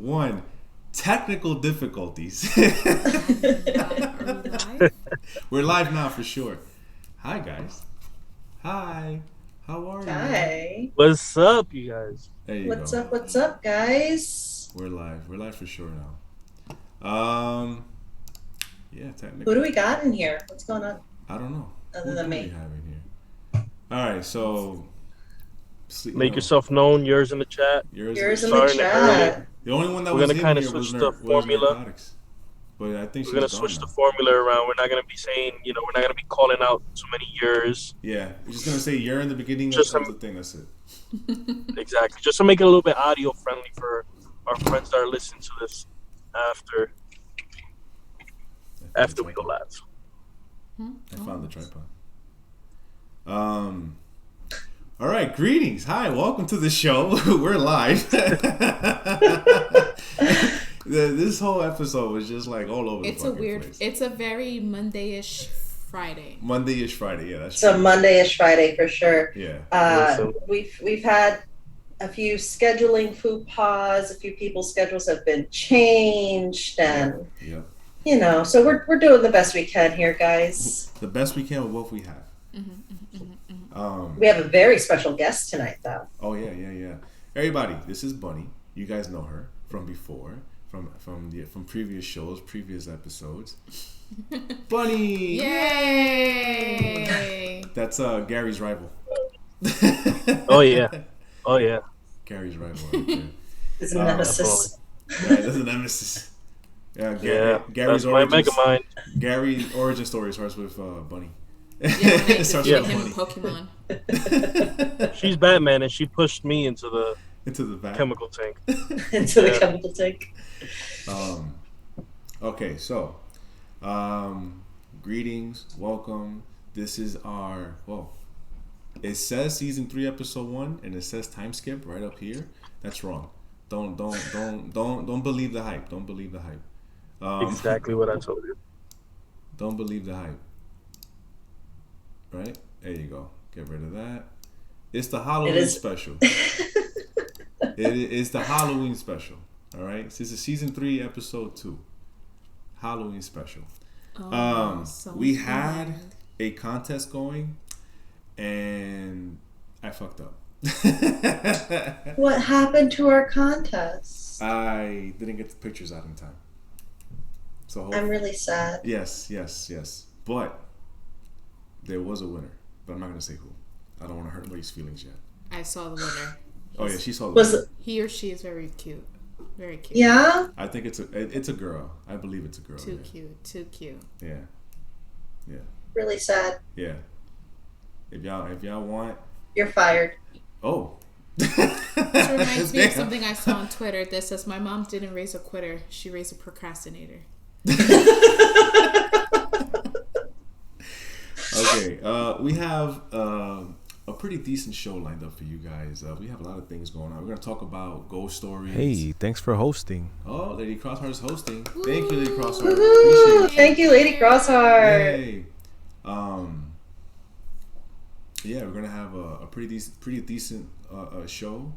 1, technical difficulties. Are we live? We're live now for sure. Hi, guys. Hi. How are you? Hi. What's up, you guys? There you What's go. up? What's up, guys? We're live. We're live for sure now. Yeah, technically. Who do we got in here? What's going on? I don't know. Other Who than do me. we have in here? All right, so Make yourself known. Yours in the chat. Yours in the Starting it chat. The only one that We're was gonna in kinda here was, switch the was formula. narcotics. But I think We're gonna she's switch gone the now. formula around. We're not gonna be saying, we're not gonna be calling out so many years. Yeah, we're just gonna say you're in the beginning Just of the thing. That's it. Exactly. Just to make it a little bit audio friendly for our friends that are listening to this after we go live. I found the tripod. All right, greetings. Hi, welcome to the show. We're live. This whole episode was just like all over the place. It's a very Monday-ish Friday. Monday-ish Friday, yeah, that's It's a true. Monday-ish Friday for sure. Yeah. We've had a few scheduling faux pas. A few people's schedules have been changed, and Yeah. so we're doing the best we can here, guys. The best we can with what we have. We have a very special guest tonight, though. Oh yeah. Everybody, this is Bunny. You guys know her from before, from previous shows, previous episodes. Bunny. Yay! That's Gary's rival. Oh yeah. Gary's rival. Right there. Is a nemesis. Yeah, that's a nemesis. Yeah, Yeah. Gary's That's my origins. Megamind. Gary's origin story starts with Bunny. Yeah, when I It starts defeated with him in Bunny. Pokemon. She's Batman, and she pushed me into the Into the back. chemical tank. Into the Yeah. chemical tank. Okay, so greetings, welcome. This is our it says season 3 episode 1 and it says time skip right up here. That's wrong. Don't believe the hype. Don't believe the hype. Exactly what I told you. Don't believe the hype. Right? There you go. Get rid of that. It's the Halloween special. It's the Halloween special. All right? This is season 3, episode 2. Halloween special. We had a contest going, and I fucked up. What happened to our contest? I didn't get the pictures out in time. So I'm really sad. Yes. But there was a winner, but I'm not gonna say who. I don't want to hurt anybody's feelings yet. I saw the winner. Oh yeah, she saw the winner. He or she is very cute. Very cute. Yeah? I think it's a girl. I believe it's a girl. Too yeah. cute. Too cute. Yeah. Really sad. Yeah. If y'all want, You're fired. oh. This reminds me of something I saw on Twitter that says, "My mom didn't raise a quitter; she raised a procrastinator." Okay, we have a pretty decent show lined up for you guys. We have a lot of things going on. We're going to talk about ghost stories. Hey, thanks for hosting. Oh, Lady Crossheart's hosting. Thank you, Lady Crossheart. Woohoo! Appreciate it. Thank you, Lady Crossheart. Yay. Yeah, we're going to have a pretty decent show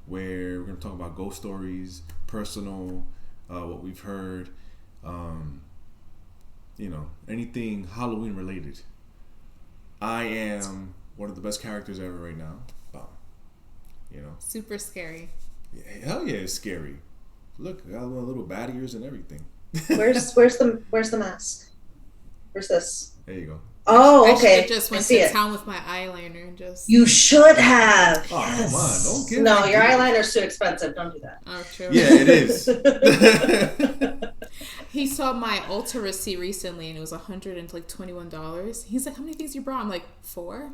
where we're going to talk about ghost stories, personal, what we've heard, anything Halloween related. I am one of the best characters ever right now. Super scary. Yeah, hell yeah, it's scary. Look, I got little bat ears and everything. Where's the mask? Where's this? There you go. Oh, I okay. should have just I went see to it. town with my eyeliner and just. You should have. Oh, Yes. come on, don't give No, me your that. eyeliner's too expensive. Don't do that. Oh, true. Yeah, it is. He saw my Ulta receipt recently and it was $121. He's like, "How many things you brought?" I'm like, 4.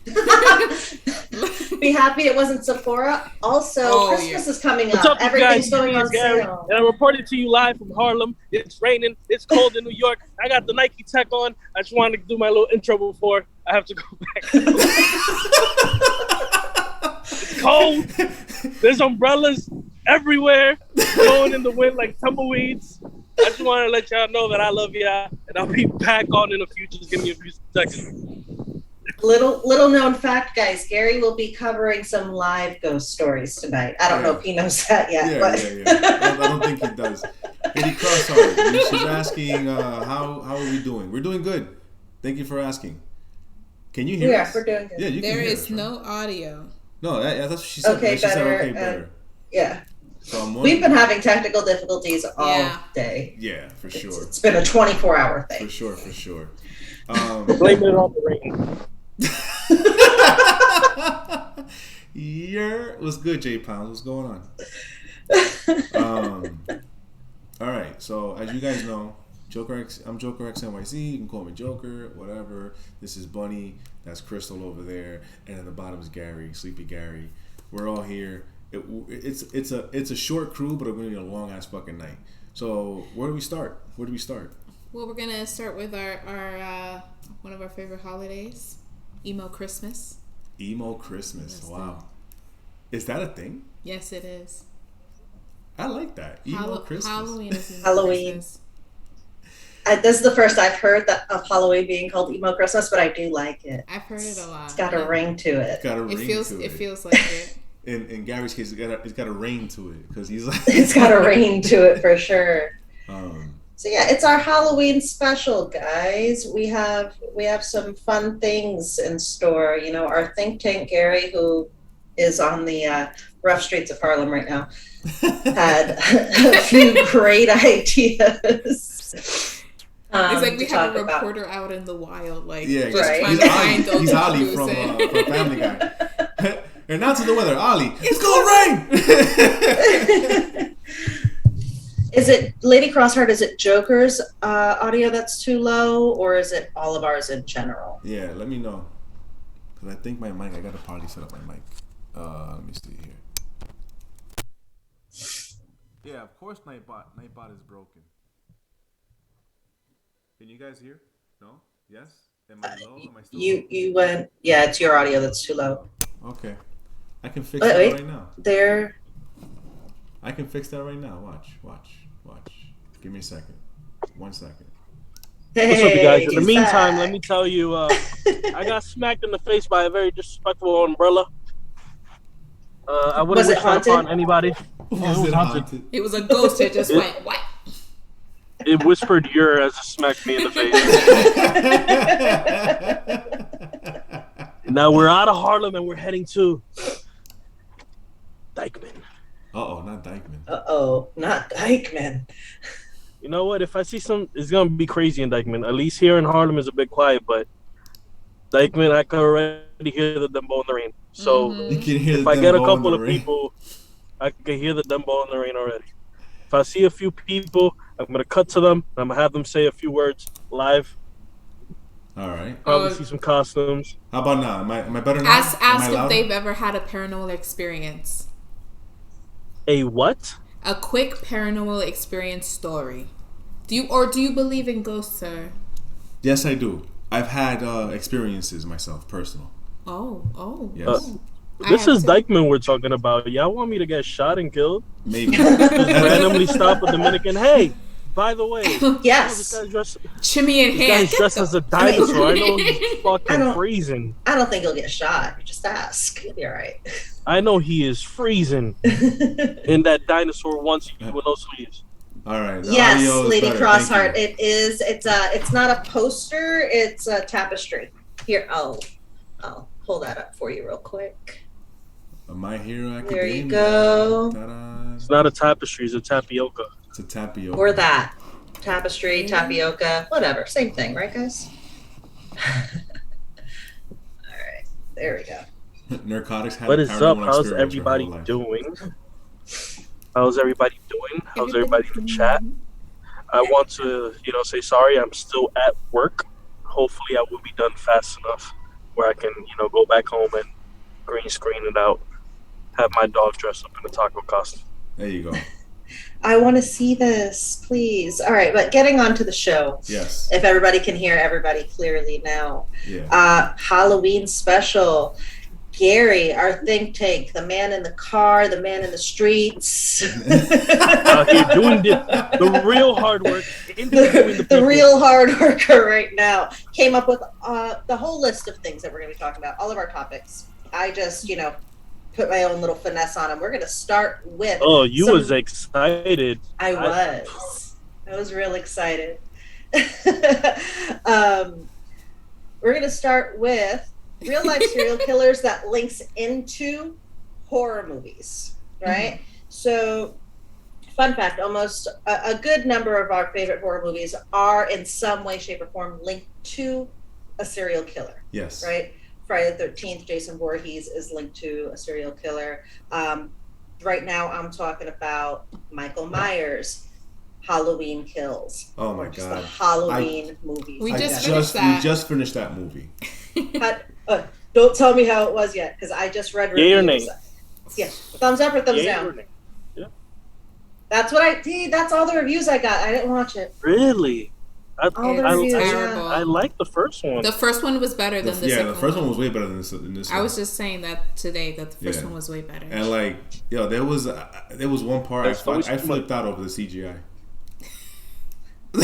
Be happy it wasn't Sephora. Also, Christmas is coming What's up. up, you Everything's guys? going on It's Gary, sale. and I'm reporting to you live from Harlem. It's raining. It's cold in New York. I got the Nike Tech on. I just wanted to do my little intro before I have to go back. It's cold. There's umbrellas everywhere, blowing in the wind like tumbleweeds. I just want to let y'all know that I love y'all, and I'll be back on in a few. Just give me a few seconds. Little known fact, guys. Gary will be covering some live ghost stories tonight. I don't know if he knows that yet, but Yeah. I don't asking how are we doing? We're doing good. Thank you for asking. Can you hear us? Yeah, we're doing good. Yeah, you can There hear is us, right? no audio. No, that's what she said. Okay, She said, better. okay, better. Yeah. So We've been having technical difficulties all day. Yeah, for sure. It's been a 24-hour thing. For sure. Blame it on the rain. Yeah, what's good, J Pounds? What's going on? All right. So as you guys know, I'm JOKERxNYC. You can call me Joker, whatever. This is Bunny. That's Crystal over there, and at the bottom is Gary, Sleepy Gary. We're all here. It's a short crew, but it's gonna be a long ass fucking night. So where do we start? Well, we're gonna start with our one of our favorite holidays, Emo Christmas. Emo Christmas. Wow. Is that a thing? Yes, it is. I like that. Emo Christmas. Halloween is emo Halloween. Christmas. This is the first I've heard of Halloween being called Emo Christmas, but I do like it. I've heard it a lot. It's got a ring to it. It feels like it. In Gary's case, it's got a ring to it because he's like it's got a ring to it for sure. So yeah, it's our Halloween special, guys. We have some fun things in store. You know, our think tank Gary, who is on the rough streets of Harlem right now, had a few great ideas. It's like we have a reporter out in the wild, like just right. trying to find those. He's Ollie from Family Guy. And now to the weather, Ollie. It's gonna rain. Is it Lady Crossheart? Is it Joker's audio that's too low, or is it all of ours in general? Yeah, let me know. Because I think my mic, I gotta probably set up my mic. Let me see here. Yeah, of course Nightbot is broken. Can you guys hear? No? Yes? Am I low? Am I still low? You went, yeah, it's your audio that's too low. Okay. I can fix that right now. There. I can fix that right now. Watch. Give me a second. 1 second. Hey, what's up, you guys? In the meantime, let me tell you, I got smacked in the face by a very disrespectful umbrella. I wouldn't wish that upon anybody. Was it haunted? It was a ghost that just went, what? It whispered "your" as it smacked me in the face. Now we're out of Harlem and we're heading to Dykeman. Not Dykeman. Not Dykeman. You know what? If I see it's gonna be crazy in Dykeman. At least here in Harlem is a bit quiet, but Dykeman, I can already hear the Dembo in the rain. So you can hear if I get a couple of people, I can hear the Dembo in the rain already. If I see a few people, I'm gonna cut to them. I'm gonna have them say a few words live. All right. Probably see some costumes. How about now? Am I better now? Ask if they've ever had a paranormal experience. A what? A quick paranormal experience story. Do you believe in ghosts, sir? Yes, I do. I've had experiences myself, personal. Oh. Yes. This is Dykeman we're talking about. Y'all want me to get shot and killed? Maybe. Just randomly stop a Dominican. Hey, by the way. Yes. Chimney in hand. This guy's dressed as a dinosaur. I know he's fucking freezing. I don't think he'll get shot. Just ask. You'll be all right. I know he is freezing in that dinosaur onesie with no sleeves. All right. Yes, Lady Crossheart. It is. It's not a poster. It's a tapestry. Here, I'll pull that up for you real quick. My Hero Academia. There you go. Ta-da. It's not a tapestry. It's a tapioca. It's a tapioca. Or that. Tapestry, tapioca, whatever. Same thing, right, guys? All right. There we go. Narcotics. What is up? How's everybody doing? How's everybody doing? How's everybody in the chat? I want to, say sorry. I'm still at work. Hopefully, I will be done fast enough where I can, go back home and green screen it out. Have my dog dressed up in a taco costume. There you go. I want to see this, please. All right, but getting on to the show. Yes. If everybody can hear everybody clearly now. Yeah. Halloween special. Gary, our think tank, the man in the car, the man in the streets. Here doing the real hard work. The real hard worker right now. Came up with the whole list of things that we're going to be talking about, all of our topics. I just, put my own little finesse on them. We're going to start with... Oh, you was excited. I was. I was real excited. We're going to start with real life serial killers that links into horror movies, right? Mm-hmm. So, fun fact, almost a good number of our favorite horror movies are in some way, shape, or form linked to a serial killer. Yes. Right? Friday the 13th, Jason Voorhees is linked to a serial killer. Right now, I'm talking about Michael Myers, Halloween Kills. Oh my God! The Halloween movie. We just finished that movie. Don't tell me how it was yet, because I just read reviews. Yay or nay? Yeah, thumbs up or thumbs down. Yeah. That's all the reviews I got. I didn't watch it. Really? I like the first one. The first one was better than the second one. Yeah, the first one was way better than this one. I was just saying that today, that the first one was way better. And like, there was one part I flipped out over the CGI. I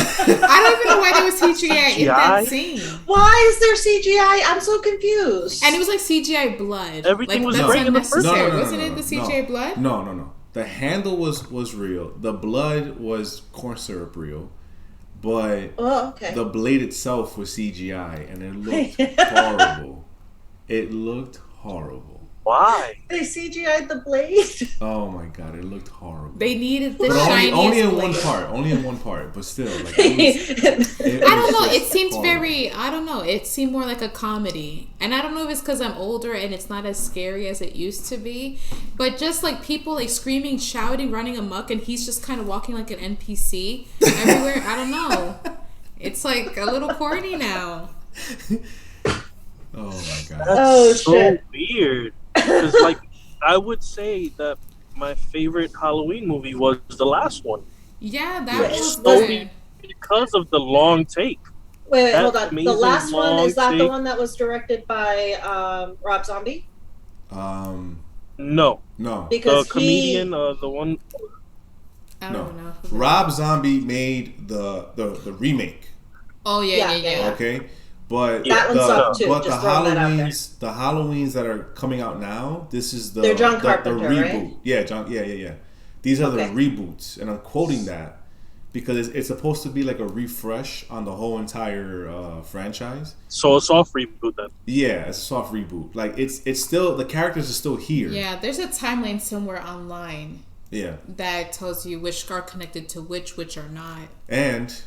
don't even know why there was CGI in that scene. Why is there CGI? I'm so confused. And it was like CGI blood. Everything was great in the first one. Wasn't it the CGI blood? No. The handle was real. The blood was corn syrup real. But the blade itself was CGI, and it looked horrible. It looked horrible. Why? They CGI'd the blade. Oh my God, it looked horrible. They needed the shiniest only in blade. Only in one part, but still. Like, I don't know. It seemed it seemed more like a comedy. And I don't know if it's because I'm older and it's not as scary as it used to be. But just like people like screaming, shouting, running amok, and he's just kind of walking like an NPC everywhere. I don't know. It's like a little corny now. Oh my God. That's so weird. Because, like, I would say that my favorite Halloween movie was the last one. Yeah, that was good. Because of the long take. Wait, hold on. The last one, is that the one that was directed by Rob Zombie? No. Because the comedian, the one... I don't know. Rob Zombie made the remake. Oh, yeah. Okay? But that one's up too. But the Halloweens that are coming out now, this is the John Carpenter, the reboot. Right? Yeah, yeah. These are the reboots, and I'm quoting that because it's supposed to be like a refresh on the whole entire franchise. So a soft reboot then. Yeah, it's a soft reboot. Like it's still, the characters are still here. Yeah, there's a timeline somewhere online. Yeah. That tells you which are connected to which are not. And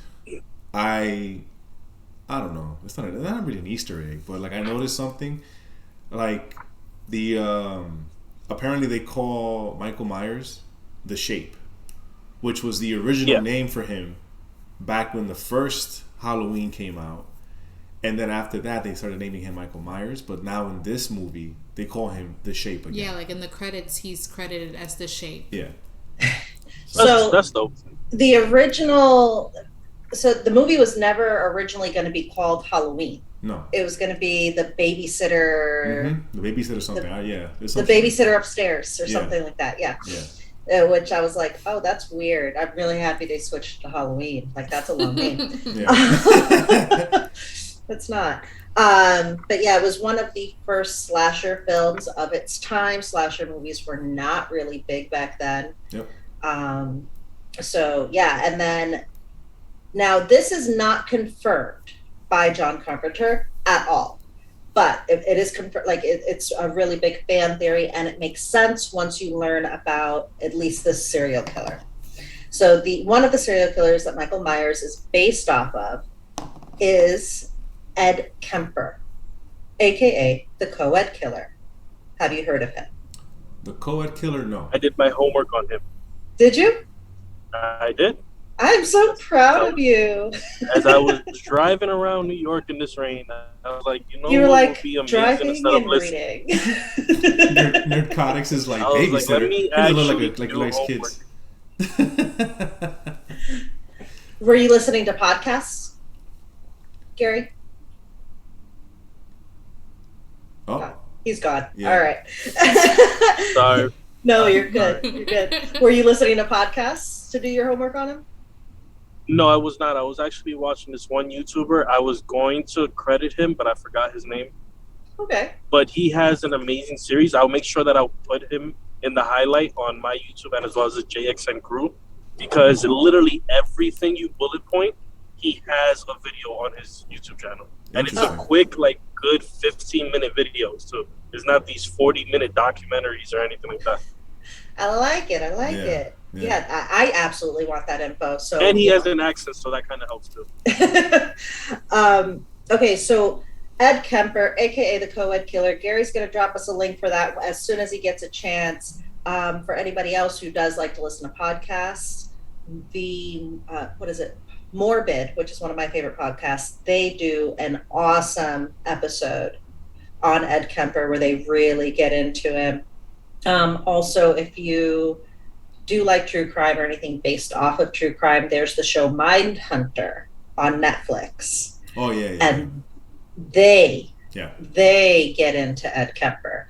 I don't know. It's not really an Easter egg, but like I noticed something, like the apparently they call Michael Myers the Shape, which was the original name for him back when the first Halloween came out, and then after that they started naming him Michael Myers. But now in this movie they call him the Shape again. Yeah, like in the credits he's credited as the Shape. Yeah. So that's dope. The original. So the movie was never originally going to be called Halloween. No. It was going to be the babysitter. Mm-hmm. The babysitter something. The babysitter upstairs or something like that. Yeah. Which I was like, oh, that's weird. I'm really happy they switched to Halloween. Like, that's a long name. It's not. But yeah, it was one of the first slasher films of its time. Slasher movies were not really big back then. Yep. So yeah, and then now this is not confirmed by John Carpenter at all, but it is confirmed. Like it's a really big fan theory, and it makes sense once you learn about at least this serial killer. So one of the serial killers that Michael Myers is based off of is Ed Kemper, aka the co-ed killer. Have you heard of him? The co-ed killer? No. I did my homework on him. Did you? I did. I'm so proud of you. As I was driving around New York in this rain, I was like, you were like would be driving instead of listening. Narcotics is like babysitter. These are like nice kids. Were you listening to podcasts, Gary? Oh, he's gone. Yeah. All right. Sorry. No, you're good. You're good. Were you listening to podcasts to do your homework on him? No, I was not. I was actually watching this one YouTuber. I was going to credit him, but I forgot his name. Okay. But he has an amazing series. I'll make sure that I'll put him in the highlight on my YouTube and as well as the JXN crew. because literally everything you bullet point, he has a video on his YouTube channel. And it's a quick, like, good 15-minute videos, too. It's not these 40-minute documentaries or anything like that. I like it. Yeah, I absolutely want that info. So, and he has an accent, so that kind of helps, too. Okay, so Ed Kemper, a.k.a. the co-ed killer, Gary's going to drop us a link for that as soon as he gets a chance. For anybody else who does like to listen to podcasts, Morbid, which is one of my favorite podcasts, they do an awesome episode on Ed Kemper where they really get into him. Also, if you do like true crime or anything based off of true crime, there's the show Mindhunter on Netflix. Oh, yeah. And they get into Ed Kemper.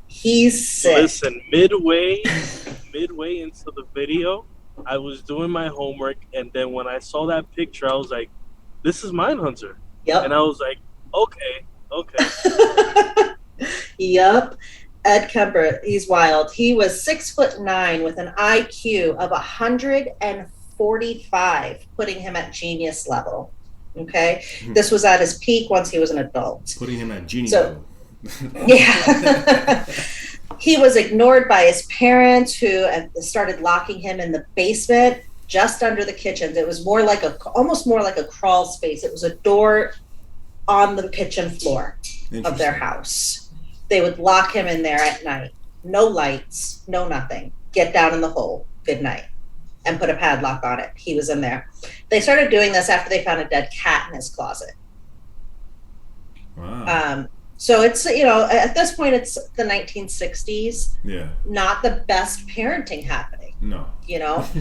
He's sick. Listen, midway into the video, I was doing my homework, and then when I saw that picture, I was like, this is Mindhunter. Yep. And I was like, okay. Yep. Ed Kemper, he's wild. He was 6'9" with an IQ of 145, putting him at genius level. Okay? This was at his peak once he was an adult. Putting him at genius level. Yeah. He was ignored by his parents, who started locking him in the basement just under the kitchen. It was almost more like a crawl space. It was a door on the kitchen floor of their house. They would lock him in there at night. No lights, no nothing. Get down in the hole. Good night. And put a padlock on it. He was in there. They started doing this after they found a dead cat in his closet. Wow. So it's, at this point, it's the 1960s. Yeah. Not the best parenting happening. No. Not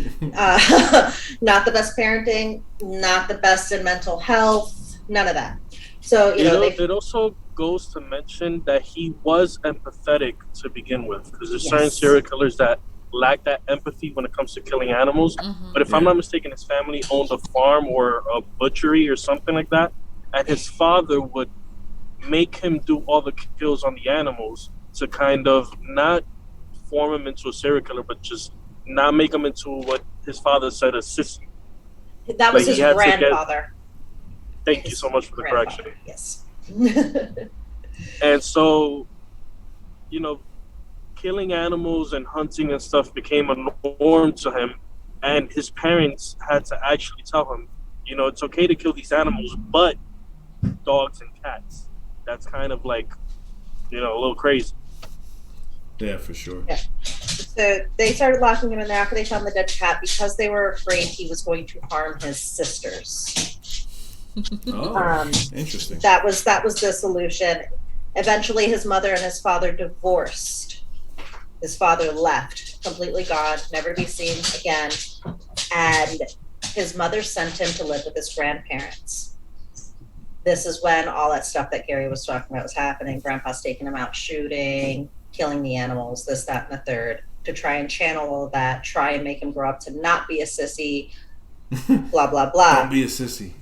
the best parenting, not the best in mental health, none of that. So, it also goes to mention that he was empathetic to begin with, because there's certain serial killers that lack that empathy when it comes to killing animals. But if I'm not mistaken, his family owned a farm or a butchery or something like that, and his father would make him do all the kills on the animals to kind of not form him into a serial killer, but just not make him into what his father said, a sissy. That was his grandfather. Thank you so much for the correction. Yes. And so, killing animals and hunting and stuff became a norm to him, and his parents had to actually tell him, it's okay to kill these animals, but dogs and cats, that's kind of like, a little crazy. Yeah, for sure. Yeah. So they started locking him in there after they found the dead cat because they were afraid he was going to harm his sisters. Oh, interesting. That was the solution. Eventually, his mother and his father divorced. His father left, completely gone, never to be seen again. And his mother sent him to live with his grandparents. This is when all that stuff that Gary was talking about was happening. Grandpa's taking him out shooting, killing the animals, this, that, and the third, to try and channel all of that, try and make him grow up to not be a sissy, blah, blah, blah. Don't be a sissy.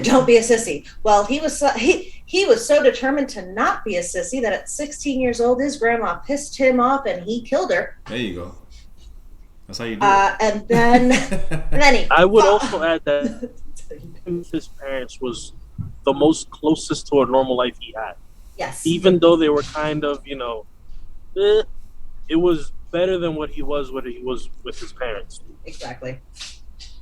Don't be a sissy. Well, he was so determined to not be a sissy that at 16 years old, his grandma pissed him off and he killed her. There you go. That's how you do it. And then I would also add that his parents was the most closest to a normal life he had. Yes. Even though they were kind of, it was better than what he was with his parents. Exactly.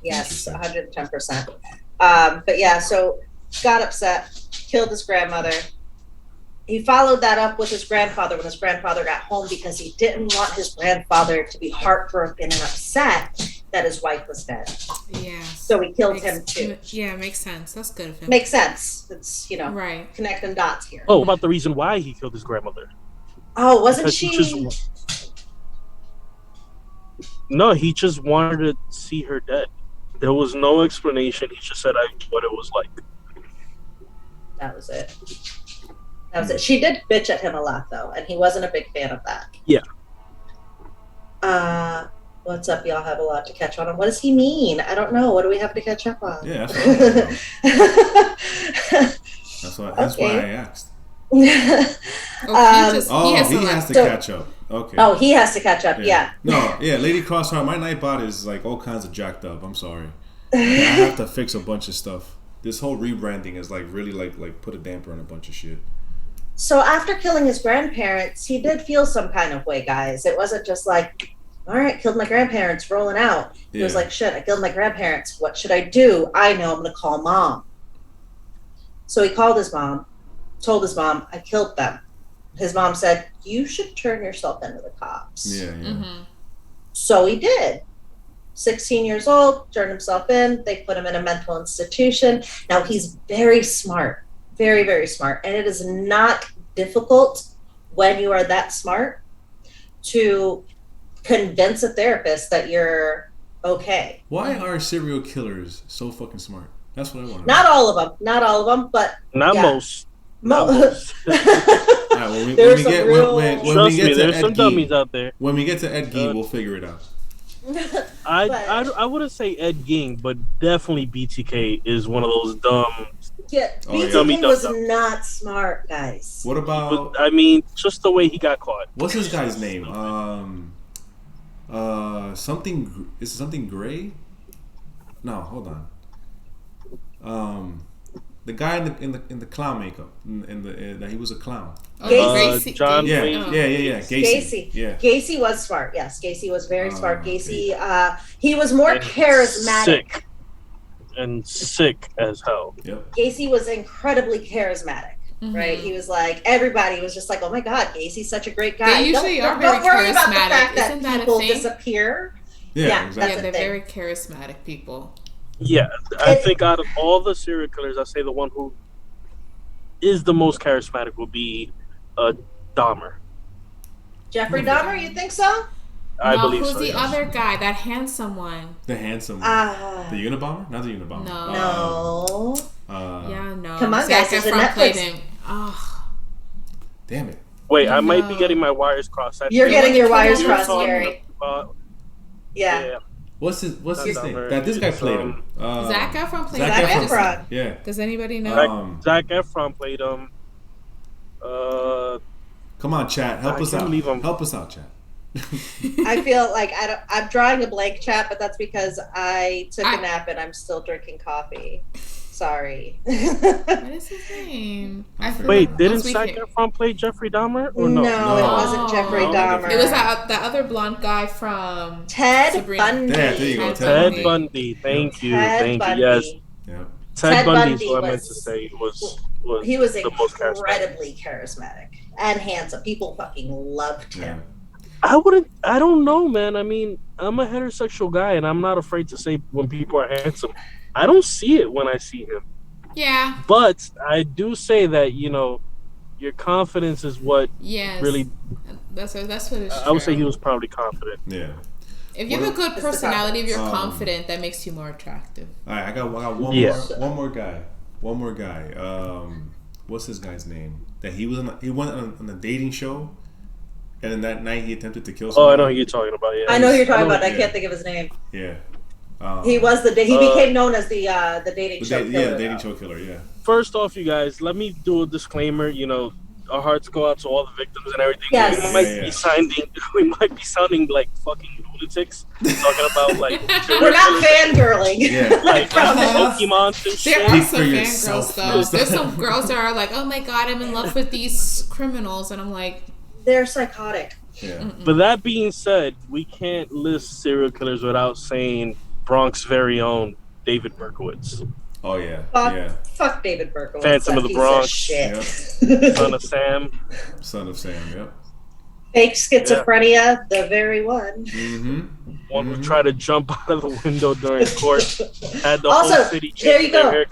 Yes, 110%. But yeah, so got upset, killed his grandmother. He followed that up with his grandfather when his grandfather got home because he didn't want his grandfather to be heartbroken and upset that his wife was dead. Yeah. So he killed him too. Yeah, makes sense. That's good of him. Makes sense. It's, right. Connecting dots here. Oh, about the reason why he killed his grandmother. Oh, wasn't she? He just wanted to see her dead. There was no explanation. He just said what it was like. That was it. She did bitch at him a lot, though, and he wasn't a big fan of that. Yeah. What's up? Y'all have a lot to catch on. What does he mean? I don't know. What do we have to catch up on? Yeah, that's why I asked. He has to catch up. Okay. Oh, he has to catch up. Yeah. No, yeah. Lady Crossheart, my Nightbot is like all kinds of jacked up. I'm sorry. Like, I have to fix a bunch of stuff. This whole rebranding is like really like put a damper on a bunch of shit. So after killing his grandparents, he did feel some kind of way, guys. It wasn't just like, all right, killed my grandparents, rolling out. He was like, shit, I killed my grandparents. What should I do? I know, I'm going to call mom. So he called his mom, told his mom, I killed them. His mom said, you should turn yourself into the cops. Yeah. Mm-hmm. So he did. 16 years old, turned himself in. They put him in a mental institution. Now he's very smart, very, very smart. And it is not difficult when you are that smart to convince a therapist that you're okay. Why are serial killers so fucking smart? That's what I want to know. Not all of them, but not most. Not most. Right, when we get to there's Ed some Gein, dummies out there. When we get to Ed Gein, we'll figure it out. I wouldn't say Ed Gein, but definitely BTK is one of those dumb. Yeah, BTK was not smart, guys. What about? I mean, just the way he got caught. What's this guy's name? Something. Is it something Gray? No, hold on. The guy in the clown makeup, that he was a clown. John. Yeah. Gacy. Yeah. Gacy was smart. Yes, Gacy was very smart. Gacy, he was more charismatic. Sick as hell. Yep. Gacy was incredibly charismatic. Right? He was like, everybody was just like, oh my God, Gacy's such a great guy. They usually are very worry charismatic. about the fact Isn't that people a thing? disappear. Yeah, exactly. Yeah, they're very charismatic people. Yeah, I think out of all the serial killers, I say the one who is the most charismatic will be Dahmer. Jeffrey Dahmer, you think so? I believe who's so. the other guy? That handsome one. The handsome one. The Unabomber? Not the Unabomber. No. No. Come on, guys. There's a Netflix. Oh. Damn it. Wait, I might be getting my wires crossed. You're getting your wires crossed, Gary. Yeah. What's his name? That this guy played him. Zac Efron played Zac him. Efron. Yeah. Does anybody know? Zac Efron played him. Come on, chat. Help us out. Help us out, chat. I feel like I'm drawing a blank, chat, but that's because I took a nap and I'm still drinking coffee. Sorry. What is his name? Wait, didn't Zac Efron play Jeffrey Dahmer? Or no? No, it wasn't Jeffrey Dahmer. It was the other blonde guy from Ted Bundy. Yeah, there you go. Ted Bundy. Thank you. Yes. Yeah. Ted Bundy is what I meant to say. He was the most incredibly charismatic and handsome. People fucking loved him. I don't know, man. I mean, I'm a heterosexual guy, and I'm not afraid to say when people are handsome. I don't see it when I see him. Yeah. But I do say that, your confidence is what really... That's what it's true. I would say he was probably confident. Yeah. If you have a good personality, if you're confident, that makes you more attractive. All right, I got one more guy. One more guy. What's this guy's name? That he went on a dating show, and then that night he attempted to kill someone. Oh, I know who you're talking about. Yeah, I know who you're talking about. I can't think of his name. Yeah. He became known as the dating show killer. Yeah, dating show killer. Yeah. First off, you guys, let me do a disclaimer. Our hearts go out to all the victims and everything. Yes. We might be sounding like fucking lunatics talking about like we're not fangirling. Yeah. Like Pokemon and shit. There are some fangirls though. There's some girls that are like, oh my God, I'm in love with these criminals, and I'm like, they're psychotic. Yeah. But that being said, we can't list serial killers without saying Bronx's very own David Berkowitz. Oh yeah. Fuck David Berkowitz. Phantom of the Bronx. Shit. Yep. Son of Sam. Son of Sam. Yep. Fake schizophrenia, the very one. Mm-hmm. One who tried to jump out of the window during court. Had the Also, whole city there you go.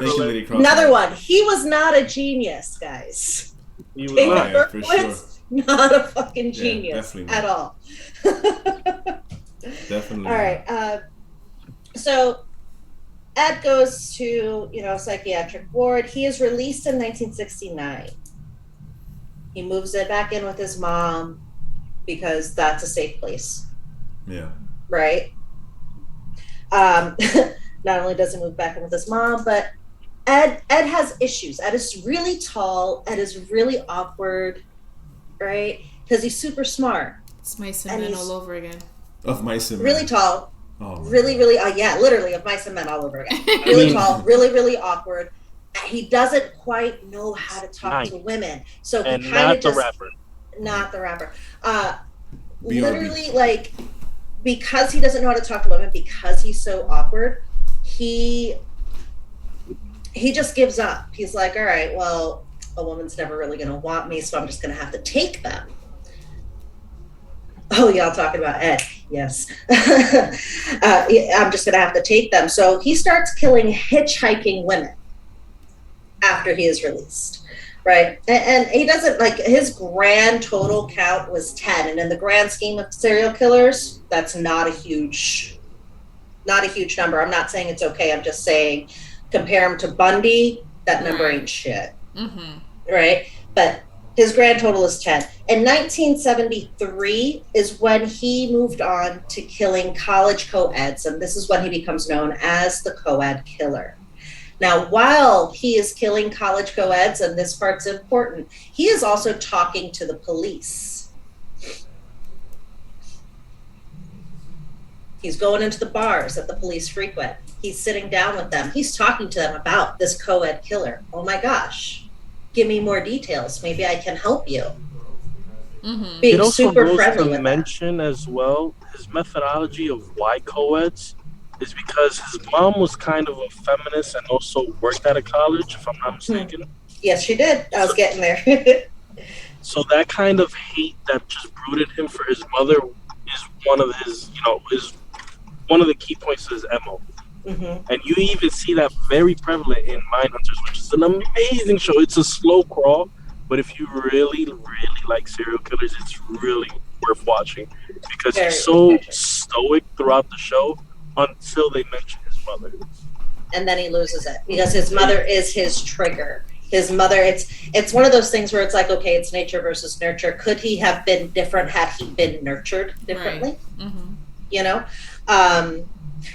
Another one. He was not a genius, guys. He was David Berkowitz, not a fucking genius at all. Definitely. All right. So Ed goes to, psychiatric ward. He is released in 1969. He moves it back in with his mom because that's a safe place. Yeah. Right? Not only does he move back in with his mom, but Ed has issues. Ed is really tall. Ed is really awkward, right? Because he's super smart. It's Mice and Men all over again. Of Mice and Men. Really tall. Oh, really, yeah, literally of Mice and Men all over again. Really tall, really, really awkward. He doesn't quite know how to talk to women. So he kind of just... Not the rapper. Literally, like, because he doesn't know how to talk to women, because he's so awkward, he just gives up. He's like, all right, well, a woman's never really going to want me, so I'm just going to have to take them. Oh, y'all talking about Ed. Yes. I'm just going to have to take them. So he starts killing hitchhiking women after he is released. Right. And he doesn't, like, his grand total count was 10. And in the grand scheme of serial killers, that's not a huge number. I'm not saying it's okay. I'm just saying compare him to Bundy, that number ain't shit. Mm-hmm. Right. But his grand total is 10. In 1973 is when he moved on to killing college co-eds. And this is when he becomes known as the co-ed killer. Now, while he is killing college co-eds, and this part's important, he is also talking to the police. He's going into the bars that the police frequent. He's sitting down with them. He's talking to them about this co-ed killer. Oh my gosh, give me more details. Maybe I can help you. Mm-hmm. Being it also super goes friendly to with mention them. As well, his methodology of why co-eds is because his mom was kind of a feminist and also worked at a college, if I'm not mistaken. Yes, she did. I was getting there. So that kind of hate that just brooded him for his mother is one of his, is one of the key points to his MO. Mm-hmm. And you even see that very prevalent in Mindhunters, which is an amazing show. It's a slow crawl, but if you really, really like serial killers, it's really worth watching because he's so stoic throughout the show. Until they mention his mother. And then he loses it because his mother is his trigger. His mother, it's one of those things where it's like, okay, it's nature versus nurture. Could he have been different had he been nurtured differently? Right. Mm-hmm.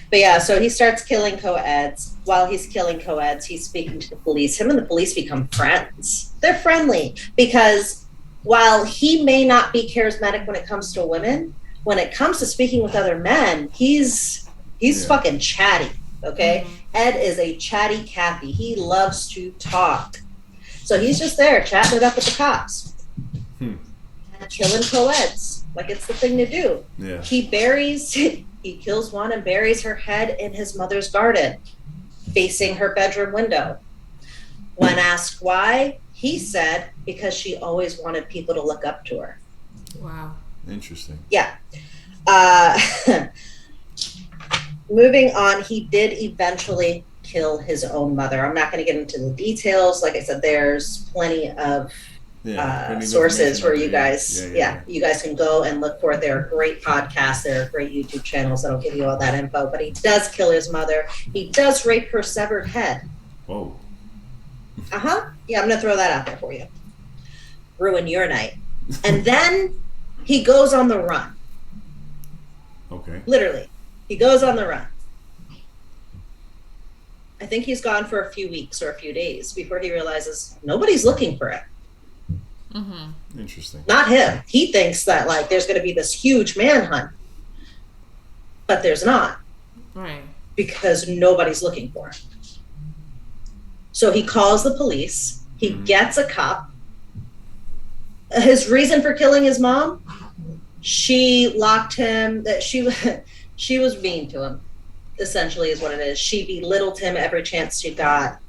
But yeah, so he starts killing co-eds. While he's killing co-eds, he's speaking to the police. Him and the police become friends. They're friendly because while he may not be charismatic when it comes to women, when it comes to speaking with other men, he's fucking chatty, okay? Mm-hmm. Ed is a chatty Cathy. He loves to talk. So he's just there chatting it up with the cops. And killing co-eds, like it's the thing to do. Yeah. He kills one and buries her head in his mother's garden, facing her bedroom window. When asked why, he said because she always wanted people to look up to her. Wow. Interesting. Yeah. Moving on, he did eventually kill his own mother. I'm not going to get into the details. Like I said, there's plenty of sources where you guys, you guys can go and look for it. There are great podcasts. There are great YouTube channels that'll give you all that info. But he does kill his mother. He does rape her severed head. Whoa. Yeah, I'm going to throw that out there for you. Ruin your night. And then he goes on the run. Okay. Literally. He goes on the run. I think he's gone for a few weeks or a few days before he realizes nobody's looking for it. Mm-hmm. Interesting. Not him. He thinks that like there's going to be this huge manhunt, but there's not. Right. Because nobody's looking for it. So he calls the police. He gets a cop. His reason for killing his mom, she locked him. That she was mean to him, essentially is what it is. She belittled him every chance she got.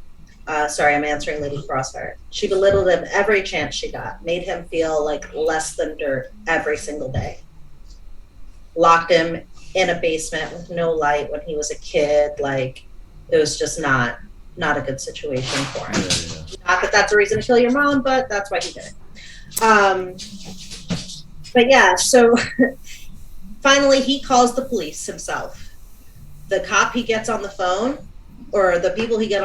Sorry, I'm answering Lady Crossfire. She belittled him every chance she got, made him feel like less than dirt every single day. Locked him in a basement with no light when he was a kid. Like, it was just not a good situation for him. Yeah. Not that that's a reason to kill your mom, but that's why he did it. But yeah, so finally, he calls the police himself. The cop he gets on the phone, or the people he gets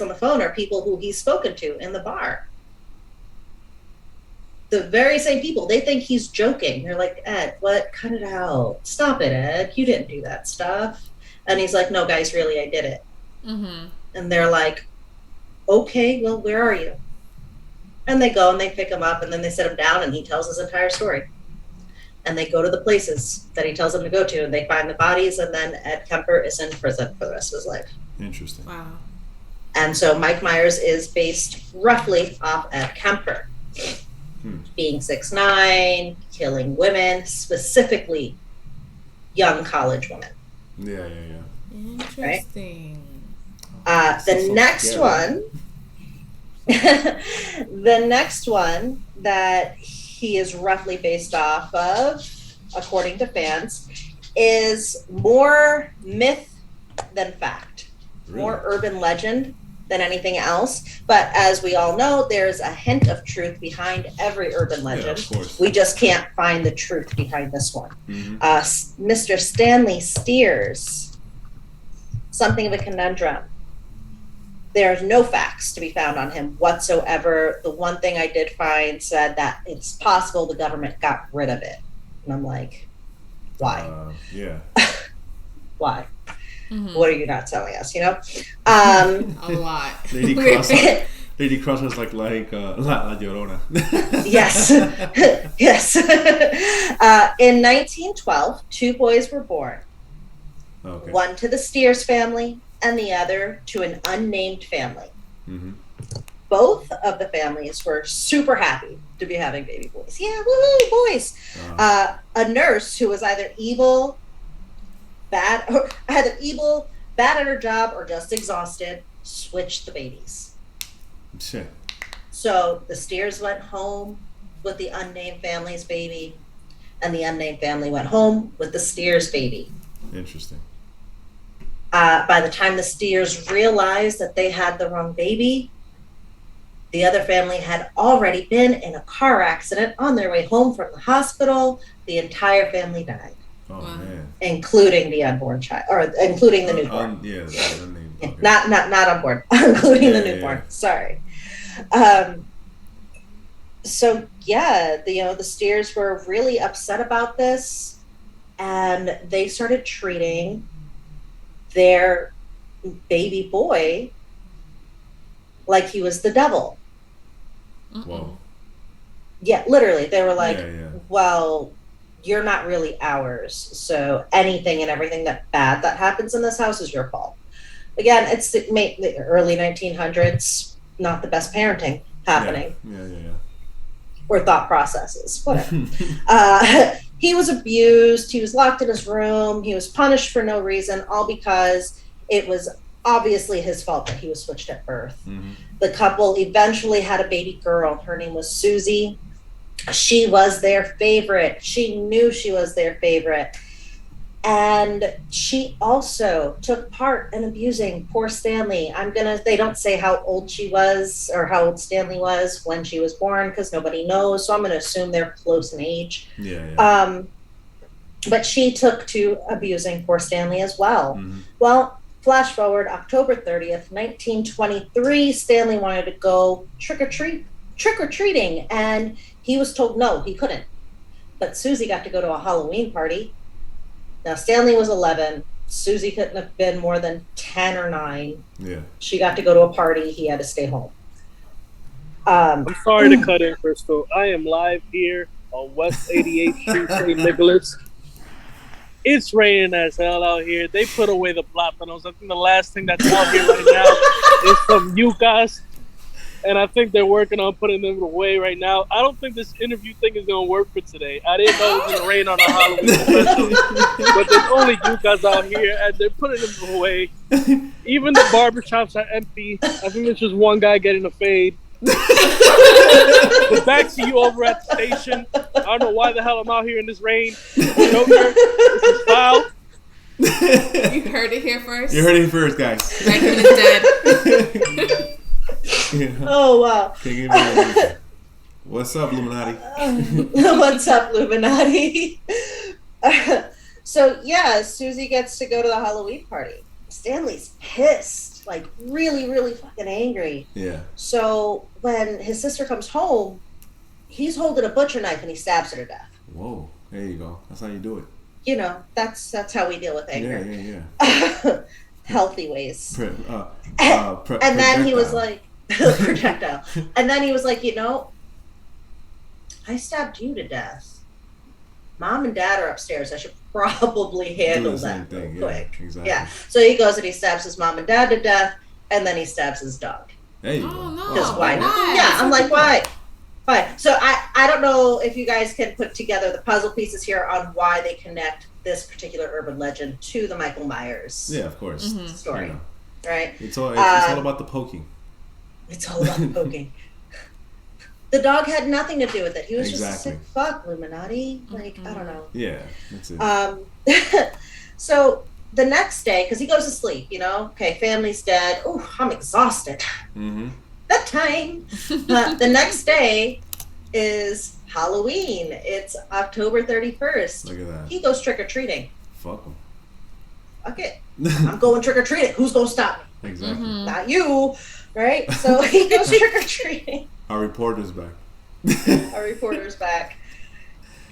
on the phone, are people who he's spoken to in the bar. The very same people. They think he's joking. They're like, Ed, what? Cut it out. Stop it, Ed. You didn't do that stuff. And he's like, no, guys, really, I did it. Mm-hmm. And they're like, okay, well, where are you? And they go and they pick him up and then they sit him down and he tells his entire story. and they go to the places that he tells them to go to, and they find the bodies, and then Ed Kemper is in prison for the rest of his life. Interesting. Wow. And so Mike Myers is based roughly off Ed Kemper. Being 6'9", killing women, specifically young college women. Yeah. Interesting. Right? The next one, the next one that he is roughly based off of, according to fans, is more myth than fact, more urban legend than anything else. But as we all know, there's a hint of truth behind every urban legend. Yeah, of course. We just can't find the truth behind this one. Mr. Stanley Steers, something of a conundrum. There are no facts to be found on him whatsoever. The one thing I did find said that it's possible the government got rid of it. And I'm like, why? Why? What are you not telling us, you know? A lot. Lady Cross was like La Llorona. Yes. Yes. In 1912, 2 boys were born. Okay. One to the Steers family and the other to an unnamed family. Both of the families were super happy to be having baby boys. Yeah, woo, boys. A nurse who was either bad at her job, or just exhausted, switched the babies. Shit. So the Steers went home with the unnamed family's baby, and the unnamed family went home with the Steers baby. Interesting. By the time the Steers realized that they had the wrong baby, the other family had already been in a car accident on their way home from the hospital. The entire family died. Oh, man. Including the unborn child, or including the newborn. Okay. Not unborn, including the newborn. Yeah. Sorry. So yeah, the Steers were really upset about this, and they started treating their baby boy like he was the devil. Whoa. Yeah, literally. They were like, well, you're not really ours, so anything and everything that happens in this house is your fault. Again, it's the early 1900s, not the best parenting happening. Yeah. Or thought processes, whatever. He was abused, he was locked in his room, he was punished for no reason, all because it was obviously his fault that he was switched at birth. The couple eventually had a baby girl. Her name was Susie. She was their favorite. She knew she was their favorite. And she also took part in abusing poor Stanley. They don't say how old she was or how old Stanley was when she was born, because nobody knows. So I'm going to assume they're close in age. But she took to abusing poor Stanley as well. Well, flash forward, October 30th, 1923, Stanley wanted to go trick-or-treating, and he was told no, he couldn't. But Susie got to go to a Halloween party. Now, Stanley was 11. Susie couldn't have been more than 10 or 9. Yeah. She got to go to a party. He had to stay home. I'm sorry to cut in, Crystal. I am live here on West 88th Street, St. Nicholas. It's raining as hell out here. They put away the plátanos. I think the last thing that's out here right now is some yucas. And I think they're working on putting them away right now. I don't think this interview thing is going to work for today. I didn't know it was going to rain on a Halloween special. But there's only yucas out here, and they're putting them away. Even the barbershops are empty. I think there's just one guy getting a fade. But back to you over at the station. I don't know why the hell I'm out here in this rain. Joker, this is foul. You heard it here first. You heard it first, guys. Back from the dead. Oh, wow. What's up, Illuminati? What's up, Illuminati? So, yeah, Susie gets to go to the Halloween party. Stanley's pissed, like really, really fucking angry. Yeah. So, when his sister comes home, he's holding a butcher knife and he stabs her to death. Whoa, there you go. That's how you do it. You know, that's how we deal with anger. Yeah. Healthy ways. And then he was like, projectile. And then he was like, I stabbed you to death. Mom and Dad are upstairs. I should probably handle that real quick. Exactly. Yeah. So he goes and he stabs his mom and dad to death, and then he stabs his dog. There you go. No. Because why not? Yeah, I'm like, why? Fine. So I don't know if you guys can put together the puzzle pieces here on why they connect this particular urban legend to the Michael Myers story. You know. Right? It's all about the poking. It's all about the poking. The dog had nothing to do with it. He was just a sick fuck, Illuminati. Like, I don't know. Yeah, that's it. So the next day, because he goes to sleep, you know, okay, family's dead. Oh, I'm exhausted. Mm-hmm. Bedtime. The next day is Halloween. It's October 31st. Look at that. He goes trick-or-treating. Fuck him. Fuck it. I'm going trick-or-treating. Who's going to stop me? Exactly. Not you. Right? So he goes trick-or-treating. Our reporter's back. Our reporter's back.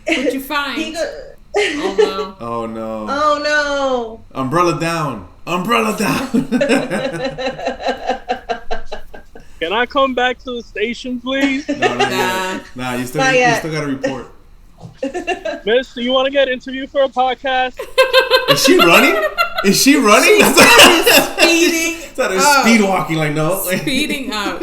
What'd you find? Oh no. Oh no. Umbrella down. Umbrella down. Can I come back to the station, please? Nah, you still got to report. Miss, do you want to get interviewed for a podcast? Is she running? Is she running? Speeding. That is speed walking like no. Speeding up.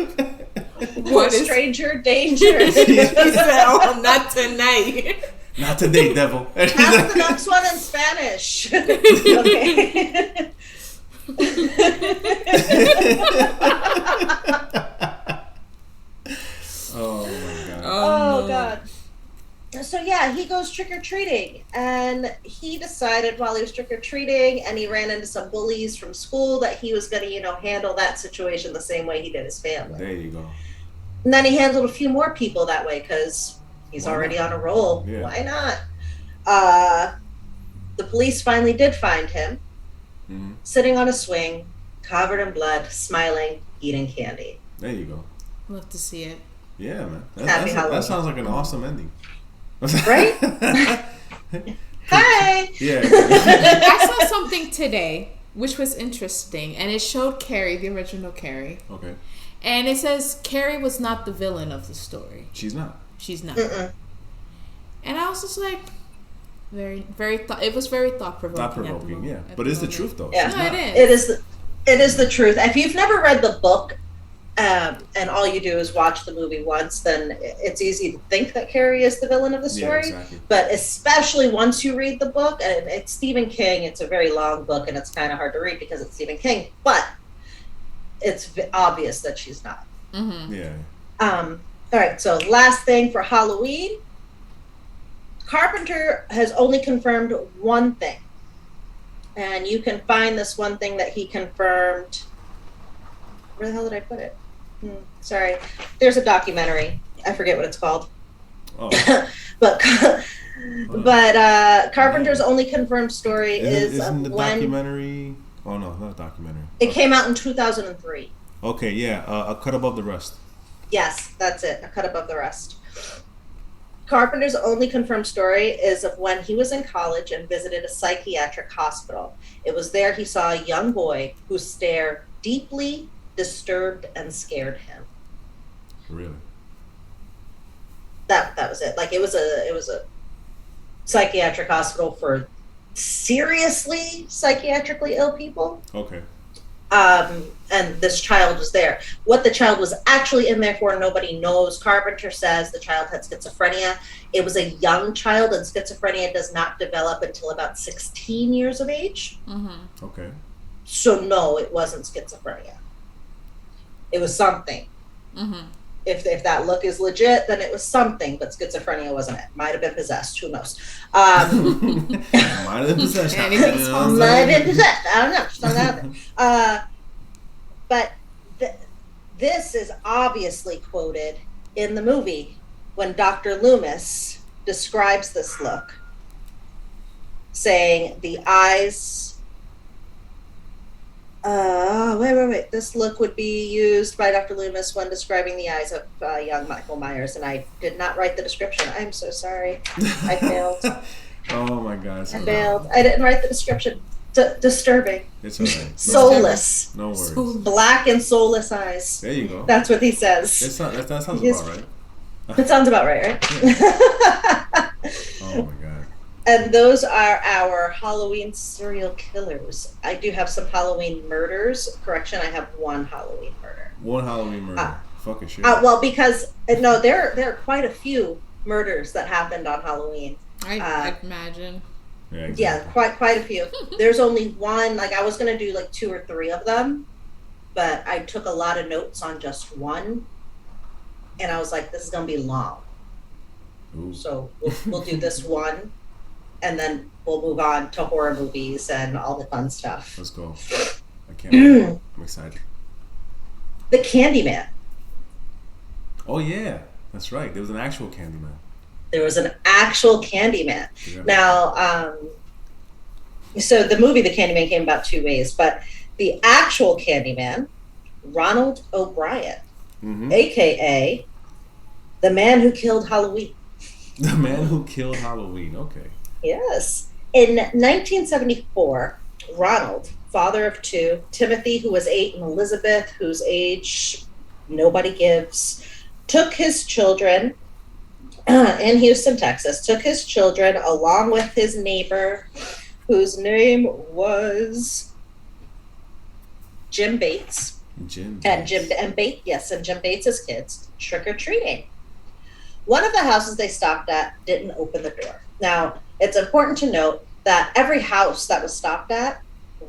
What is stranger danger? He said, "Oh, not tonight. Not today, devil." Ask the next one in Spanish. Okay. Oh my god. Oh god. So yeah, he goes trick-or-treating, and he decided while he was trick-or-treating and he ran into some bullies from school that he was going to, you know, handle that situation the same way he did his family. There you go. And then he handled a few more people that way because he's already on a roll. Yeah. Why not? The police finally did find him, sitting on a swing, covered in blood, smiling, eating candy. There you go. Love to see it. Yeah, man. That sounds like an awesome ending. Right? Hi! Yeah. I saw something today which was interesting, and it showed Carrie, the original Carrie. Okay. And it says Carrie was not the villain of the story. She's not. She's not. And I was just like, it was very thought-provoking. Thought-provoking, yeah. But it's the truth, though. Yeah, no, it is. It is the truth. If you've never read the book, and all you do is watch the movie once, then it's easy to think that Carrie is the villain of the story. Yeah, exactly. But especially once you read the book, and it's Stephen King, it's a very long book, and it's kind of hard to read because it's Stephen King, but it's obvious that she's not. Mm-hmm. Yeah. All right, so last thing for Halloween. Carpenter has only confirmed one thing. And you can find this one thing that he confirmed. Where the hell did I put it? Sorry. There's a documentary. I forget what it's called. Oh. but Carpenter's only confirmed story isn't the documentary? Oh no, not a documentary. It came out in 2003. Okay, yeah, A Cut Above the Rest. Yes, that's it. A Cut Above the Rest. Carpenter's only confirmed story is of when he was in college and visited a psychiatric hospital. It was there he saw a young boy whose stare deeply disturbed and scared him. Really? That was it. Like it was a psychiatric hospital for seriously psychiatrically ill people. Okay. And this child was there. What the child was actually in there for, nobody knows. Carpenter says the child had schizophrenia. It was a young child, and schizophrenia does not develop until about 16 years of age. Mm-hmm. Okay. So no, it wasn't schizophrenia. It was something. Mm-hmm. If that look is legit, then it was something, but schizophrenia wasn't it. Might have been possessed. Who knows? Might have been possessed. Anything's possible. Might have been possessed. I don't know. Just not out there. But this is obviously quoted in the movie when Dr. Loomis describes this look, saying the eyes. Wait. This look would be used by Dr. Loomis when describing the eyes of young Michael Myers, and I did not write the description. I'm so sorry. I failed. Oh my God. I failed. I didn't write the description. Disturbing. It's alright. Soulless. No worries. Black and soulless eyes. There you go. That's what he says. That sounds about right. It sounds about right? Oh my God. And those are our Halloween serial killers. I do have some Halloween murders. Correction, I have one Halloween murder. One Halloween murder. Fucking shit. Well, because no, there are quite a few murders that happened on Halloween. I'd imagine. Yeah, exactly. Quite a few. There's only one. Like I was gonna do like 2 or 3 of them, but I took a lot of notes on just one, and I was like, this is gonna be long. Ooh. So we'll do this one, and then we'll move on to horror movies and all the fun stuff. Let's go. I can't wait. I'm excited. The Candyman. Oh yeah, that's right. There was an actual Candyman. There was an actual Candyman. Yeah. Now, so the movie The Candyman came about 2 ways, but the actual Candyman, Ronald O'Brien, a.k.a. the man who killed Halloween. The man who killed Halloween. Okay. Yes. In 1974, Ronald, father of 2, Timothy, who was 8, and Elizabeth, whose age nobody gives, took his children in Houston, Texas, took his children along with his neighbor, whose name was Jim Bates. Jim Bates. And Jim Bates' kids trick-or-treating. One of the houses they stopped at didn't open the door. Now, it's important to note that every house that was stopped at,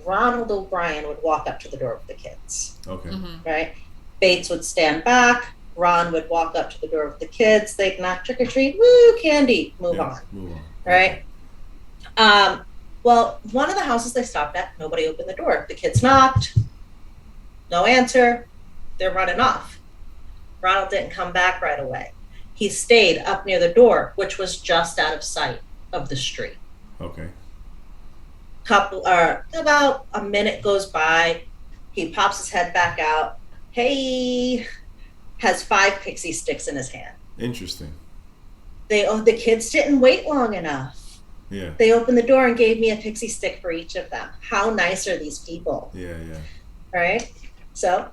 Ronald O'Brien would walk up to the door with the kids. Okay. Right? Bates would stand back. Ron would walk up to the door with the kids. They'd knock, trick or treat, woo, candy, move on. Right? Well, one of the houses they stopped at, nobody opened the door. The kids knocked, no answer, they're running off. Ronald didn't come back right away. He stayed up near the door, which was just out of sight of the street. Okay. About a minute goes by. He pops his head back out. Hey, has 5 pixie sticks in his hand. Interesting. The kids didn't wait long enough. Yeah. They opened the door and gave me a pixie stick for each of them. How nice are these people? Yeah. Right? So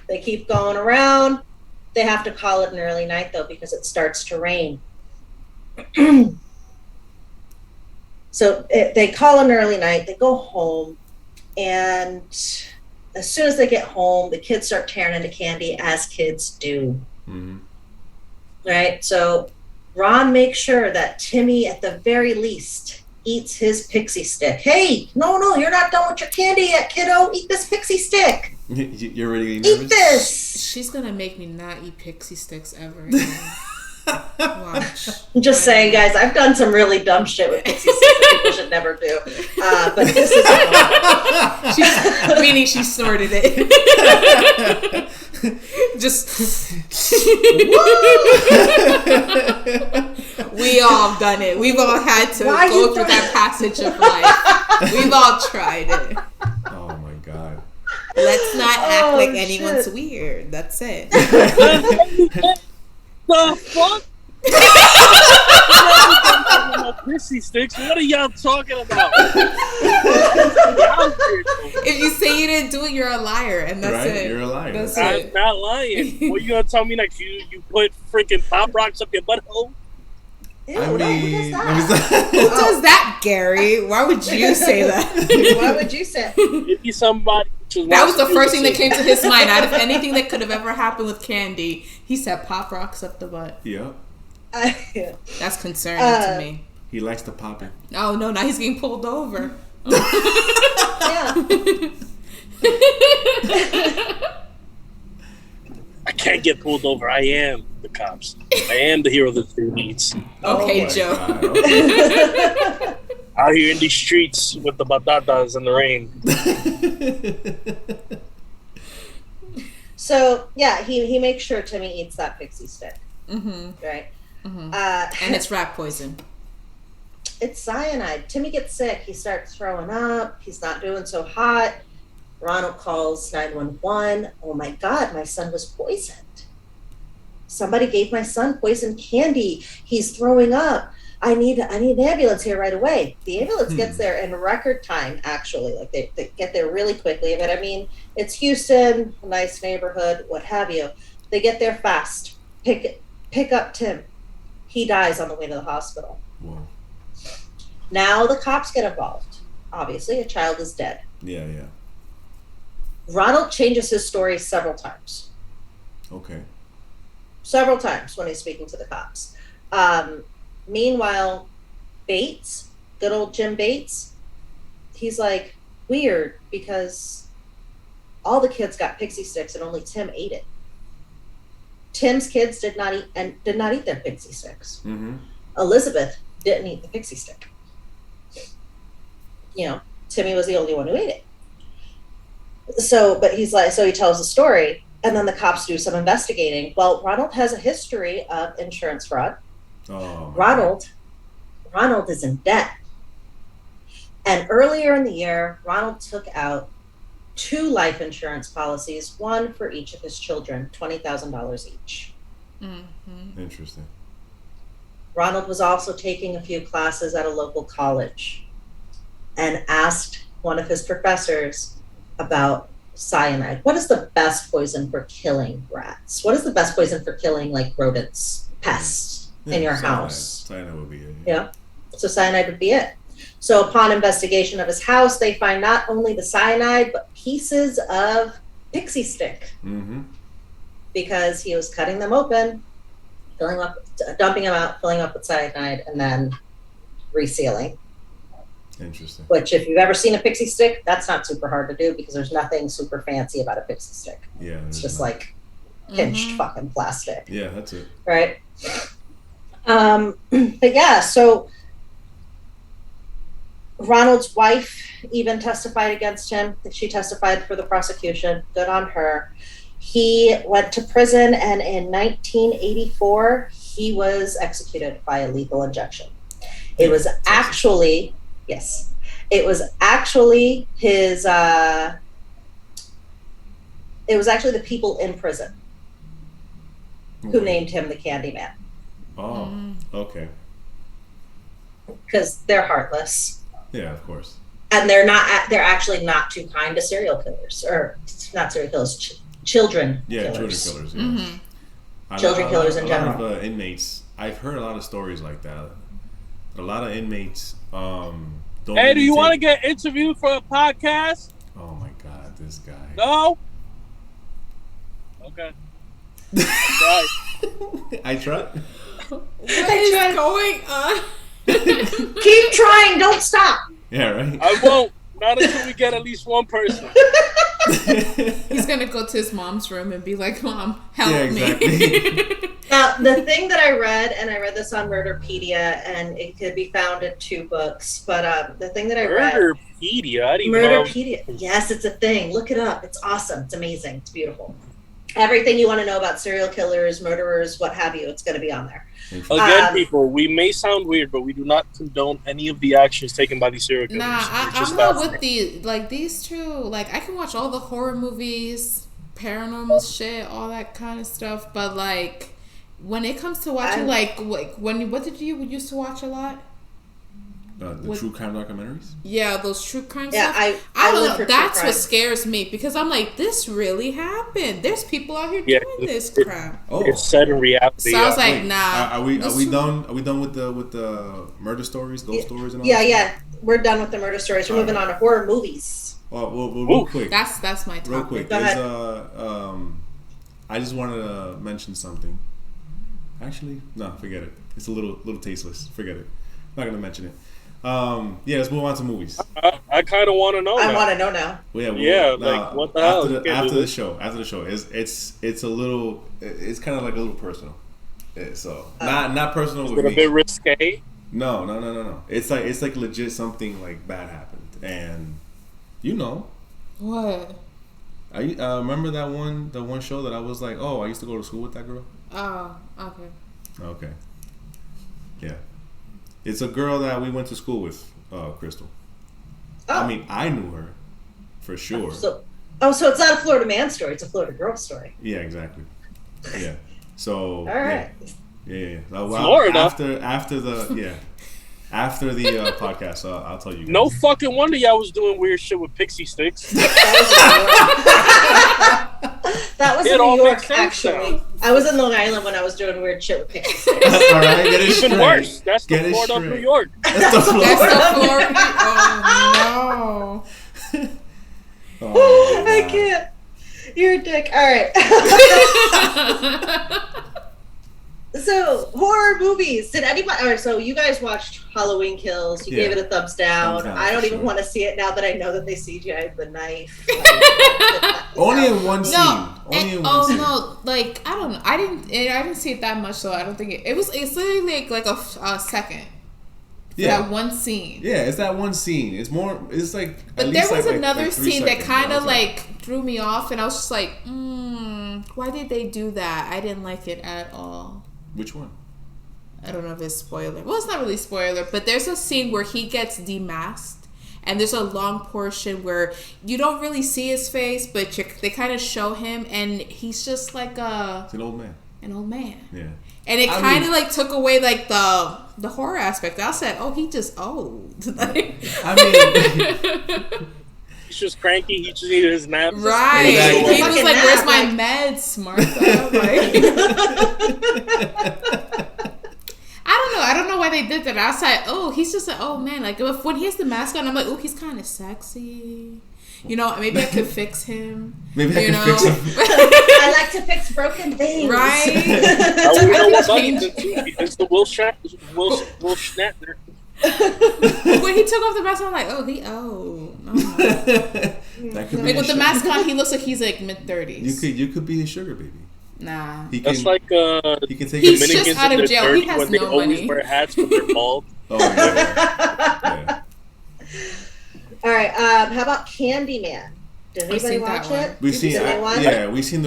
they keep going around. They have to call it an early night, though, because it starts to rain. So they call an early night. They go home. And as soon as they get home, the kids start tearing into candy, as kids do. Right? So Ron makes sure that Timmy, at the very least, eats his pixie stick. Hey, no, you're not done with your candy yet, kiddo. Eat this pixie stick. You're really nervous? Eat this. She's gonna make me not eat pixie sticks ever again. Watch. I'm just saying, guys, I've done some really dumb shit with pixie sticks that people should never do. But this is meaning she snorted it. Just we all done it. We've all had to go through that passage of life. We've all tried it. Oh my god. Let's not act like anyone's weird. That's it. The fuck? Pixie sticks. What are y'all talking about? If you say you didn't do it, you're a liar, and that's it. You're a liar. That's I'm it. not lying. What you gonna tell me next? You put freaking Pop Rocks up your butthole? Ew, I mean, Who does that, Gary? Why would you say that? Why would you say? Maybe somebody. That was the first thing that came to his mind. Out of anything that could have ever happened with candy, he said Pop Rocks up the butt. Yeah. That's concerning to me. He likes to pop it. Oh no! Now he's getting pulled over. Yeah. I can't get pulled over. I am the cops. I am the hero that they needs. Okay, Joe. God, okay. Out here in these streets with the batatas in the rain. So yeah, he makes sure Timmy eats that pixie stick. Right. And it's rat poison. It's cyanide. Timmy gets sick. He starts throwing up. He's not doing so hot. Ronald calls 911. Oh my God, my son was poisoned. Somebody gave my son poisoned candy. He's throwing up. I need an ambulance here right away. The ambulance gets there in record time, actually. Like they get there really quickly. But I mean, it's Houston, a nice neighborhood, what have you. They get there fast. Pick up Tim. He dies on the way to the hospital. Whoa. Now the cops get involved. Obviously, a child is dead. Yeah. Ronald changes his story several times. Okay. Several times when he's speaking to the cops. Meanwhile, Bates, good old Jim Bates, he's like, weird, because all the kids got pixie sticks and only Tim ate it. Tim's kids did not eat their pixie sticks. Mm-hmm. Elizabeth didn't eat the pixie stick. You know, Timmy was the only one who ate it. So, but he's like, so he tells the story, and then the cops do some investigating. Well, Ronald has a history of insurance fraud. Oh. Ronald is in debt. And earlier in the year, Ronald took out 2 life insurance policies, one for each of his children, $20,000 each. Mm-hmm. Interesting. Ronald was also taking a few classes at a local college and asked one of his professors about cyanide. What is the best poison for killing rats? What is the best poison for killing, like, rodents, pests in your house? Cyanide would be it. Yeah. So cyanide would be it. So upon investigation of his house, they find not only the cyanide, but pieces of pixie stick. Mm-hmm. Because he was cutting them open, dumping them out, filling up with cyanide, and then resealing. Interesting. Which, if you've ever seen a pixie stick, that's not super hard to do because there's nothing super fancy about a pixie stick. Yeah. It's just like pinched fucking plastic. Yeah, that's it. Right? But yeah, so Ronald's wife even testified against him. She testified for the prosecution. Good on her. He went to prison, and in 1984, he was executed by a lethal injection. It was actually, yes, it was actually his, it was actually the people in prison who named him the Candyman. Oh, okay. Because they're heartless. Yeah, of course. And they're actually not too kind to serial killers, or not serial killers, children killers. Children killers, yeah. Mm-hmm. Children killers in general. A lot of inmates, I've heard a lot of stories like that. A lot of inmates don't Hey, do you want to get interviewed for a podcast? Oh my God, this guy. No? Okay. Right. I try. What is going on? Keep trying, don't stop. Yeah, right? I won't. Not until we get at least one person. He's gonna go to his mom's room and be like, Mom, help me. Now, the thing that I read, and I read this on Murderpedia, and it could be found in 2 books, but the thing that I read... Murderpedia? I didn't even Murderpedia. Yes, it's a thing. Look it up. It's awesome. It's amazing. It's beautiful. Everything you want to know about serial killers, murderers, what have you, it's going to be on there. Again, people, we may sound weird, but we do not condone any of the actions taken by these serial killers. Nah, I'm not with these 2. Like, I can watch all the horror movies, paranormal shit, all that kind of stuff. But like, when it comes to watching, what did you used to watch a lot? The true crime documentaries? Yeah, those true crime stuff. I don't know. That's what scares me, because I'm like, this really happened. There's people out here doing this crap. It's set in reality. So I was like, nah. Are we done? Are we done with the murder stories, ghost stories, and all? Yeah. We're done with the murder stories. We're moving on to horror movies. Well, real quick. That's my topic. Real quick. Go ahead. I just wanted to mention something. Actually, no, forget it. It's a little tasteless. Forget it. I'm not gonna mention it. Let's move on to movies. I kind of want to know. I want to know now. What the hell? After the show, it's a little. It's kind of like a little personal. So not personal. Is it a bit risque? No. It's like legit something like bad happened, and what? I remember the one show that I was like, oh, I used to go to school with that girl. Oh, okay. Okay. Yeah. It's a girl that we went to school with, Crystal. Oh. I mean, I knew her, for sure. So it's not a Florida man story, it's a Florida girl story. Yeah, exactly. Yeah. So all right. Yeah. Florida. After the podcast, I'll tell you guys. No fucking wonder y'all was doing weird shit with pixie sticks. That was in New all York, makes sense actually. now. I was in Long Island when I was doing weird shit with pixie All sticks. right, get it Even straight. worse. That's the Get it Florida of straight. New York. That's the Florida. That's the Florida. Oh Oh, I God. can't. You're a dick. All right. no. So, horror movies. Did anybody? All right, so you guys watched Halloween Kills. You Yeah. gave it a thumbs down. Thumbs down, I don't for even sure. want to see it now that I know that they CGI'd the knife. Only in one scene. No, Only in one oh scene. no! Like I don't know. I didn't see it that much, so I don't think it's literally like a second. Yeah. That one scene. Yeah, it's that one scene. It's more. It's like. But at there least was like another 3 scene that seconds. kind I of was like threw me off, and I was just like, why did they do that? I didn't like it at all. Which one? I don't know if it's spoiler. Well, it's not really spoiler, but there's a scene where he gets demasked, and there's a long portion where you don't really see his face, but they kind of show him, and he's just like It's an old man. an old man. Yeah. And it kind of like took away like the horror aspect. I said, "Oh, he just old." I mean, He's just cranky. He just needed his nap. right? Exactly. He was Fucking like, nap, "Where's my like- meds, Martha?" I don't know why they did that. I was like, "Oh, he's just an old man." Like when he has the mask on, I'm like, "Oh, he's kind of sexy." You know, maybe I could fix him. maybe I You can know? fix him. I like to fix broken things. Right? I would know what Change. button to do. It's the Will Shatner. When he took off the mask, I'm like, "Oh, he old." No. That could be Like with his the sugar- mask on, he looks like he's like mid-30s. You could be his sugar baby. Nah. He can. That's like he can take He's a just Dominicans out in of the jail. He 30s has when they no always money. wear hats when they're bald. Oh yeah. All right. How about Candyman? Did anybody seen watch that one. it? We've seen. anyone? We've seen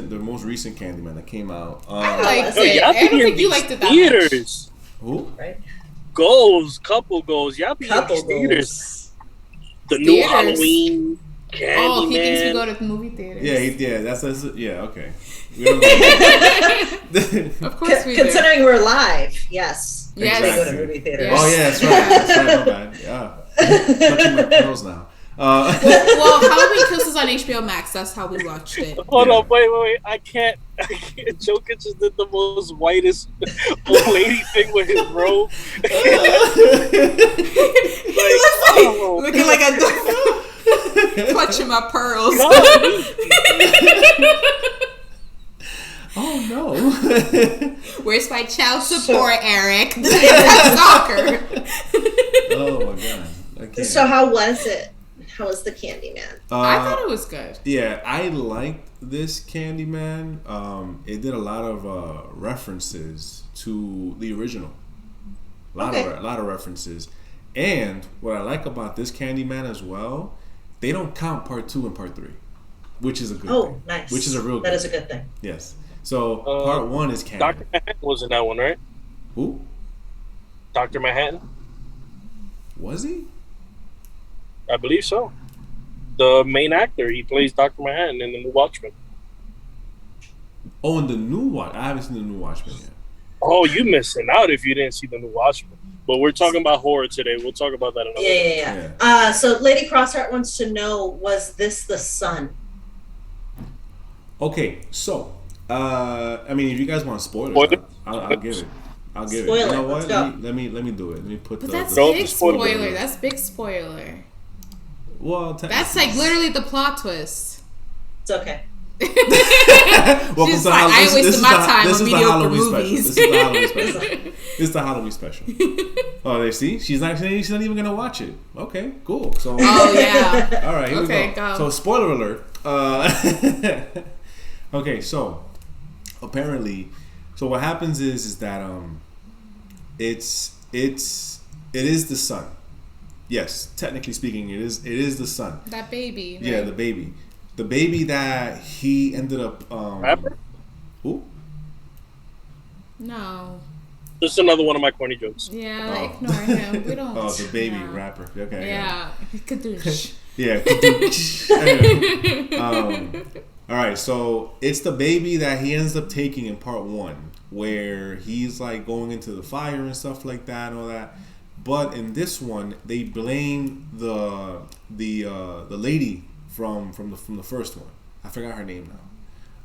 the most recent Candyman that came out. I liked Yo, it. y'all I be don't in think you these liked it that theaters. Who? Right. Couple goals. Y'all be in Couple these theaters. goals. The new Theaters. Halloween, Candyman. Oh, he thinks we go to the movie theaters. Yeah. That's yeah. Okay. We don't know. Of course we do. Considering we're live, yes. Yes. They go to Exactly. movie theaters. Yes. Oh yeah, that's right. That's right. My bad. Yeah. Touching my pearls now. Well, Halloween Kills is on HBO Max. That's how we watched it. Hold Yeah. on, wait. I can't. Joker just did the most whitest old lady thing with his robe. He looks like, looking like a clutching my pearls. Oh no. Where's my child support, Eric? That's soccer. Oh my god. I can't. So how was it? How was the Candyman? I thought it was good. Yeah, I liked this Candyman. It did a lot of references to the original. A lot of references. And what I like about this Candyman as well, they don't count part 2 and part 3, which is a good thing. Oh, nice. Which is a real good That is a thing. good thing. Yes. So part 1 is Candyman. Dr. Manhattan was in that one, right? Who? Dr. Manhattan? Was he? I believe so. The main actor, he plays Dr. Manhattan in the new Watchmen. Oh, in the new Watch. I haven't seen the new Watchmen yet. Oh, you missing out if you didn't see the new Watchmen. But we're talking about horror today. We'll talk about that another day. Yeah. So Lady Crossheart wants to know, was this the son? Okay, so I mean, if you guys want spoilers, Spoilers? I'll give it. I'll give Spoil it. You it. know what? Let's go. Let me do it. Let me put But the. that's the big spoiler. spoiler. That's big spoiler. well, That's like literally the plot twist. It's okay. Welcome She's to like, I ain't wasting my time this on is the mediocre Halloween movies. special. This is the Halloween special. This is the Halloween special. Oh, they see? She's not even gonna watch it. Okay, cool. So Oh yeah. all right, here Okay, we go. go. So spoiler alert. Okay, so apparently, so what happens is that it is the son. Yes, technically speaking, it is the son. That baby. Yeah, right? the baby that he ended up. Rapper? Who? No. Just another one of my corny jokes. Yeah, Oh. ignore him. We don't. Oh, the baby no. rapper. Okay. Yeah. Kadoosh. Yeah. Anyway, all right, so it's the baby that he ends up taking in part 1, where he's like going into the fire and stuff like that and all that. But in this one, they blame the lady from the first one. I forgot her name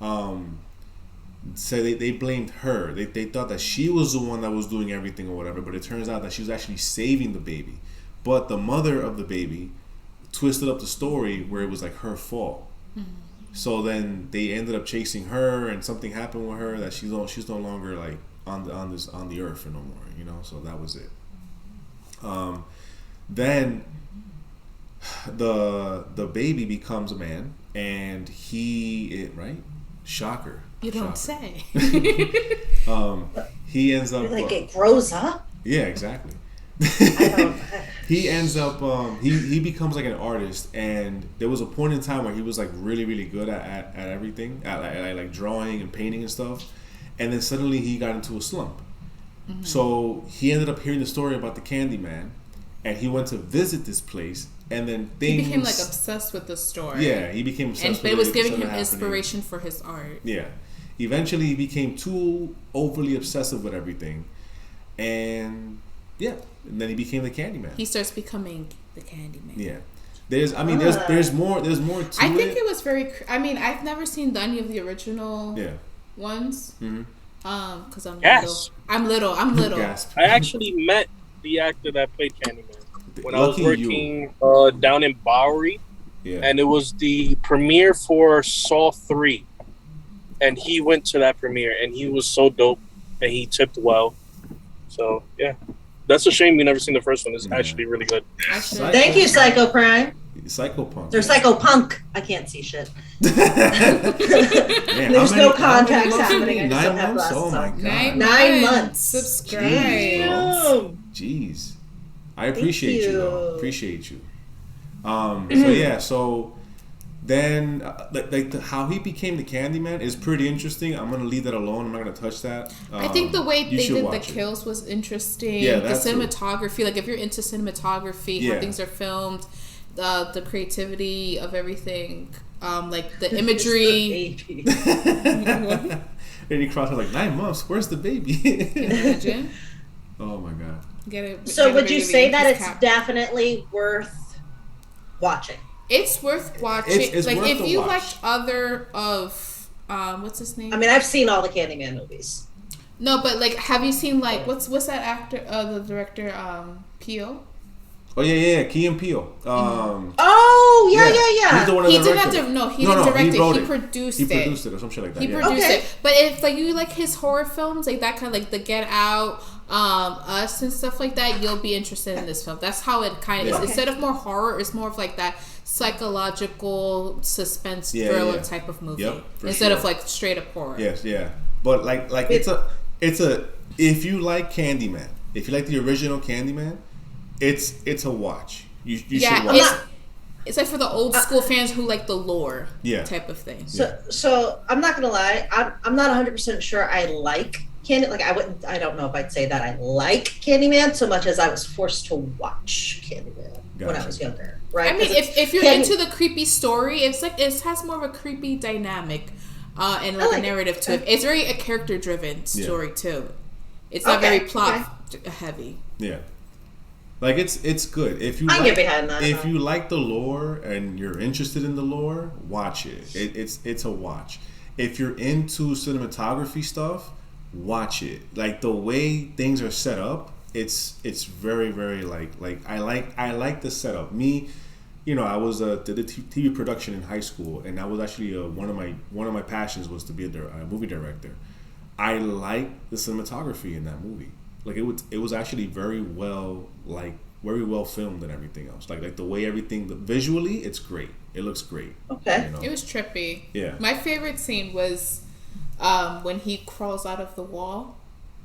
So they blamed her. They thought that she was the one that was doing everything or whatever, but it turns out that she was actually saving the baby. But the mother of the baby twisted up the story where it was like her fault. So then they ended up chasing her, and something happened with her that she's no longer like on the earth no more, you know. So that was it. Then the baby becomes a man, and shocker. You don't say. He ends up like it grows up. Yeah, exactly. He ends up he becomes like an artist, and there was a point in time where he was like really really good at everything, at like drawing and painting and stuff, and then suddenly he got into a slump. So he ended up hearing the story about the Candyman, and he went to visit this place, and then things... He became like obsessed with the story. Yeah, he became obsessed with it. And it was giving him inspiration for his art. Yeah. Eventually he became too overly obsessive with everything, and yeah, and then he became the Candyman. He starts becoming the Candyman. Yeah. There's more to it. I think it was very... I've never seen any of the original ones. Because I'm little. Gasp. I actually met the actor that played Candyman when I was working down in Bowery, and it was the premiere for Saw 3, and he went to that premiere, and he was so dope, and he tipped well. So yeah, that's a shame you never seen the first one. It's actually really good. Thank you, Psycho Prime. Psychopunk. They're Psychopunk. I can't see shit. Man, there's no contacts happening. 9 months? Oh my god. 9 months. Subscribe. Jeez. I appreciate you though. Appreciate you. So then how he became the Candyman is pretty interesting. I'm gonna leave that alone. I'm not gonna touch that. I think the way they did the kills was interesting. Yeah, the cinematography, like if you're into cinematography, how things are filmed, the creativity of everything, like the imagery. And he crossed like 9 months. Where's the baby? Can you imagine? Oh my god. So would you say that it's definitely worth watching? It's worth watching. It's like worth if you watch. watch other of what's his name? I've seen all the Candyman movies. No, but like, have you seen like what's that actor? The director, Peele. Oh yeah, Key and Peele. Yeah. He's the one that directed it. He didn't direct it. He produced it. He produced it or some shit like that. He produced it. But if like you like his horror films, like that kind of like the Get Out, Us and stuff like that, you'll be interested in this film. That's how it kind of is. Instead of more horror, it's more of like that psychological suspense thriller type of movie. Instead of like straight up horror. Yes, yeah. But like it's a if you like Candyman, if you like the original Candyman, it's a watch. You should watch it. It's like for the old school fans who like the lore type of thing. So I'm not gonna lie, I'm not 100% sure I like Candyman. Like I don't know if I'd say that I like Candyman so much as I was forced to watch Candyman when I was younger. Right? I mean, if you're into the creepy story, it's like it has more of a creepy dynamic and like a narrative to it. It's very a character driven story too. It's not very plot heavy. Yeah. Like it's good. If you get behind that. If you like the lore and you're interested in the lore, watch it. It's a watch. If you're into cinematography stuff, watch it. Like the way things are set up, it's very very like I like the setup. Me, I was did a TV production in high school, and that was actually one of my passions was to be a movie director. I like the cinematography in that movie. Like it was actually very well filmed and everything else. Like the way everything visually, it's great. It looks great. Okay. It was trippy. Yeah. My favorite scene was when he crawls out of the wall.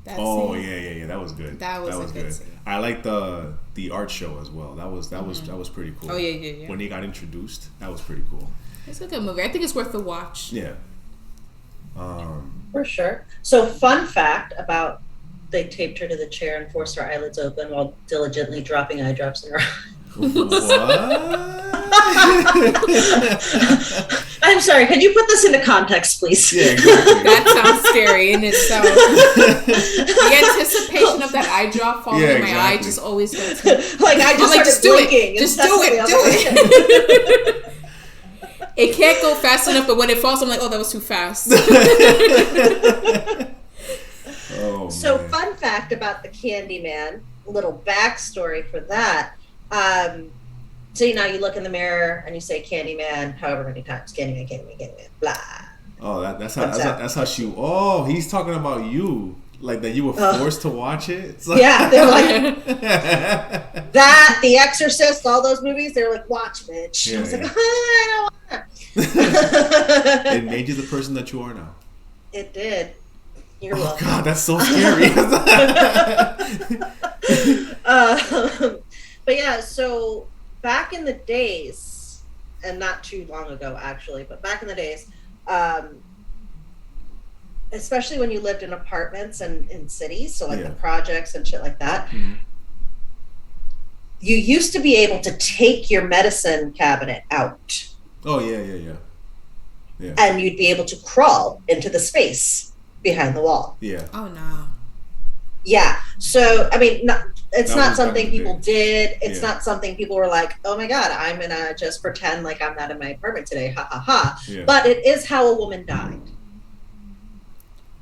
That scene. Yeah. That was good. That was good scene. I like the art show as well. That was pretty cool. Oh yeah. When he got introduced, that was pretty cool. It's a good movie. I think it's worth the watch. Yeah. For sure. So fun fact about they taped her to the chair and forced her eyelids open while diligently dropping eye drops in her eye. What? I'm sorry, can you put this into context, please? Yeah, exactly. That sounds scary in itself. The anticipation of that eye drop falling in my eye just always gets me. Like I just started blinking. Just do it. It can't go fast enough, but when it falls, I'm like, oh, that was too fast. Oh, so, man. Fun fact about the Candyman, a little backstory for that. So, you look in the mirror and you say Candyman however many times. Candyman, Candyman, Candyman, blah. Oh, that's how she... Oh, he's talking about you. Like that you were forced to watch it? Like, yeah, they're like... that, The Exorcist, all those movies, they're like, watch, bitch. Yeah, I was like, I don't want to. It made you the person that you are now. It did. You're welcome. God, that's so scary. But yeah, so back in the days, and not too long ago actually, but back in the days, especially when you lived in apartments and in cities, so like the projects and shit like that, you used to be able to take your medicine cabinet out. Oh, yeah. And you'd be able to crawl into the space behind the wall. Yeah. Oh, no. Yeah. So, I mean, it's not something people did. It's not something people were like, oh my God, I'm going to just pretend like I'm not in my apartment today. Ha, ha, ha. Yeah. But it is how a woman died.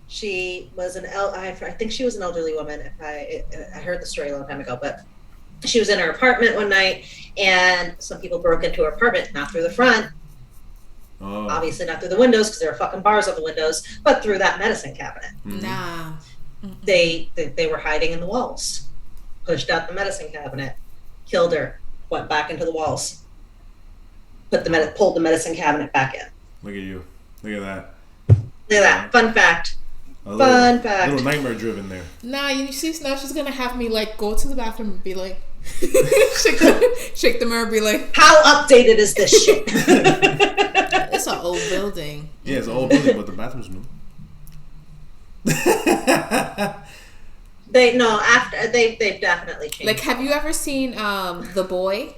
She was I think she was an elderly woman. I heard the story a long time ago, but she was in her apartment one night and some people broke into her apartment, not through the front. Oh. Obviously not through the windows because there are fucking bars on the windows, but through that medicine cabinet. Mm-hmm. Nah. They were hiding in the walls, pushed out the medicine cabinet, killed her, went back into the walls, pulled the medicine cabinet back in. Look at you. Look at that. Look at that. Fun fact. Fun fact. A little nightmare driven there. Nah, you see, now she's gonna have me like go to the bathroom and be like, shake the mirror, and be like, how updated is this shit? It's an old building. Yeah, it's an old building, but the bathroom's new. They've definitely changed. Like, have you ever seen The Boy?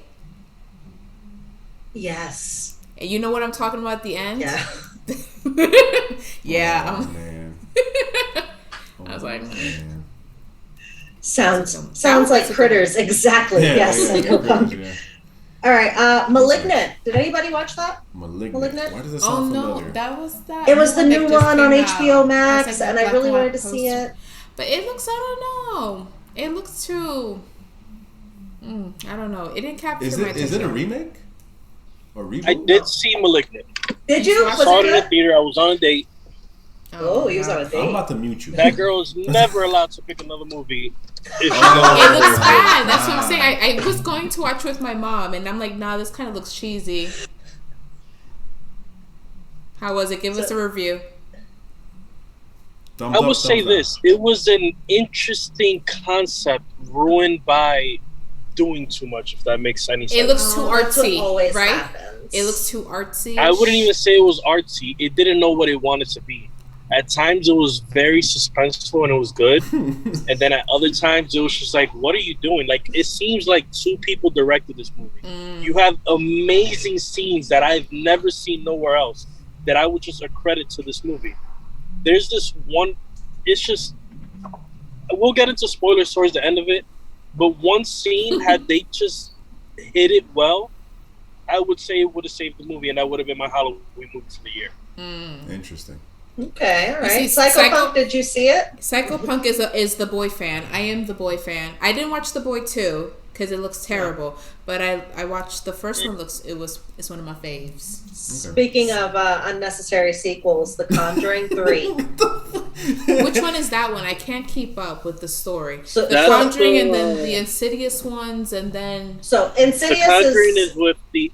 Yes. And you know what I'm talking about at the end? Yeah. Yeah. Oh, man. I was like, man. Sounds like Critters. Exactly. Yeah, yes. All right. Malignant. Did anybody watch that? Malignant. Why does it sound familiar? No, that was that. It was the new one on HBO Max, and I really wanted to see it. But it looks, I don't know. It looks too. I don't know. It didn't capture my attention. Is it a remake? Or reboot? I did see Malignant. Did you? I saw it in the theater. I was on a date. Oh, he was on a date. I'm about to mute you. That girl is never allowed to pick another movie. It looks bad. That's what I'm saying. I was going to watch with my mom, and I'm like, nah, this kind of looks cheesy. How was it? Give us a review. I would say this. It was an interesting concept ruined by doing too much, if that makes any sense. It looks too artsy, right? Happens. It looks too artsy. I wouldn't even say it was artsy. It didn't know what it wanted to be. At times, it was very suspenseful and it was good. And then at other times, it was just like, what are you doing? Like, it seems like two people directed this movie. You have amazing scenes that I've never seen nowhere else that I would just accredit to this movie. There's this one, it's just, we'll get into spoilers towards the end of it, but one scene, had they just hit it well, I would say it would have saved the movie, and that would have been my Halloween movie for the year. Interesting. Okay, all right. Psychopunk, did you see it? Psychopunk is the Boy fan. I am the Boy fan. I didn't watch The Boy 2 because it looks terrible, but I watched the first one. It's one of my faves. Okay. Speaking of unnecessary sequels, The Conjuring 3. Which one is that one? I can't keep up with the story. So The Conjuring and then the Insidious ones, and then Insidious. The Conjuring is with the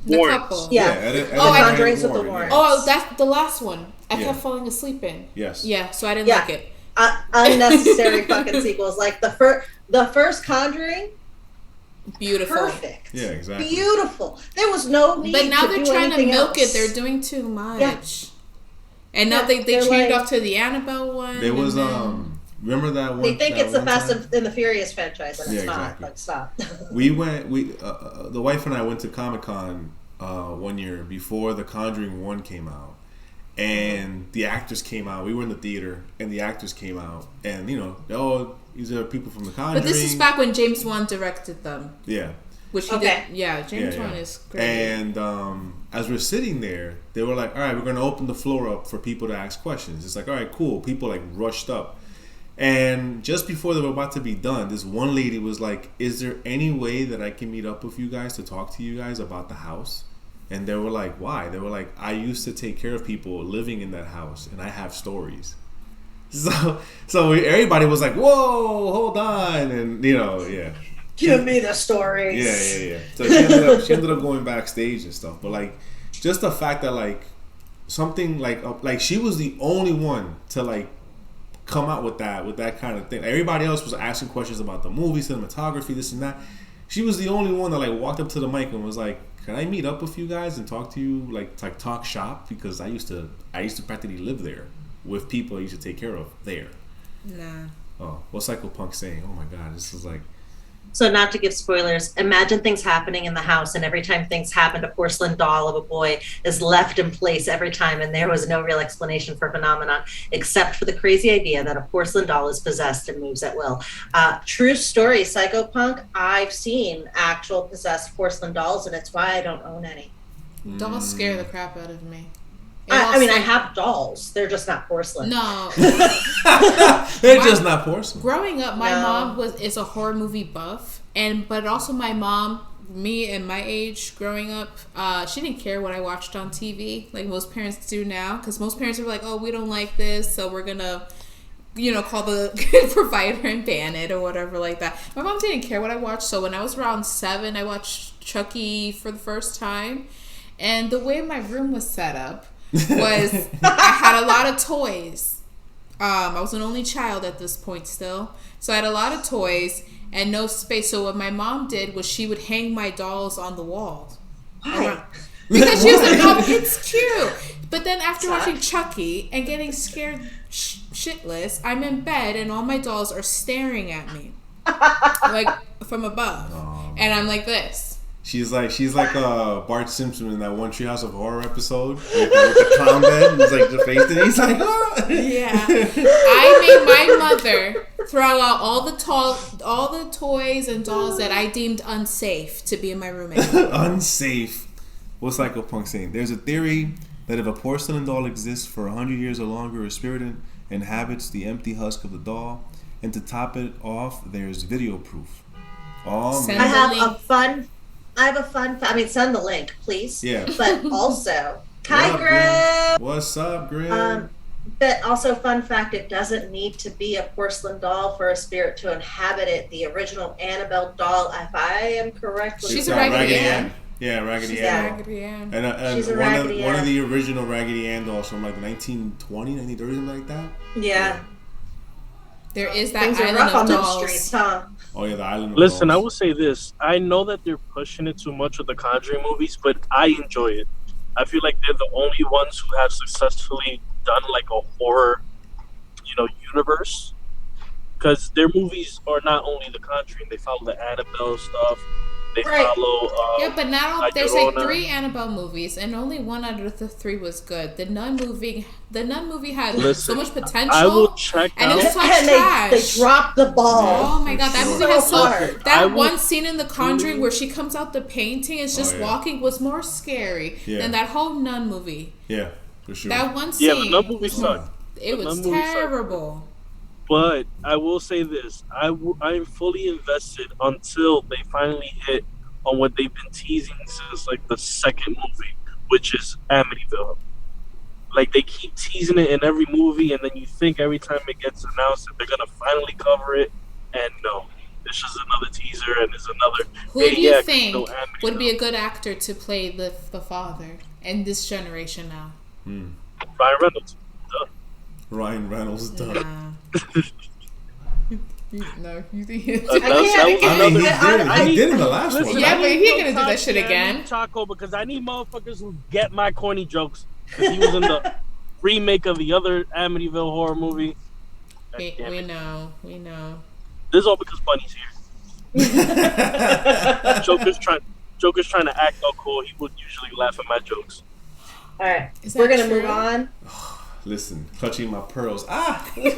Warrens. Yeah. The Conjuring's with the Warrens. Oh, that's the last one. I kept falling asleep in. Yes. Yeah, so I didn't like it. Unnecessary fucking sequels. Like the first Conjuring. Beautiful. Perfect. Yeah, exactly. Beautiful. There was no need. But now they're trying to milk else. it. They're doing too much. Yeah. And now they changed off to the Annabelle one. There was remember that one? They think it's the Fast and the Furious franchise, and it's not. Like, stop. We the wife and I went to Comic-Con 1 year before The Conjuring 1 came out. And the actors came out. We were in the theater, and the actors came out. And, these are people from The Conjuring. But this is back when James Wan directed them. Yeah. Which he did. Yeah, James Wan is great. And as we're sitting there, they were like, all right, we're going to open the floor up for people to ask questions. It's like, all right, cool. People like rushed up. And just before they were about to be done, this one lady was like, is there any way that I can meet up with you guys to talk to you guys about the house? And they were like, why? They were like, I used to take care of people living in that house, and I have stories. So everybody was like, whoa, hold on. And, Give me the stories. Yeah. So she ended up going backstage and stuff. But, like, just the fact that, like, something like she was the only one to, like, come out with that kind of thing. Everybody else was asking questions about the movie, cinematography, this and that. She was the only one that, like, walked up to the mic and was like, can I meet up with you guys and talk to you, like talk shop? Because I used to practically live there with people I used to take care of there. Nah. Oh, what's Psychopunk saying? Oh my God, this is like. So not to give spoilers, imagine things happening in the house, and every time things happened, a porcelain doll of a boy is left in place every time, and there was no real explanation for phenomenon, except for the crazy idea that a porcelain doll is possessed and moves at will. True story, Psychopunk, I've seen actual possessed porcelain dolls, and it's why I don't own any. Dolls scare the crap out of me. I mean, I have dolls. They're just not porcelain. No. They're just not porcelain. Growing up, my mom is a horror movie buff. But also my mom, me and my age growing up, she didn't care what I watched on TV, like most parents do now. Because most parents are like, oh, we don't like this, so we're going to, call the provider and ban it or whatever like that. My mom didn't care what I watched. So when I was around 7, I watched Chucky for the first time. And the way my room was set up, was I had a lot of toys. I was an only child at this point still. So I had a lot of toys and no space. So what my mom did was she would hang my dolls on the walls. Why? Because she was like, oh, it's cute. But then after watching Chucky and getting scared shitless, I'm in bed and all my dolls are staring at me. Like from above. And I'm like this. She's like Bart Simpson in that one Treehouse of Horror episode with the clown bed. And he's like the face, and he's like, oh. Yeah. I made my mother throw out all the toys and dolls that I deemed unsafe to be in my room. Unsafe. What's Psychopunk saying? There's a theory that if a porcelain doll exists for 100 years or longer, a spirit inhabits the empty husk of the doll. And to top it off, there's video proof. Oh, man. I have a fun send the link, please. Yeah. But also, hi, Grim. What's up, Grim? But also, fun fact, it doesn't need to be a porcelain doll for a spirit to inhabit it. The original Annabelle doll, if I am correct. She's a Raggedy Ann. Yeah, Raggedy Ann. And she's a Raggedy Ann. One of the original Raggedy Ann dolls from like the 1920s, 1930s, something like that. Yeah. There is that Things island are rough of on dolls. the streets, huh? Oh yeah, the island of Listen, dolls. I will say this. I know that they're pushing it too much with the Conjuring movies, but I enjoy it. I feel like they're the only ones who have successfully done like a horror, universe. Because their movies are not only the Conjuring, they follow the Annabelle stuff. They follow. Yeah, but not all. There's like 3 Annabelle movies, and only 1 out of the 3 was good. The Nun movie had so much potential. I will check and out. it was so trash. They dropped the ball. Oh my god, that movie has one scene in The Conjuring where she comes out the painting and is just walking was more scary than that whole Nun movie. Yeah, for sure. That one scene. Yeah, the Nun movie sucked. It was terrible. But I will say this: I'm fully invested until they finally hit on what they've been teasing since like the second movie, which is Amityville. Like they keep teasing it in every movie, and then you think every time it gets announced that they're gonna finally cover it, and no, it's just another teaser, and it's another. Who do you think would be a good actor to play the father in this generation now? Ryan Reynolds. Ryan Reynolds, duh. Nah. No, you think he did in the last one. Yeah, but he ain't gonna do that shit again. Chaco, because I need motherfuckers who get my corny jokes. Because he was in the remake of the other Amityville horror movie. We know. This is all because Bunny's here. Joker's trying to act all cool. He would usually laugh at my jokes. All right, we're gonna move on. Listen, clutching my pearls. We're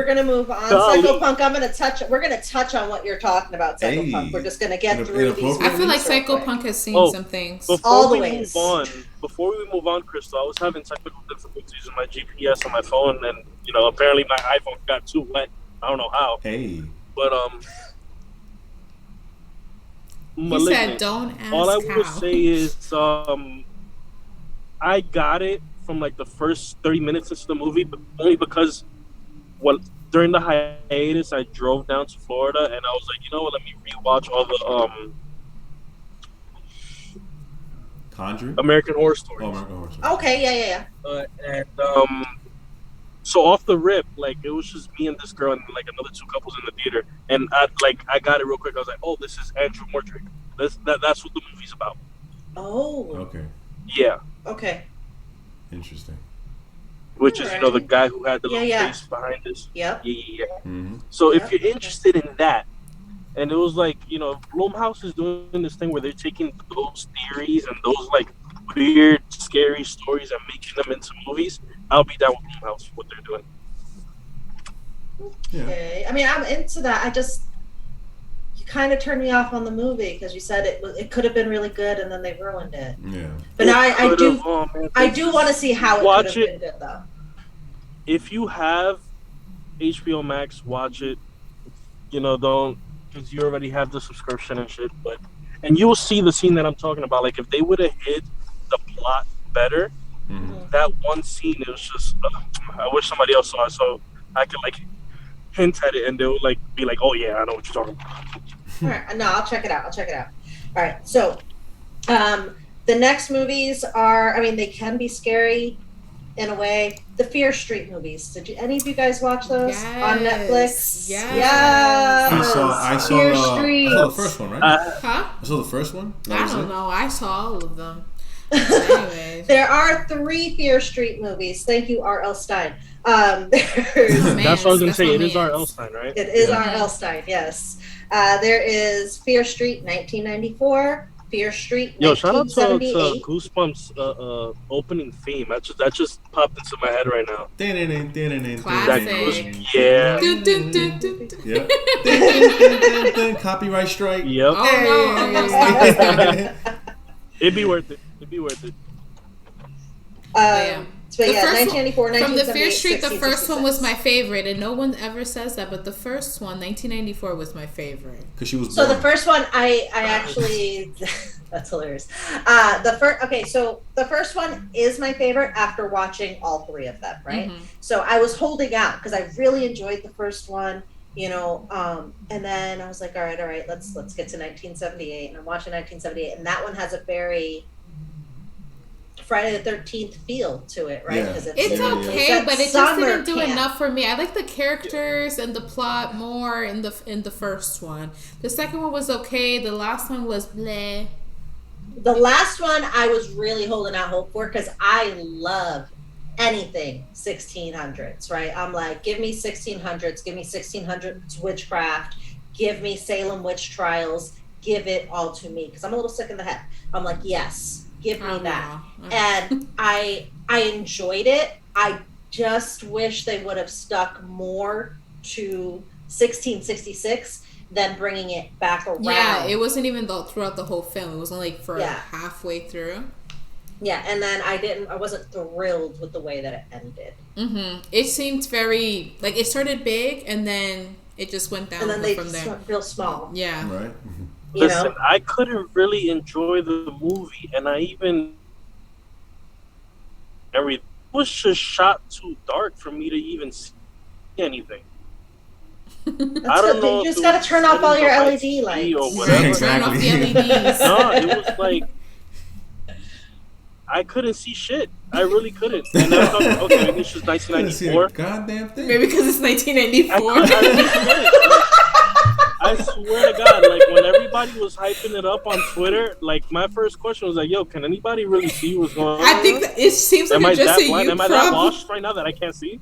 gonna move on. Psychopunk. We're gonna touch on what you're talking about. Psychopunk. We're just gonna get through these. I feel like Psychopunk has seen some things. Before we move on, Crystal, I was having technical difficulties with my GPS on my phone, and apparently my iPhone got too wet. I don't know how. Hey. But he said, "Don't ask." All I will say is, I got it from like the first 30 minutes into the movie, but only because during the hiatus I drove down to Florida, and I was like, you know what? Let me rewatch all the Conjuring, American Horror Stories. Oh, American Horror Stories. Okay, yeah. And so off the rip, like it was just me and this girl and like another two couples in the theater, and I got it real quick. I was like, oh, this is Andrew Mordrick. That's what the movie's about. Oh. Okay. Yeah. Okay. Interesting. Which is the guy who had the little face behind this. Yep. Yeah. Mm-hmm. So if you're interested in that, and it was like Blumhouse is doing this thing where they're taking those theories and those like weird, scary stories and making them into movies. I'll be down with Blumhouse, what they're doing. Okay. I mean, I'm into that. You kind of turned me off on the movie because you said it could have been really good and then they ruined it. Yeah. But now I do want to see how it could have been good though. If you have HBO Max, watch it. Don't, because you already have the subscription and shit. And you'll see the scene that I'm talking about. Like if they would have hid the plot better. Mm-hmm. That one scene, it was just. I wish somebody else saw it so I could like hint at it, and they'll like be like, "Oh yeah, I know what you're talking about." All right, no, I'll check it out. All right, so the next movies are. I mean, they can be scary in a way. The Fear Street movies. Did any of you guys watch those on Netflix? Yes. I saw Fear Street. I saw the first one, right? Huh? I saw the first one. I don't know. I saw all of them. Anyways. There are 3 Fear Street movies. Thank you, R.L. Stein. That's what I was going to say. It is R.L. Stein, right? It is R.L. Stein, yes. There is Fear Street 1994, Fear Street 1978. Shout out to Goosebumps opening theme. That just popped into my head right now. Classic. Yeah. Yep. Copyright strike. Yep. Oh, no. It'd be worth it. So 1994, from the Fear Street, the first one was my favorite, and no one ever says that, but the first one, 1994, was my favorite. Because she was born. So the first one, I actually, that's hilarious. So the first one is my favorite after watching all 3 of them, right? Mm-hmm. So I was holding out because I really enjoyed the first one, and then I was like, all right, let's get to 1978, and I'm watching 1978, and that one has a very Friday the 13th feel to it, right? Yeah. It's okay, but it just didn't do enough for me. I like the characters and the plot more in the first one. The second one was okay. The last one was bleh. The last one I was really holding out hope for because I love anything 1600s, right? I'm like, give me 1600s, give me 1600s witchcraft, give me Salem witch trials, give it all to me because I'm a little sick in the head. I'm like, yes. Give me that. And I enjoyed it. I just wish they would have stuck more to 1666 than bringing it back around. Yeah, it wasn't even throughout the whole film. It was only like for halfway through. Yeah, and then I wasn't thrilled with the way that it ended. Mm-hmm. It seemed very, like, it started big and then it just went down from there. And then they went real small. Yeah. Right. Listen, I couldn't really enjoy the movie, and it was just shot too dark for me to even see anything. I don't know. You just got to turn off all your LED lights or whatever. Turn off the LEDs. No, it was like I couldn't see shit. I really couldn't. And I thought, okay, maybe it's just 1994. Goddamn thing. Maybe because it's 1994. I swear to God, like when everybody was hyping it up on Twitter, like my first question was like, "Yo, can anybody really see what's going on?" I think it seems like it's just a you Am I that lost right now that I can't see?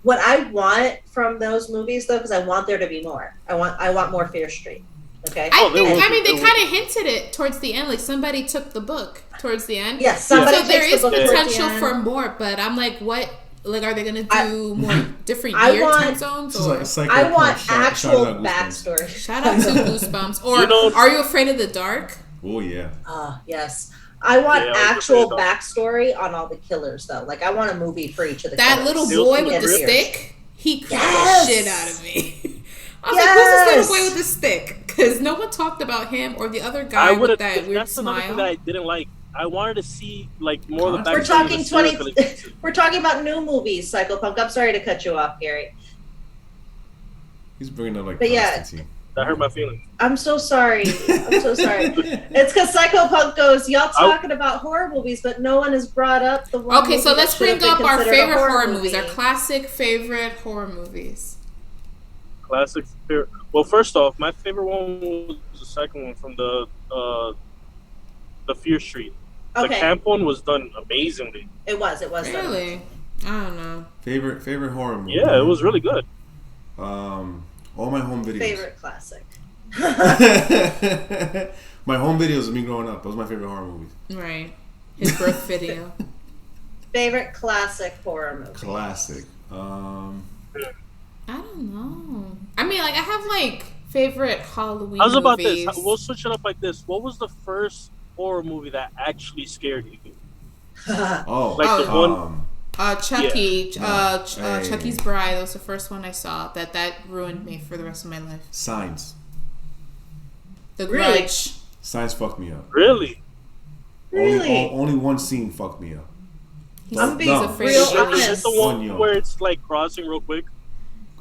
What I want from those movies, though, because I want there to be more. I want more Fear Street. Okay. I mean, they kind of hinted it towards the end. Like somebody took the book towards the end. Yes, somebody. So there is the potential for more, but I'm like, what? Like, are they gonna do more different year time zones? Or I want actual backstory. Shout out to Goosebumps. Or Are You Afraid of the Dark? Oh yeah. Yes. I want actual backstory on all the killers, though. Like, I want a movie for each of the that killers. little boy with the stick. He creeped the shit out of me. I was like, who's this little boy with the stick? Because no one talked about him or the other guy with that weird smile. That's another thing that I didn't like. I wanted to see like more of the We're talking We're talking about new movies, Psychopunk. I'm sorry to cut you off, Gary. He's bringing up like. But yeah, that hurt my feelings. I'm so sorry. It's because Psychopunk goes, y'all talking about horror movies, but no one has brought up the one. Okay, so let's bring up our favorite horror movies, our classic favorite horror movies. Classic. Well, first off, my favorite one was the second one from the Fear Street. Okay. The camp one was done amazingly. It was. Really? I don't know. Favorite horror movie. Yeah, it was really good. All my home videos. Favorite classic. My home videos of me growing up. Those are my favorite horror movies. Right. His birth video. Favorite classic horror movie. Classic. I don't know. I mean, like, I have like favorite Halloween. I was about movies. this. We'll switch it up like this. What was the first horror movie that actually scared you? Like the one. Chucky, Chucky's Bride. That was the first one I saw. That ruined me for the rest of my life. Signs. The Grudge. Signs fucked me up. Really? Only one scene fucked me up. I'm being afraid. Is it the one where it's like crossing real quick?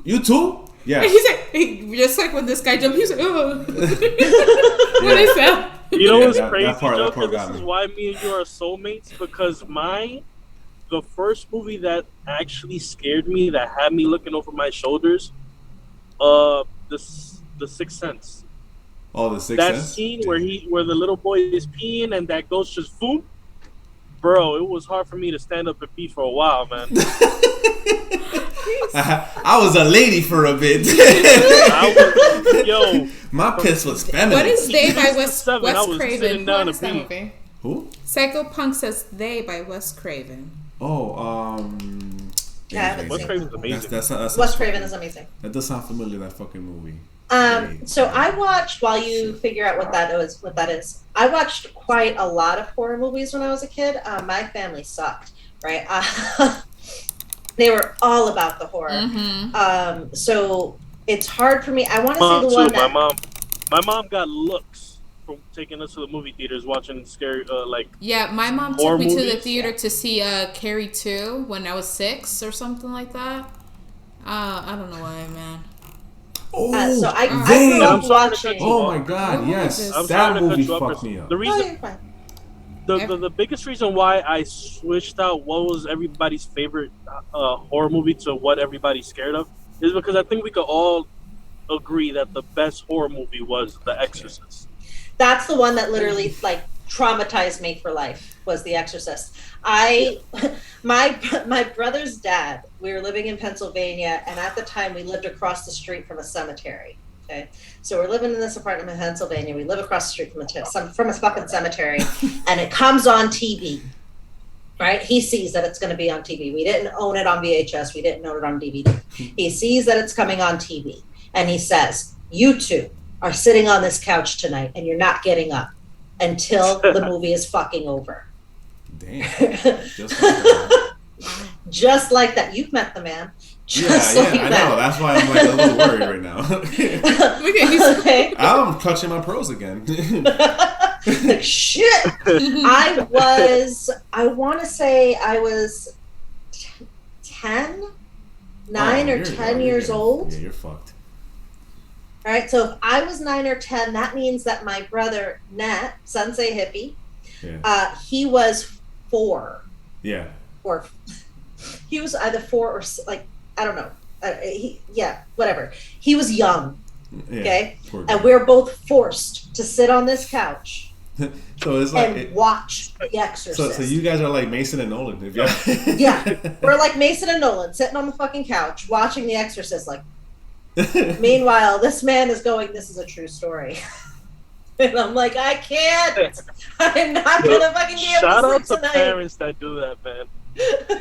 You too? Yeah. He's like, just like when this guy jumped, he's like, oh. What is that? You know what's crazy, Joe? This is why me and you are soulmates, because the first movie that actually scared me, that had me looking over my shoulders, the Sixth Sense. Oh, the Sixth Sense? That scene where the little boy is peeing and that ghost just boom. Bro, it was hard for me to stand up and pee for a while, man. I was a lady for a bit. My piss was feminine. What is They by Wes Craven? Who is that movie? Who? Psychopunk says They by Wes Craven. Wes Craven's amazing. Wes Craven is amazing. That does sound familiar, that fucking movie. So I watched, while you figure out what that is, I watched quite a lot of horror movies when I was a kid. My family sucked, right? They were all about the horror. Mm-hmm. So it's hard for me. I want to see the one that... My mom got looks from taking us to the movie theaters, watching scary, Yeah, my mom took me to the theater to see Carrie 2 when I was 6 or something like that. I don't know why, man. So I grew up watching. Oh my god, yes. That movie fucked me up. The reason... The biggest reason why I switched out what was everybody's favorite horror movie to what everybody's scared of is because I think we could all agree that the best horror movie was The Exorcist. That's the one that literally like traumatized me for life, was The Exorcist. My brother's dad, we were living in Pennsylvania, and at the time we lived across the street from a cemetery. Okay, so we're living in this apartment in Pennsylvania. We live across the street from a fucking cemetery, and it comes on TV. Right? He sees that it's going to be on TV. We didn't own it on VHS. We didn't own it on DVD. He sees that it's coming on TV, and he says, "You two are sitting on this couch tonight, and you're not getting up until the movie is fucking over." Damn. Just like that. You've met the man. Just like I know. That's why I'm like a little worried right now. Okay. I'm clutching my pearls again. Like, shit. I want to say I was 9 or 10 years old. Yeah, you're fucked. All right, so if I was 9 or 10, that means that my brother, Nat, Sensei Hippie, he was 4. Yeah. Or he was either 4 or, like, I don't know. Whatever. He was young, okay? And we're both forced to sit on this couch so it's like and watch The Exorcist. So you guys are like Mason and Nolan. Yeah, we're like Mason and Nolan, sitting on the fucking couch, watching The Exorcist, like, Meanwhile, this man is going, this is a true story. And I'm like, I can't. I'm not going to fucking be able to sleep tonight. Shout out to parents that do that, man.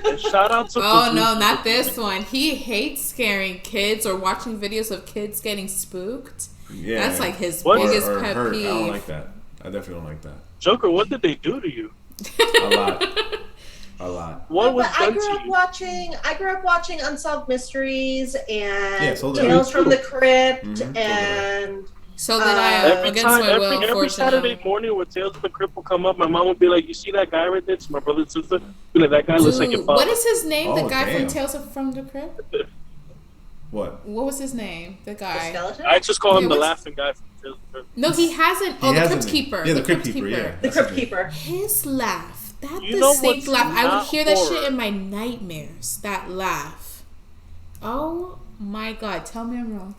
And shout out to oh, no, not this one. He hates scaring kids or watching videos of kids getting spooked. Yeah. That's like his biggest or pet hurt. peeve. I don't like that. I definitely don't like that. Joker, what did they do to you? A lot. What was I grew up watching Unsolved Mysteries and so Tales from the Crypt and... So did I, every Saturday morning when Tales from the Crypt will come up, my mom would be like, you see that guy right there? It's my brother and sister. You know, that guy looks like your father. What is his name? The guy from Tales from the Crypt? What was his name? The guy. The skeleton? I just call him the laughing guy from Tales from the Crypt. No, he hasn't. Oh, the Crypt Keeper. Yeah, the Crypt Keeper, yeah. The Crypt Keeper. His laugh. That distinct laugh. I would hear that shit in my nightmares. That laugh. Oh my God. Tell me I'm wrong.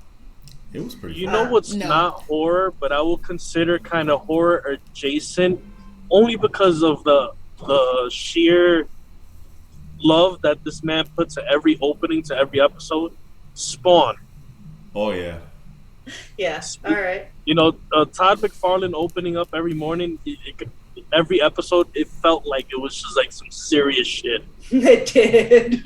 It was pretty. You know what's not horror, but I will consider kind of horror adjacent, only because of the sheer love that this man puts to every opening, to every episode. Spawn. Oh yeah. Yeah. All right. You know, Todd McFarlane opening up every morning. Every episode, it felt like it was just like some serious shit. It did.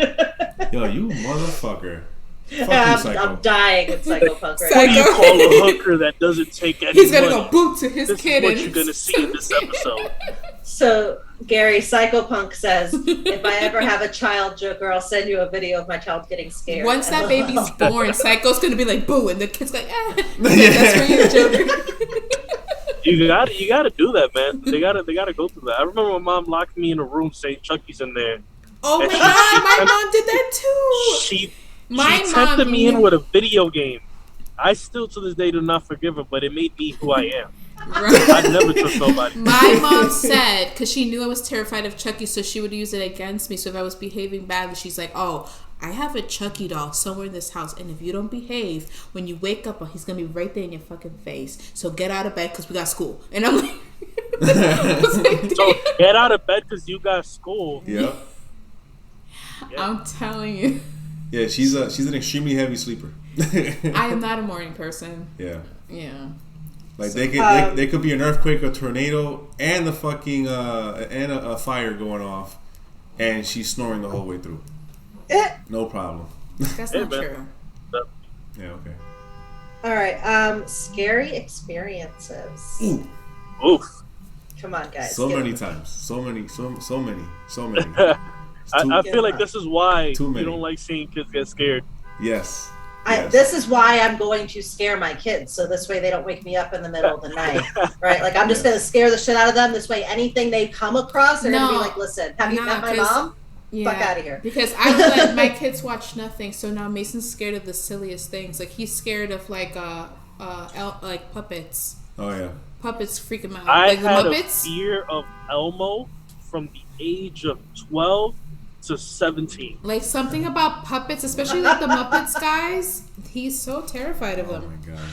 Yo, you motherfucker. I'm dying with Psychopunk right What do you call a hooker that doesn't take any He's gonna money? go boot to his kid. This is what you're gonna see in this episode. So, Gary, Psychopunk says, if I ever have a child, Joker, I'll send you a video of my child getting scared. Once that baby's born, Psycho's gonna be like, boo, and the kid's like, that's for you, Joker. You gotta do that, man. They gotta go through that. I remember my mom locked me in a room saying Chucky's in there. Oh my God, my mom did that too. She tempted me in with a video game. I still to this day do not forgive her, but it made me who I am. Right. I never trust nobody. My mom said, because she knew I was terrified of Chucky, so she would use it against me. So if I was behaving badly, she's like, oh, I have a Chucky doll somewhere in this house, and if you don't behave, when you wake up, he's going to be right there in your fucking face. So get out of bed because we got school. And I'm like... So get out of bed because you got school. Yeah. I'm telling you. Yeah, she's an extremely heavy sleeper. I am not a morning person. Yeah. Yeah. Like they could be an earthquake, a tornado, and the fucking and a fire going off, and she's snoring the whole way through. No problem. That's not true. Yeah. Okay. All right. Scary experiences. Ooh. Oof. Come on, guys. So many times. So many. I feel like this is why you don't like seeing kids get scared. Yes. This is why I'm going to scare my kids, so this way they don't wake me up in the middle of the night, right? Like, I'm just going to scare the shit out of them. This way, anything they come across, they're going to be like, listen, have you met my mom? Yeah, fuck out of here. Because I let my kids watch nothing, so now Mason's scared of the silliest things. Like, he's scared of, like puppets. Oh, yeah. Puppets freak him out. I like had the a Muppets. fear of Elmo from the age of 12 to 17. Like something about puppets, especially like the Muppets guys. He's so terrified of them. Oh my God.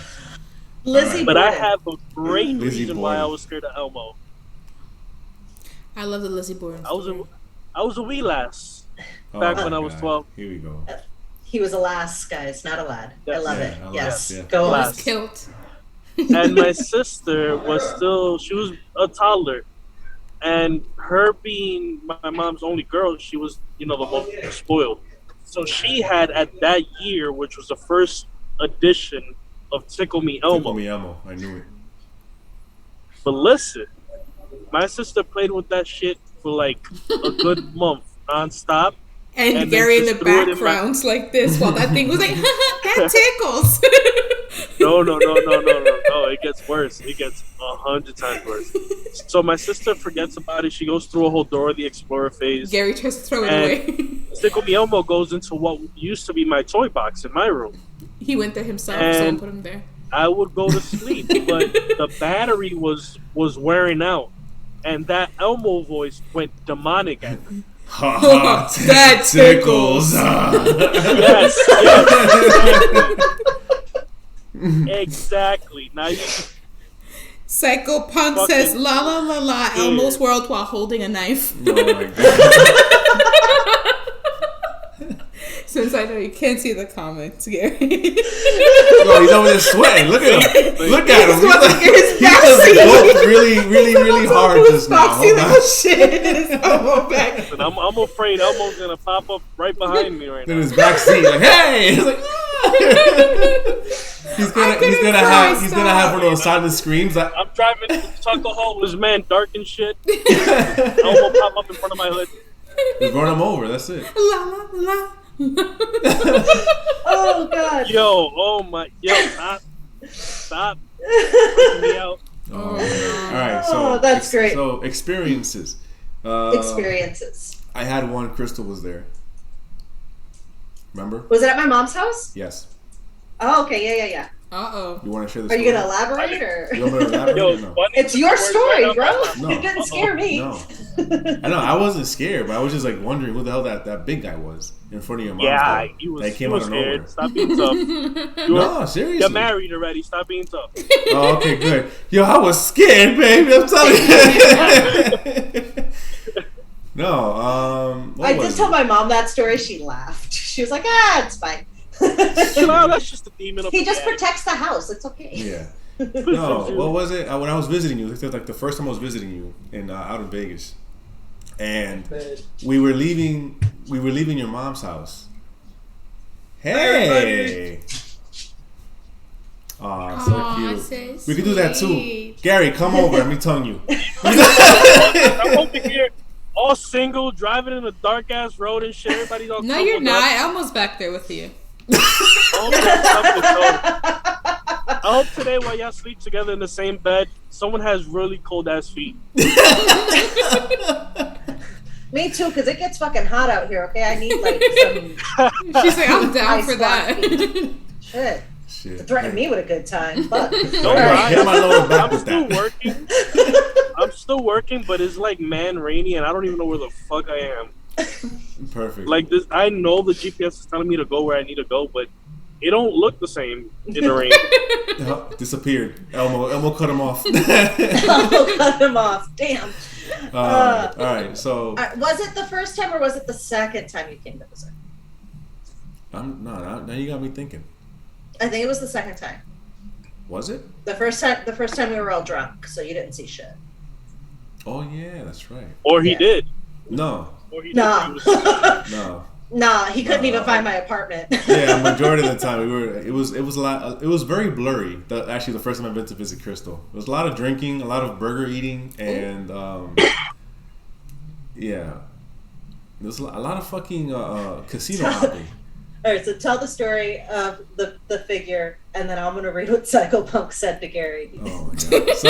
Lizzie, but I have a great Lizzie reason why I was scared of Elmo. I love the Lizzie Borden. I was a wee lass back when I was 12. Here we go. He was a lass, guys, not a lad. I love it. Yes. Yeah. Go on. Kilt. And my sister she was a toddler. And her being my mom's only girl, she was, the most spoiled. So she had at that year, which was the first edition of Tickle Me Elmo. Tickle Me Elmo, I knew it. But listen, my sister played with that shit for like a good month, nonstop. And Gary in the background's like this while that thing was like, that tickles. No. It gets worse. It gets 100 times worse. So my sister forgets about it. She goes through a whole Dora the Explorer phase. Gary tries to throw it away. Tickle Me Elmo goes into what used to be my toy box in my room. He went there himself, someone put him there. I would go to sleep, but the battery was wearing out. And that Elmo voice went demonic at me. That tickles. Yes. Exactly. Now you. Psycho Punk says la la la la Elmo's world while holding a knife. Oh my God. Since I know you can't see the comments, Gary. Bro, he's over there sweating. Look at him. Look at him. He just gulped really hard just now. Shit in his elbow back. And I'm afraid Elmo's gonna pop up right behind me right now. In his back seat, like, hey! He's like, he's gonna have one of those silent screams. Like, I'm driving to Taco Hall with this man dark and shit. Elmo pop up in front of my hood. Just run him over. That's it. La la la. Oh God. Stop. Freaking me out. All right. So that's great. So experiences. Experiences. I had one. Crystal was there. Remember? Was it at my mom's house? Yes. Oh, okay. Yeah. Uh-oh. You want to share the Are story? you gonna elaborate or? You want me to elaborate? Yo, Or no? It's your story, bro. No. It didn't scare me. No. I know. I wasn't scared, but I was just like wondering who the hell that big guy was in front of your mom. Yeah, he was scared. Stop being tough. No, seriously. You're married already. Stop being tough. Oh, okay, good. Yo, I was scared, baby. I'm telling you. No, I did tell my mom that story. She laughed. She was like, it's fine. No, that's just a demon. He just protects the house. It's okay. Yeah. No, what was it? When I was visiting you, it was like the first time I was visiting you in out in Vegas, and we were leaving your mom's house. Hey. Oh, so cute. We could do that too. Gary, come over. Let me tongue you. I'm over here, all single, driving in a dark ass road and shit. Everybody's all. No, you're not. Elmo's back there with you. I hope today while y'all sleep together in the same bed, someone has really cold ass feet. Me too, because it gets fucking hot out here. Okay, I need like some. She's like, I'm down for that. Shit. Threaten me with a good time. Fuck. I'm still working. I'm still working, but it's like man rainy, and I don't even know where the fuck I am. Perfect. Like this, I know the GPS is telling me to go where I need to go, but it don't look the same in the rain. Disappeared. Elmo cut him off. Elmo cut him off. Damn. All right. So was it the first time or was it the second time you came to visit? Now you got me thinking. I think it was the second time. Was it? The first time we were all drunk, so you didn't see shit. Oh yeah, that's right. Or he did. No. Or he did. No. Nah, he couldn't even find my apartment. Yeah, majority of the time it was a lot. It was very blurry. Actually, the first time I've been to visit Crystal, it was a lot of drinking, a lot of burger eating, and yeah, there's a lot of fucking casino hopping. All right, so tell the story of the figure, and then I'm gonna read what Psychopunk said to Gary. Oh my god! So,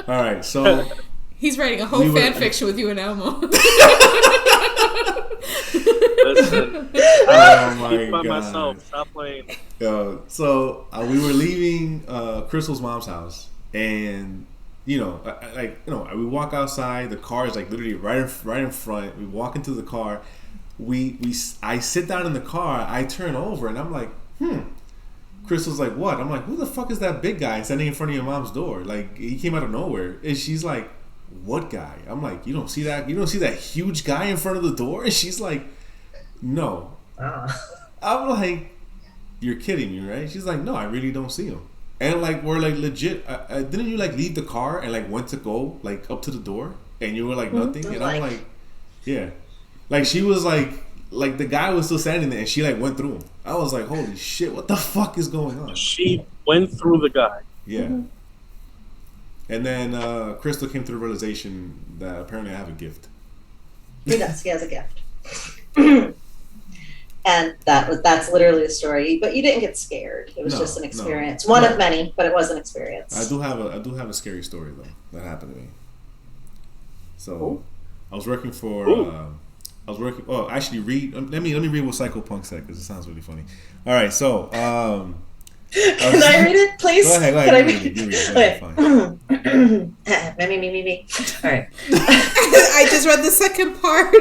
all right, so he's writing a whole fan fiction with you and Elmo. Listen, oh my by god! Myself. Stop playing. So we were leaving Crystal's mom's house, and we walk outside. The car is like literally right in front. We walk into the car. I sit down in the car. I turn over, and I'm like, Crystal's like, what? I'm like, who the fuck is that big guy standing in front of your mom's door? Like, he came out of nowhere, and she's like, what guy? I'm like, you don't see that? You don't see that huge guy in front of the door? And she's like, no. I'm like, you're kidding me, right? She's like, no, I really don't see him. And like, we're like legit. Didn't you like leave the car and like went to go like up to the door, and you were like nothing? And I'm like, yeah. Like she was like the guy was still standing there, and she like went through him. I was like, holy shit, what the fuck is going on? She went through the guy. Yeah. Mm-hmm. And then Crystal came to the realization that apparently I have a gift. He does. He has a gift. And that's literally the story. But you didn't get scared. It was just an experience. One of many, but it was an experience. I do have a scary story though that happened to me. So I was working for oh, actually let me read what Psychopunk said, because it sounds really funny. All right, so can I read it, please? Go ahead. Can I read it? You read it. Okay. Me. All right. I just read the second part.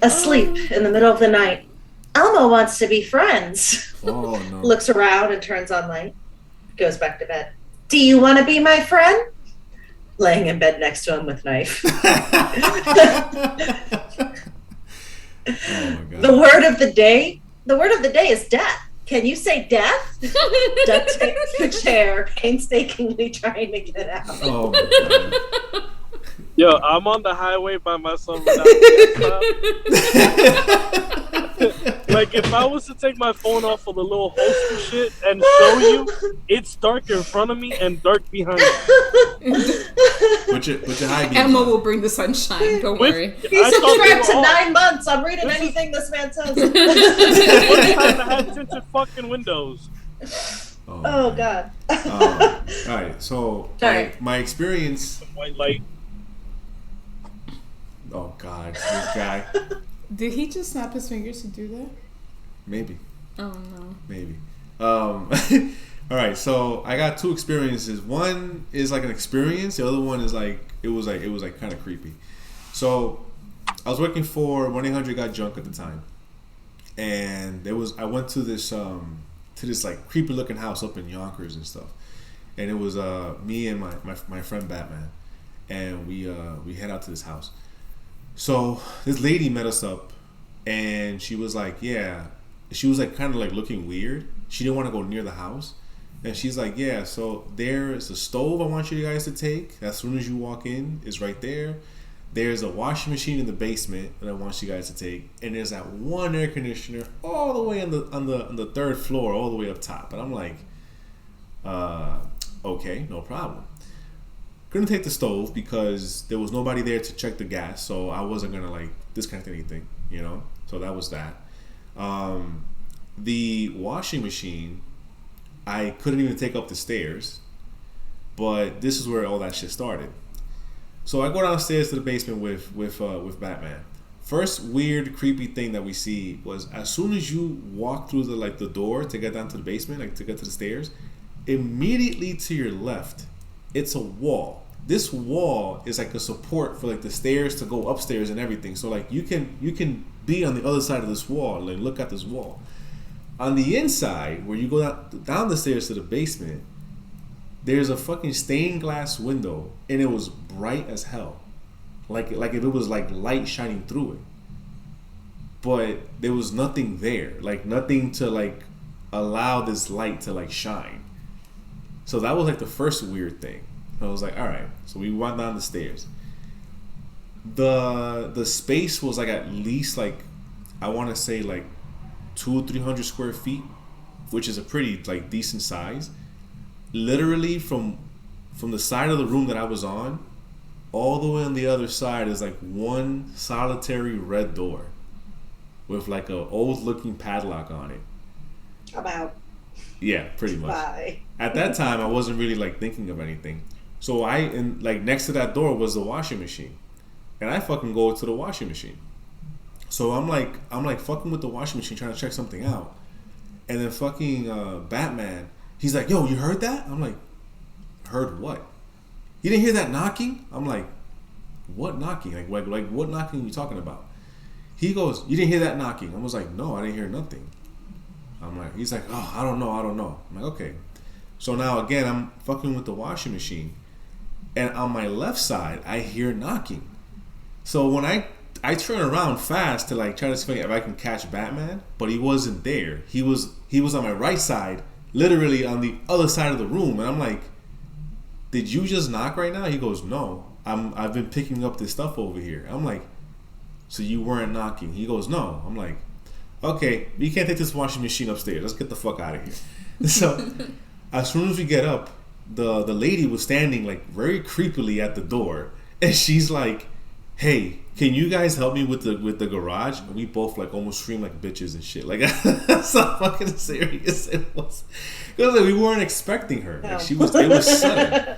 Asleep in the middle of the night, Elmo wants to be friends. Oh no. Looks around and turns on light. Goes back to bed. Do you want to be my friend? Laying in bed next to him with knife. Oh my god. The word of the day. The word of the day is death. Can you say death? Duct tape the chair, painstakingly trying to get out. Oh my god. Yo, I'm on the highway by myself without like, if I was to take my phone off of the little holster shit and show you, it's dark in front of me and dark behind me. Put your high beams Emma on. will bring the sunshine. Don't worry. He's subscribed to 9 months. I'm reading anything this man says. What time to have tinted fucking windows? Oh god. All right, so Sorry. my experience. White light. Oh god, this guy. Did he just snap his fingers to do that? Maybe. Oh no. Maybe. All right, so I got 2 experiences. One is like an experience. The other one is like it was kind of creepy. So I was working for 1-800-GOT-JUNK at the time, and I went to this like creepy looking house up in Yonkers and stuff, and it was me and my friend Batman, and we head out to this house. So this lady met us up, and she was like, kind of like looking weird. She didn't want to go near the house, and she's like, yeah, so there's a stove I want you guys to take. As soon as you walk in, it's right there. There's a washing machine in the basement that I want you guys to take, and there's that one air conditioner all the way on the 3rd floor, all the way up top. And I'm like, okay, no problem. Couldn't take the stove because there was nobody there to check the gas, so I wasn't gonna like disconnect anything, you know. So that was that. The washing machine, I couldn't even take up the stairs, but this is where all that shit started. So I go downstairs to the basement with Batman. First weird, creepy thing that we see was as soon as you walk through the door to get down to the basement, like to get to the stairs, immediately to your left, it's a wall. This wall is like a support for like the stairs to go upstairs and everything. So like you can be on the other side of this wall and like look at this wall. On the inside, where you go down the stairs to the basement, there's a fucking stained glass window, and it was bright as hell, like if it was like light shining through it. But there was nothing there, like nothing to like allow this light to like shine. So that was like the first weird thing. I was like, all right. So we went down the stairs. The space was like at least like, I want to say like 200-300 square feet, which is a pretty like decent size. Literally from the side of the room that I was on, all the way on the other side is like one solitary red door with like a old looking padlock on it. I'm out. Yeah, pretty much. Bye. At that time, I wasn't really like thinking of anything. So like next to that door was the washing machine, and I fucking go to the washing machine. So I'm like fucking with the washing machine trying to check something out, and then fucking Batman, he's like, yo, you heard that? I'm like, heard what? You didn't hear that knocking? I'm like, what knocking? Like what knocking are you talking about? He goes, you didn't hear that knocking? I was like, no, I didn't hear nothing. He's like, oh, I don't know. I'm like, okay. So now again, I'm fucking with the washing machine, and on my left side, I hear knocking. So when I turn around fast to like try to see if I can catch Batman, but he wasn't there. He was on my right side, literally on the other side of the room, and I'm like, did you just knock right now? He goes, no, I've been picking up this stuff over here. I'm like, so you weren't knocking? He goes, no. I'm like, okay, you can't take this washing machine upstairs. Let's get the fuck out of here. So as soon as we get up, the lady was standing like very creepily at the door, and she's like, hey, can you guys help me with the garage? And we both like almost screamed like bitches and shit. Like that's how fucking serious it was. Because like, we weren't expecting her. No. Like it was sudden.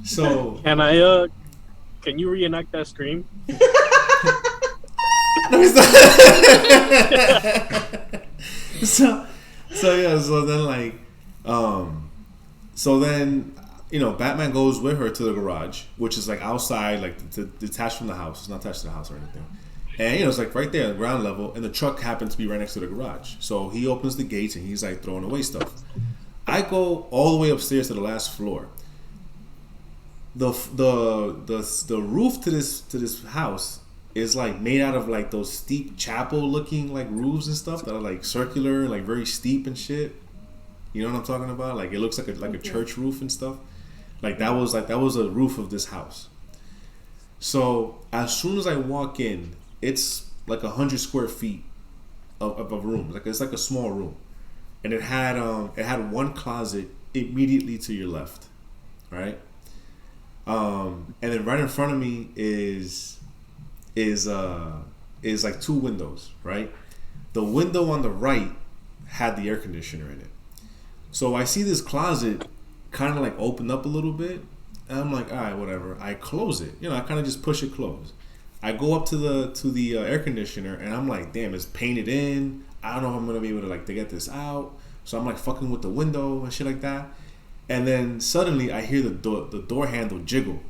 So can you reenact that scream? So then you know, Batman goes with her to the garage, which is like outside, like detached from the house. It's not attached to the house or anything. And you know, it's like right there on the ground level, and the truck happens to be right next to the garage. So he opens the gates and he's like throwing away stuff. I go all the way upstairs to the last floor. The roof to this house is like made out of like those steep chapel looking like roofs and stuff that are like circular, like very steep and shit. You know what I'm talking about? Like it looks like a church roof and stuff. Like that was a roof of this house. So as soon as I walk in, it's like 100 square feet of a room. Like it's like a small room, and it had one closet immediately to your left, right? And then right in front of me is like two windows, right? The window on the right had the air conditioner in it. So I see this closet kind of like open up a little bit, and I'm like, all right, whatever. I close it. You know, I kind of just push it closed. I go up to the air conditioner, and I'm like, damn, it's painted in. I don't know if I'm gonna be able to get this out. So I'm like fucking with the window and shit like that. And then suddenly I hear the door handle jiggle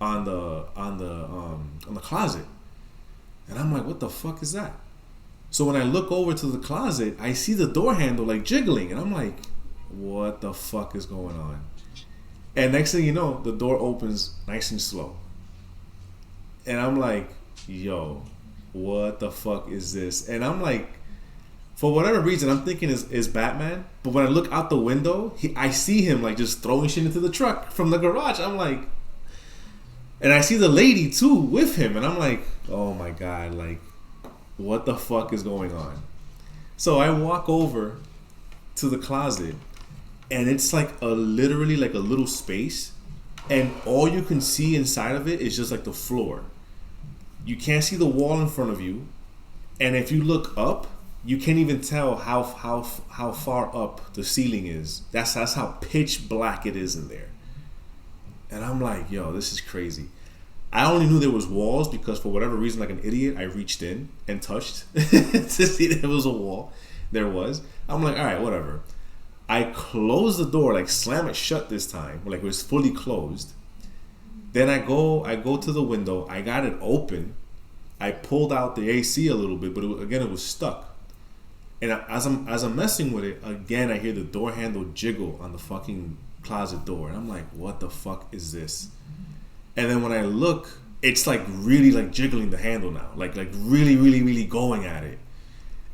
on the closet, and I'm like, what the fuck is that? So when I look over to the closet, I see the door handle like jiggling, and I'm like, what the fuck is going on? And next thing you know, the door opens nice and slow. And I'm like, yo, what the fuck is this? And I'm like, for whatever reason, I'm thinking is Batman. But when I look out the window, I see him like just throwing shit into the truck from the garage. I'm like, and I see the lady too with him. And I'm like, oh my God, like, what the fuck is going on? So I walk over to the closet, and it's like literally like a little space, and all you can see inside of it is just like the floor. You can't see the wall in front of you, and if you look up, you can't even tell how far up the ceiling is. That's how pitch black it is in there. And I'm like, yo, this is crazy. I only knew there was walls because for whatever reason, like an idiot, I reached in and touched to see that there was a wall. There was. I'm like, all right, whatever. I close the door, like slam it shut this time, like it was fully closed. Then I go to the window. I got it open. I pulled out the AC a little bit, but it was stuck. And as I'm messing with it, again, I hear the door handle jiggle on the fucking closet door, and I'm like, what the fuck is this? And then when I look, it's like really like jiggling the handle now, like really, really, really going at it.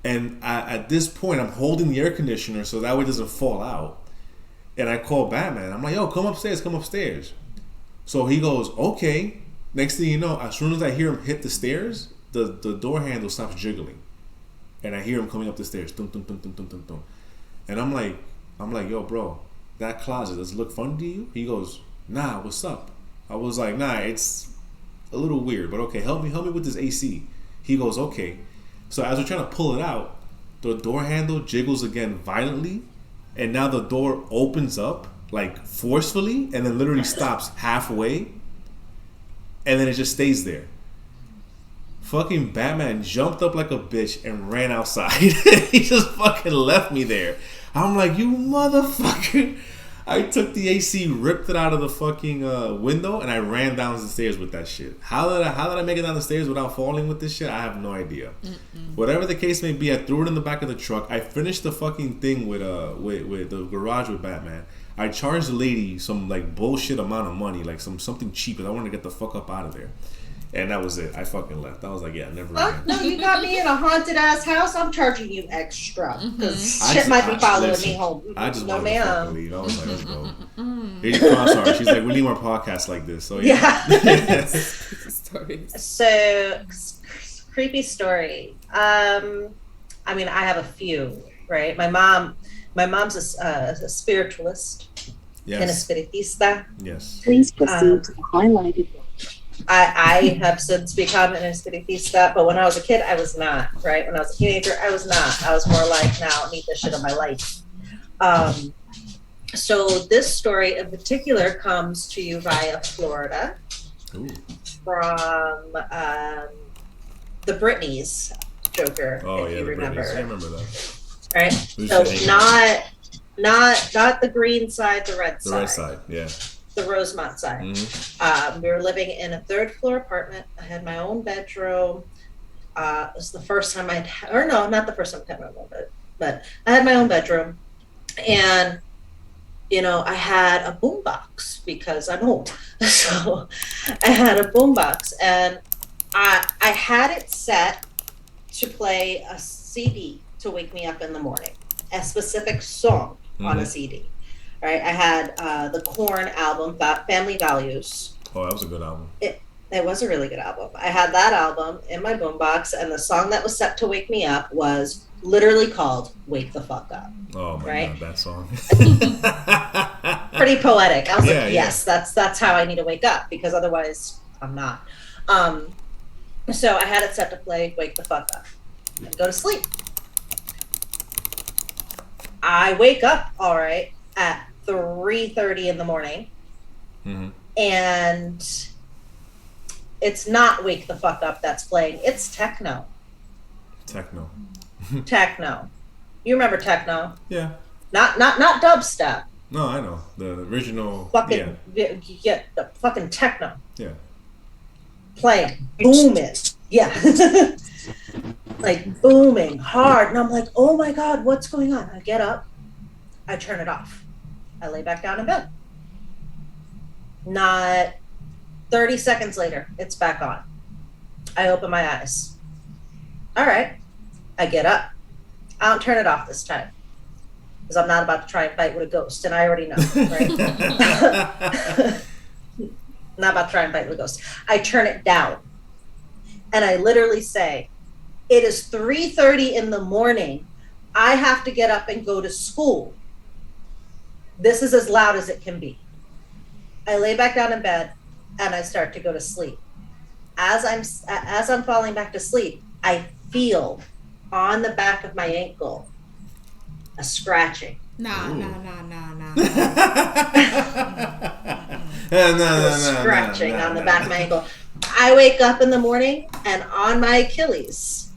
And at this point, I'm holding the air conditioner so that way it doesn't fall out. And I call Batman. I'm like, yo, come upstairs. So he goes, okay. Next thing you know, as soon as I hear him hit the stairs, the door handle stops jiggling. And I hear him coming up the stairs. Dum, dum, dum, dum, dum, dum, dum. And I'm like, yo, bro, that closet, does it look fun to you? He goes, nah, what's up? I was like, nah, it's a little weird, but okay, help me with this AC. He goes, okay. So as we're trying to pull it out, the door handle jiggles again violently, and now the door opens up like forcefully and then literally stops halfway, and then it just stays there. Fucking Batman jumped up like a bitch and ran outside. He just fucking left me there. I'm like, you motherfucker. I took the AC, ripped it out of the fucking window, and I ran down the stairs with that shit. How did I make it down the stairs without falling with this shit? I have no idea. Whatever the case may be, I threw it in the back of the truck. I finished the fucking thing with the garage with Batman. I charged the lady some like bullshit amount of money, like something cheap, because I wanted to get the fuck up out of there. And that was it. I fucking left. I was like, yeah, never again. No, you got me in a haunted ass house. I'm charging you extra because shit might be following me home. I just wanted to fucking leave. I was like, let's go. Sorry. She's like, we need more podcasts like this. So yeah. So creepy story. I mean, I have a few. Right. My mom's a spiritualist. Yes. And a spiritista. Yes. Please proceed to the highlighted. I have since become an espiritista, but when I was a kid, I was not, right? When I was a teenager, I was not. I was more like, now I need this shit in my life. So this story in particular comes to you via Florida. Ooh. From the Britneys, Joker, if you remember. Britneys. I remember that. Right? So not the green side, the red side. The red side, yeah. The Rosemont side. Mm-hmm. We were living in a third floor apartment. I had my own bedroom. It was the first time not the first time I had my own bed, but I had my own bedroom. And, I had a boombox because I'm old. So I had a boombox. And I had it set to play a CD to wake me up in the morning, a specific song on a CD. Right? I had the Korn album, Family Values. Oh, that was a good album. It was a really good album. I had that album in my boombox, and the song that was set to wake me up was literally called "Wake the Fuck Up." Oh my God, that song! Pretty poetic. I was like, yes, that's how I need to wake up, because otherwise I'm not. So I had it set to play "Wake the Fuck Up" and go to sleep. I wake up all right at 3:30 in the morning, and it's not "Wake the Fuck Up" that's playing. It's techno. Techno. You remember techno? Yeah. Not dubstep. No, I know the original. Fucking the fucking techno. Yeah. Playing, booming. Yeah. Like booming hard, and I'm like, oh my God, what's going on? I get up, I turn it off, I lay back down in bed. Not 30 seconds later, it's back on. I open my eyes. All right. I get up. I don't turn it off this time, because I'm not about to try and fight with a ghost, and I already know, right? Not about to try and fight with a ghost. I turn it down, and I literally say, it is 3:30 in the morning. I have to get up and go to school. This is as loud as it can be. I lay back down in bed, and I start to go to sleep. As I'm falling back to sleep, I feel on the back of my ankle a scratching. No. Scratching on the back of my ankle. I wake up in the morning, and on my Achilles,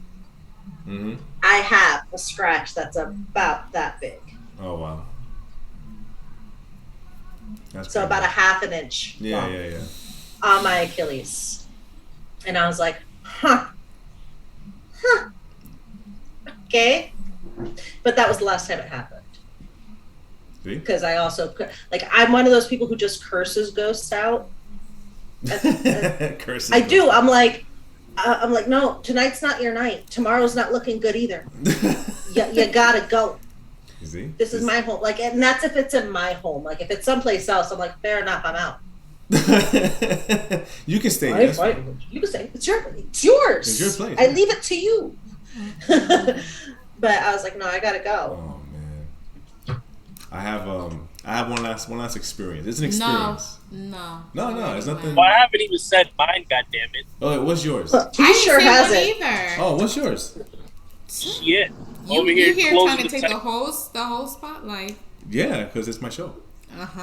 I have a scratch that's about that big. Oh wow. That's so about a half an inch long on my Achilles. And I was like, okay. But that was the last time it happened. Because I also, like, I'm one of those people who just curses ghosts out. Curses. I do. I'm like, no, tonight's not your night. Tomorrow's not looking good either. You gotta go. This is my home. Like, and that's if it's in my home. Like, if it's someplace else, I'm like, fair enough, I'm out. You can stay. Right. You can stay. It's yours. It's your place. I leave it to you. But I was like, no, I gotta go. Oh man, I have one last experience. It's an experience. No, it's nothing. Well, I haven't even said mine. God damn it! Oh, what's yours? He sure hasn't. Oh, what's yours? Shit. You here trying to take the whole spotlight? Yeah, because it's my show. That's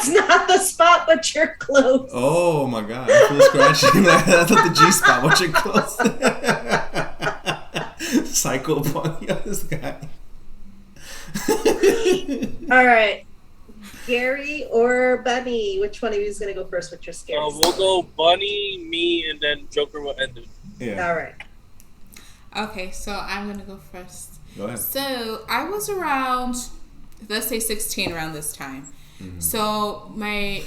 not the spot, but you're close. Oh my God, I feel scratching. That's not the G spot, but you're close. Psycho punk, this guy. All right, Gary or Bunny? Which one of you is gonna go first with your scares? We'll go Bunny, me, and then Joker will end it. Yeah. All right. Okay, so I'm gonna go first. Go ahead. So I was around, let's say 16 around this time. So my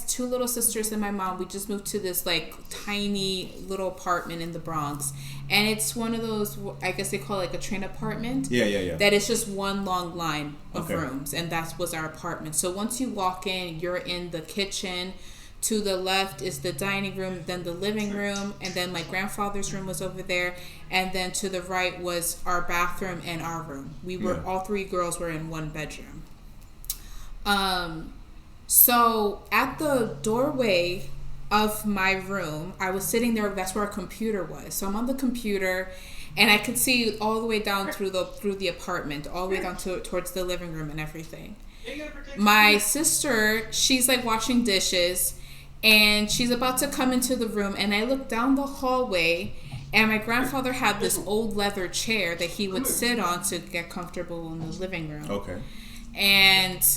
two little sisters and my mom, we just moved to this like tiny little apartment in the Bronx, and it's one of those, I guess they call it like a train apartment. Yeah. That is just one long line of rooms, and that was our apartment. So once you walk in, you're in the kitchen. To the left is the dining room, then the living room, and then my grandfather's room was over there, and then to the right was our bathroom and our room. We were all three girls were in one bedroom. So at the doorway of my room, I was sitting there. That's where our computer was. So I'm on the computer, and I could see all the way down through the apartment, all the way down towards the living room and everything. My sister, she's like washing dishes. And she's about to come into the room, and I look down the hallway, and my grandfather had this old leather chair that he would sit on to get comfortable in the living room. Okay. And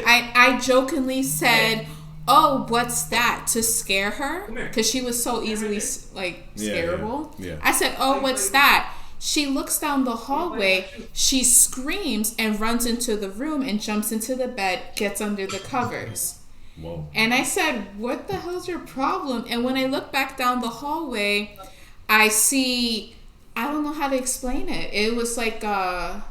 I jokingly said, "Oh, what's that?" to scare her, because she was so easily like scareable. Yeah. I said, "Oh, what's that?" She looks down the hallway, she screams and runs into the room and jumps into the bed, gets under the covers. Whoa. And I said, what the hell's your problem? And when I look back down the hallway, I see, I don't know how to explain it. It was like a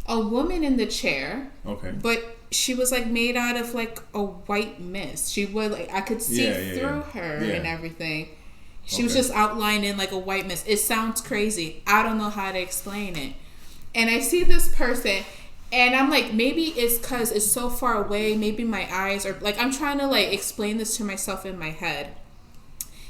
woman in the chair. Okay. But she was like made out of like a white mist. She was like, I could see through her and everything. She was just outlined in like a white mist. It sounds crazy. I don't know how to explain it. And I see this person, and I'm like, maybe it's because it's so far away. Maybe my eyes are like, I'm trying to like explain this to myself in my head.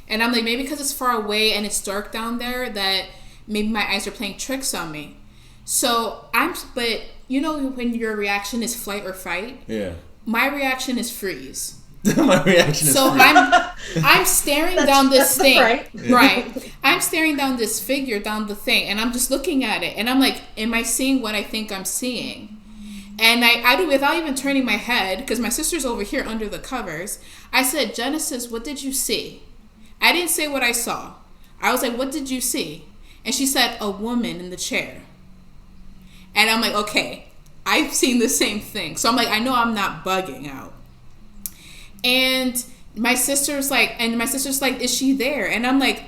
And I'm like, maybe because it's far away and it's dark down there that maybe my eyes are playing tricks on me. So but you know when your reaction is flight or fight? Yeah. My reaction is freeze. My reaction is so freeze. I'm staring down this thing. Right. Right. I'm staring down this figure, down the thing, and I'm just looking at it. And I'm like, am I seeing what I think I'm seeing? And I do, without even turning my head, because my sister's over here under the covers, I said, Genesis, what did you see? I didn't say what I saw. I was like, what did you see? And she said, a woman in the chair. And I'm like, okay, I've seen the same thing. So I'm like, I know I'm not bugging out. And my sister's like, is she there? And I'm like,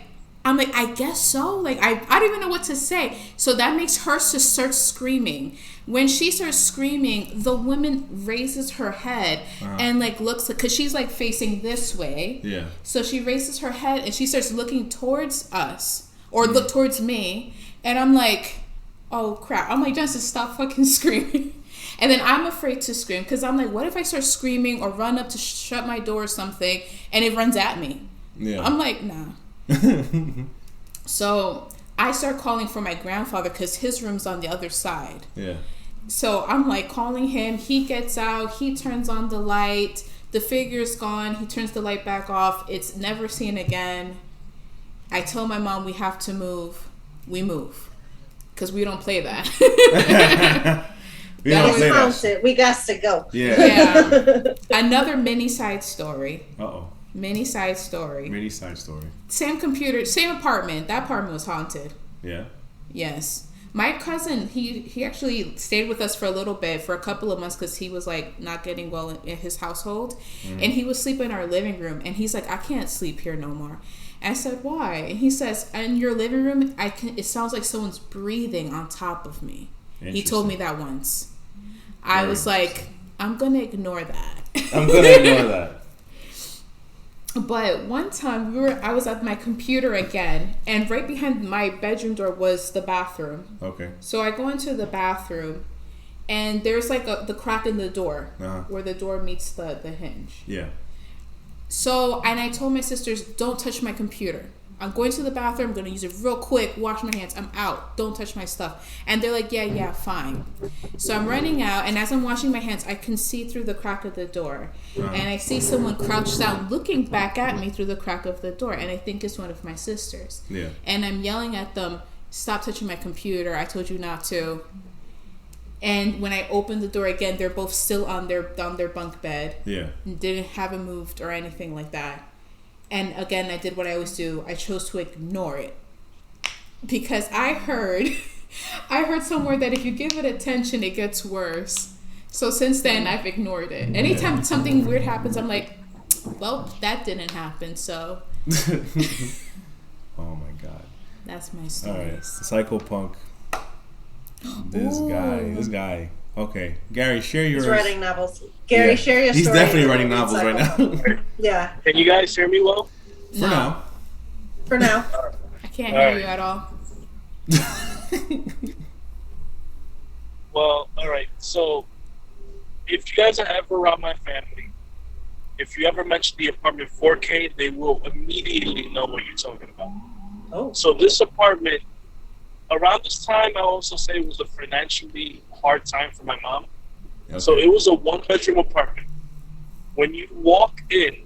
I guess so. Like, I don't even know what to say. So that makes her to start screaming. When she starts screaming, the woman raises her head and like looks, because she's like facing this way. Yeah. So she raises her head and she starts looking towards us, or look towards me. And I'm like, oh crap. I'm like, Genesis, stop fucking screaming. And then I'm afraid to scream because I'm like, what if I start screaming or run up to shut my door or something and it runs at me? Yeah. I'm like, nah. So I start calling for my grandfather because his room's on the other side. Yeah. So I'm like calling him. He gets out. He turns on the light. The figure's gone. He turns the light back off. It's never seen again. I tell my mom we have to move. We move because we don't play that. We got to go. Yeah. Another mini side story. Uh-oh. Mini side story. Same computer, same apartment. That apartment was haunted. Yeah. Yes. My cousin, he actually stayed with us for a little bit, for a couple of months, because he was like not getting well in his household. Mm-hmm. And he was sleeping in our living room. And he's like, I can't sleep here no more. And I said, why? And he says, in your living room, it sounds like someone's breathing on top of me. He told me that once. I was like, I'm going to ignore that. But one time I was at my computer again, and right behind my bedroom door was the bathroom. Okay. So I go into the bathroom, and there's like the crack in the door where the door meets the hinge. Yeah. So, and I told my sisters, don't touch my computer. I'm going to the bathroom. I'm going to use it real quick. Wash my hands. I'm out. Don't touch my stuff. And they're like, yeah, fine. So I'm running out. And as I'm washing my hands, I can see through the crack of the door. And I see someone crouched down looking back at me through the crack of the door. And I think it's one of my sisters. Yeah. And I'm yelling at them, stop touching my computer. I told you not to. And when I opened the door again, they're both still on their bunk bed. Yeah. Haven't moved or anything like that. And again, I did what I always do. I chose to ignore it because I heard somewhere that if you give it attention, it gets worse. So since then, I've ignored it. Anytime something weird happens, I'm like, well, that didn't happen. So. Oh my God. That's my story. All right, Psychopunk. This guy. Okay, Gary, share yours. He's writing novels. Gary, share your story. He's definitely writing novels right now. Yeah. Can you guys hear me well? For now. I can't hear you at all. Well, all right. So, if you guys are ever around my family, if you ever mention the apartment 4K, they will immediately know what you're talking about. Oh. So this apartment, around this time, I also say it was a financially hard time for my mom. Okay. So it was a 1-bedroom apartment. When you walk in,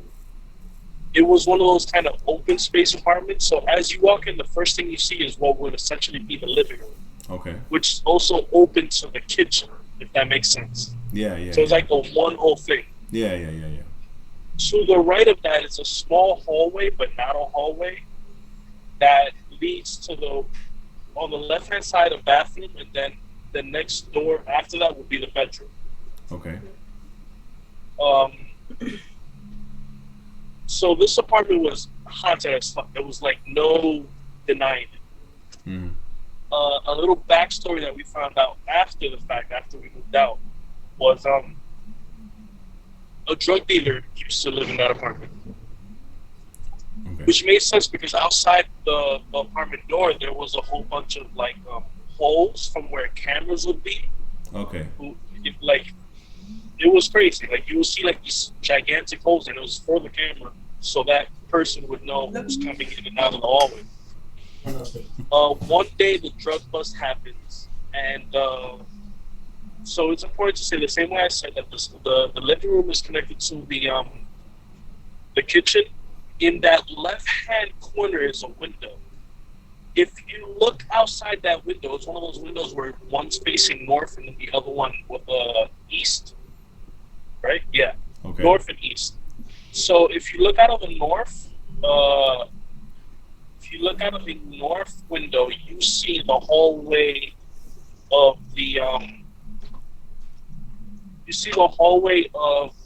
it was one of those kind of open space apartments. So as you walk in, the first thing you see is what would essentially be the living room. Okay. Which is also open to the kitchen, if that makes sense. Yeah. So it's like a one whole thing. Yeah. To the right of that is a small hallway, but not a hallway, that leads to on the left-hand side, a bathroom, and then the next door after that would be the bedroom. Okay. So this apartment was haunted as fuck. There was like no denying it. Mm. A little backstory that we found out after the fact, after we moved out, was a drug dealer used to live in that apartment. Okay. Which made sense because outside the apartment door there was a whole bunch of like holes from where cameras would be. Okay. It was crazy. Like you would see like these gigantic holes, and it was for the camera, so that person would know who was coming in and out of the hallway. One day the drug bust happens, and so it's important to say the same way I said that the living room is connected to the kitchen. In that left-hand corner is a window. If you look outside that window, it's one of those windows where one's facing north and the other one east. Right? Yeah. Okay. North and east. So if you look out of the north, window, you see the hallway of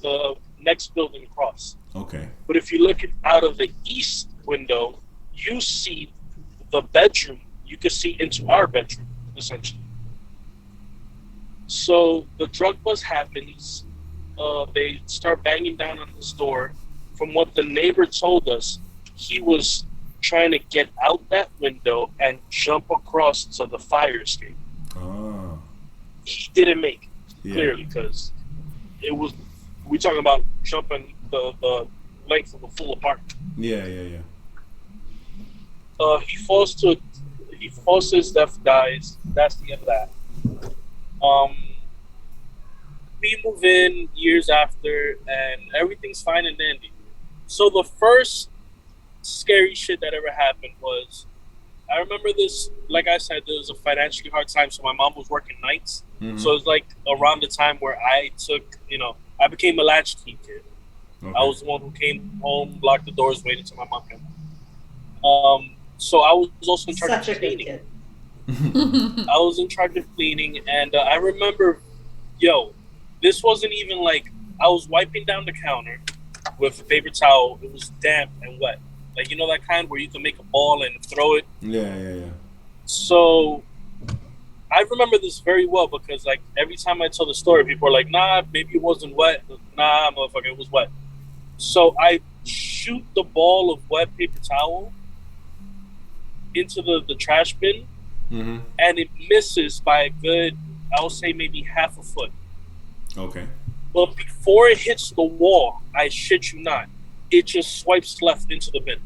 the next building across. Okay. But if you look out of the east window, you see the bedroom. You can see into our bedroom, essentially. So the drug bust happens. They start banging down on his door. From what the neighbor told us, he was trying to get out that window and jump across to the fire escape. Oh. He didn't make it, clearly, because we're talking about jumping the length of a full apartment. Yeah. He falls to his death, dies. That's the end of that. We move in years after, and everything's fine and dandy. So the first scary shit that ever happened was, I remember this, like I said, there was a financially hard time, so my mom was working nights. Mm-hmm. So it was like around the time where I became a latchkey kid. Okay. I was the one who came home, locked the doors, waited till my mom came home. So I was also in charge of cleaning. I was in charge of cleaning, and I remember, this wasn't even like, I was wiping down the counter with a paper towel. It was damp and wet. Like, you know that kind where you can make a ball and throw it? Yeah. So I remember this very well because, like, every time I tell the story, people are like, nah, maybe it wasn't wet. Nah, motherfucker, it was wet. So I shoot the ball of wet paper towel into the trash bin, mm-hmm. and it misses by a good, I'll say maybe half a foot. Okay. But before it hits the wall, I shit you not, it just swipes left into the bin.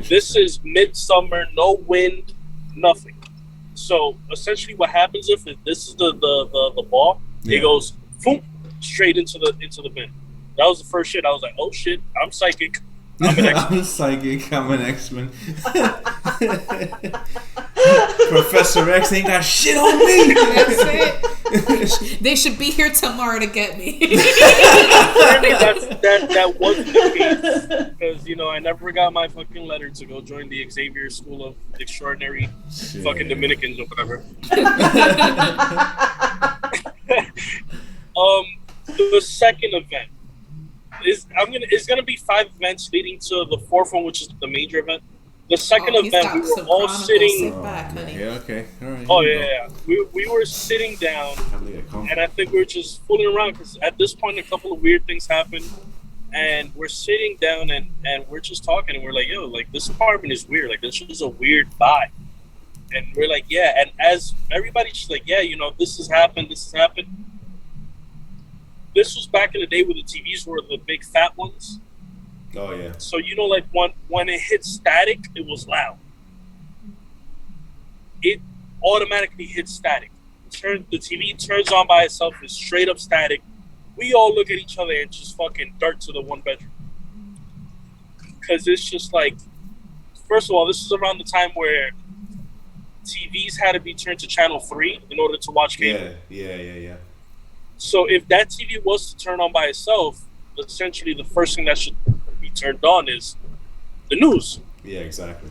This is midsummer, no wind, nothing. So essentially, what happens if this is the ball, it goes boom, straight into the bin. That was the first shit. I was like, oh shit, I'm psychic. I'm an X-Men. I'm psychic. I'm an X-Men. Professor X ain't got shit on me. That's it. They should be here tomorrow to get me. Apparently that wasn't the case because I never got my fucking letter to go join the Xavier School of Extraordinary fucking Dominicans or whatever. The second event. It's gonna be 5 events leading to the fourth one, which is the major event. The second event, we were all sitting. Okay, all right. Oh yeah. We were sitting down, and I think we were just fooling around because at this point a couple of weird things happened, and we're sitting down and we're just talking, and we're like, yo, like this apartment is weird. Like this is a weird vibe, and we're like, yeah. And as everybody's just like, yeah, this has happened. This was back in the day where the TVs were the big fat ones. Oh yeah. So like when it hit static, it was loud. It automatically hits static. The TV turns on by itself. It's straight up static. We all look at each other and just fucking dart to the one bedroom. Because it's just like, first of all, this is around the time where TVs had to be turned to channel 3 in order to watch cable. Yeah. So if that TV was to turn on by itself, essentially the first thing that should be turned on is the news. Yeah, exactly.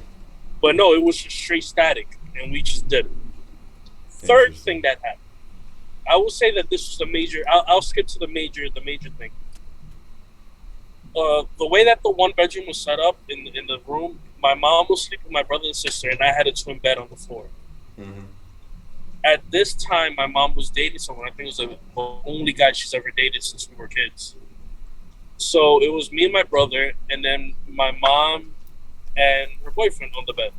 But no, it was just straight static, and we just did it. Third thing that happened. I will say that this was a major. I'll skip to the major thing. the way that the one bedroom was set up in the room, my mom was sleeping with my brother and sister, and I had a twin bed on the floor. Mm-hmm. At this time, my mom was dating someone. I think it was the only guy she's ever dated since we were kids. So it was me and my brother, and then my mom and her boyfriend on the bed.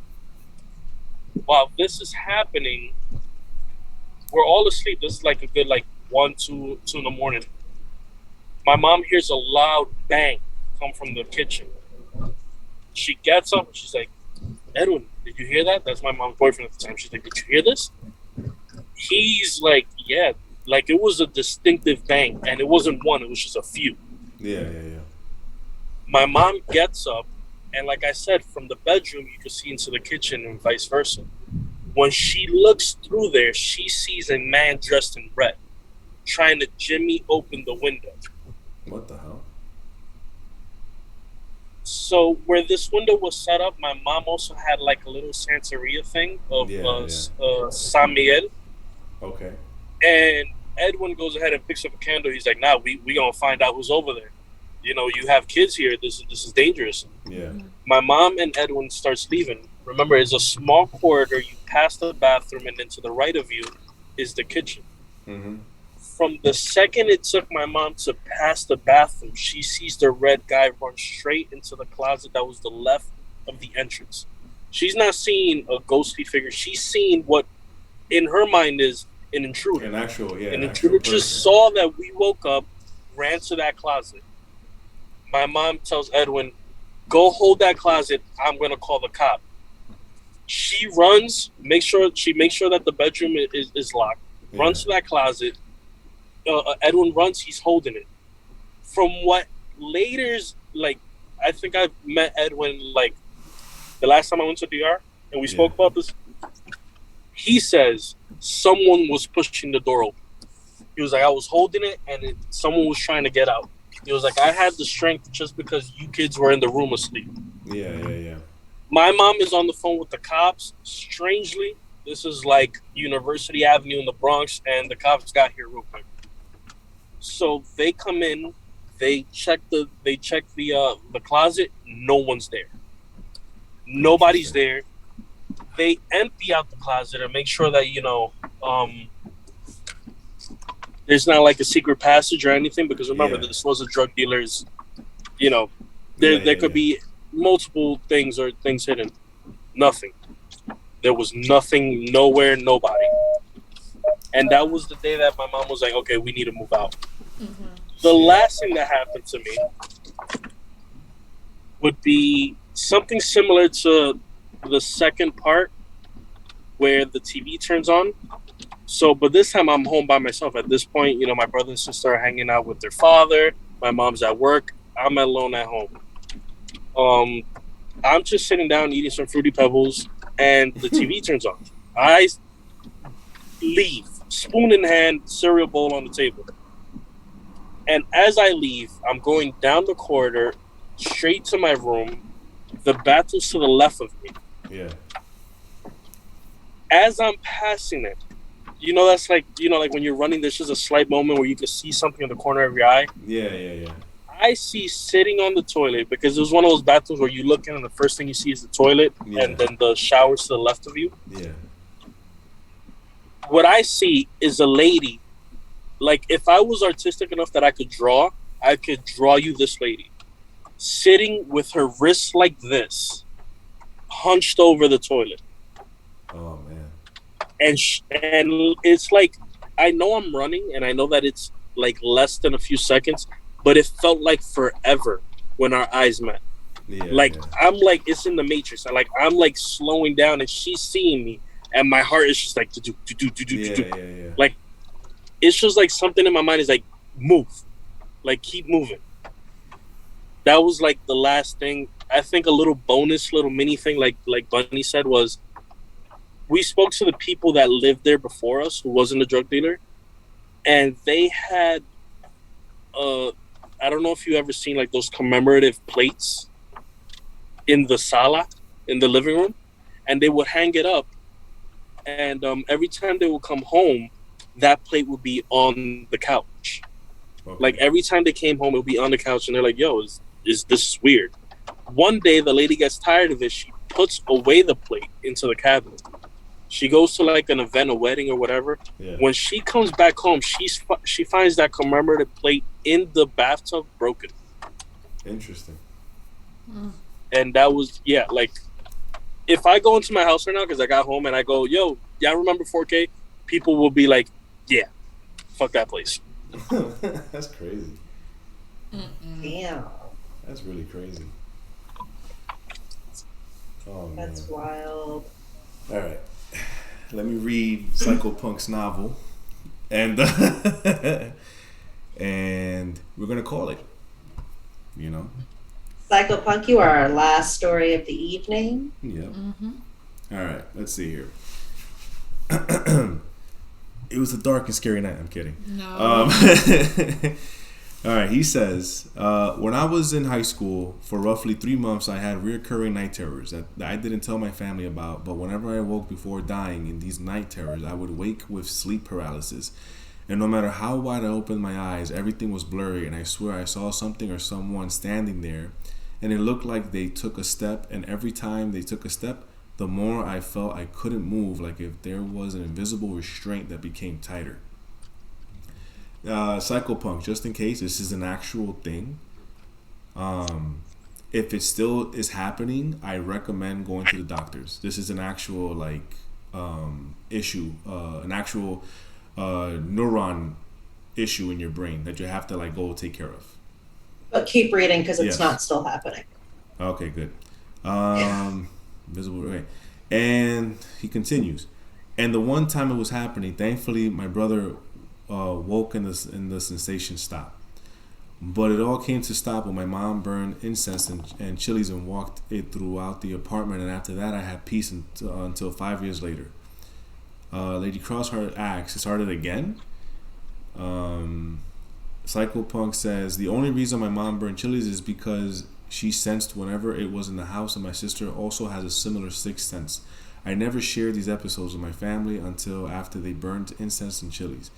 While this is happening, we're all asleep. This is like a good 1, 2 in the morning. My mom hears a loud bang come from the kitchen. She gets up and she's like, Edwin, did you hear that? That's my mom's boyfriend at the time. She's like, did you hear this? He's like, yeah. Like, it was a distinctive bang, and it wasn't one. It was just a few. Yeah. My mom gets up, and like I said, from the bedroom, you could see into the kitchen and vice versa. When she looks through there, she sees a man dressed in red trying to jimmy open the window. What the hell? So where this window was set up, my mom also had like a little Santeria thing of San Miguel. Okay. And Edwin goes ahead and picks up a candle. He's like, nah, we gonna find out who's over there. You know, you have kids here. This is dangerous. Yeah. My mom and Edwin starts leaving. Remember, it's a small corridor. You pass the bathroom, and then to the right of you is the kitchen. Mm-hmm. From the second it took my mom to pass the bathroom, she sees the red guy run straight into the closet that was the left of the entrance. She's not seeing a ghostly figure. She's seeing what, in her mind, is an intruder. An intruder just saw that we woke up, ran to that closet. My mom tells Edwin, go hold that closet. I'm going to call the cop. She runs, makes sure that the bedroom is locked, runs to that closet. Edwin runs, he's holding it. From what later's, like, I think I met Edwin, like, the last time I went to DR, and we spoke about this. He says someone was pushing the door open. He was like, I was holding it, and someone was trying to get out. He was like, I had the strength just because you kids were in the room asleep. Yeah. My mom is on the phone with the cops. Strangely, this is like University Avenue in the Bronx, and the cops got here real quick. So they come in, they check the closet. No one's there. Nobody's there. They empty out the closet and make sure that there's not like a secret passage or anything, because remember this was a drug dealer's. There could be multiple things or things hidden. Nothing. There was nothing, nowhere, nobody. And that was the day that my mom was like, okay, we need to move out. Mm-hmm. The last thing that happened to me would be something similar to the second part where the TV turns on. So, but this time I'm home by myself. At this point, my brother and sister are hanging out with their father. My mom's at work. I'm alone at home. I'm just sitting down eating some Fruity Pebbles, and the TV turns on. I leave, spoon in hand, cereal bowl on the table. And as I leave, I'm going down the corridor, straight to my room. The bathroom's to the left of me. Yeah. As I'm passing it, that's like, like when you're running, there's just a slight moment where you can see something in the corner of your eye. Yeah. I see sitting on the toilet, because it was one of those bathrooms where you look in and the first thing you see is the toilet, and then the shower's to the left of you. Yeah. What I see is a lady. Like, if I was artistic enough that I could draw you this lady sitting with her wrists like this, hunched over the toilet. Oh man. And it's like, I know I'm running, and I know that it's like less than a few seconds, but it felt like forever when our eyes met. I'm like, it's in the Matrix. I'm like slowing down, and she's seeing me, and my heart is just like do. Like, it's just like something in my mind is like, move, like keep moving. That was like the last thing. I think a little mini thing, like Bunny said, was we spoke to the people that lived there before us, who wasn't a drug dealer, and they had I don't know if you ever seen like those commemorative plates in the sala, in the living room, and they would hang it up, and every time they would come home, that plate would be on the couch. Okay. Like, every time they came home, it would be on the couch, and they're like, yo, this is weird. One day, the lady gets tired of it. She puts away the plate into the cabinet. She goes to like an event, a wedding or whatever. Yeah. When she comes back home, she finds that commemorative plate in the bathtub broken. Interesting. And that was, yeah, like, if I go into my house right now, because I got home and I go, yo, y'all remember 4K? People will be like, yeah, fuck that place. That's crazy. Damn. That's really crazy. Oh, man. That's wild. All right. Let me read Psychopunk's novel. And and we're going to call it. You know? Psychopunk, you are our last story of the evening. Yep. All right. Let's see here. It was a dark and scary night. I'm kidding. No. All right. He says, when I was in high school, for roughly 3 months, I had recurring night terrors that I didn't tell my family about. But whenever I woke before dying in these night terrors, I would wake with sleep paralysis. And no matter how wide I opened my eyes, everything was blurry. And I swear I saw something or someone standing there. And it looked like they took a step. And every time they took a step, the more I felt I couldn't move, like if there was an invisible restraint that became tighter. Psychopunk, just in case, this is an actual thing. If it still is happening, I recommend going to the doctors. This is an actual issue, an actual neuron issue in your brain that you have to go take care of. But keep reading because it's not still happening. Okay, good. Visible, right? And he continues. And the one time it was happening, thankfully, my brother woke and the sensation stopped. But it all came to stop when my mom burned incense and chilies and walked it throughout the apartment. And after that, I had peace until 5 years later. Lady Crossheart asks, it started again? Psychopunk says, the only reason my mom burned chilies is because she sensed whenever it was in the house, and my sister also has a similar sixth sense. I never shared these episodes with my family until after they burned incense and chilies.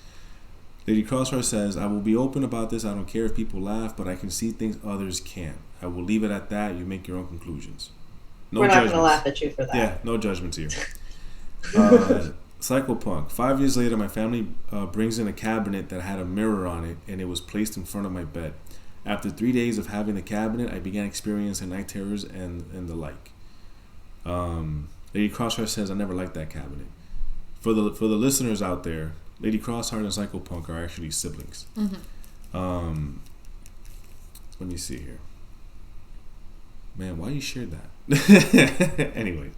Lady Crossheart says, I will be open about this. I don't care if people laugh, but I can see things others can't. I will leave it at that. You make your own conclusions. No We're not going to judgments. laugh at you for that. Yeah, no judgments here. Psychopunk. 5 years later, my family brings in a cabinet that had a mirror on it, and it was placed in front of my bed. After 3 days of having the cabinet, I began experiencing night terrors and the like. Lady Crossheart says, I never liked that cabinet. For the listeners out there, Lady Crossheart and Psychopunk are actually siblings. Let me see here. Man, why you shared that? Anyway.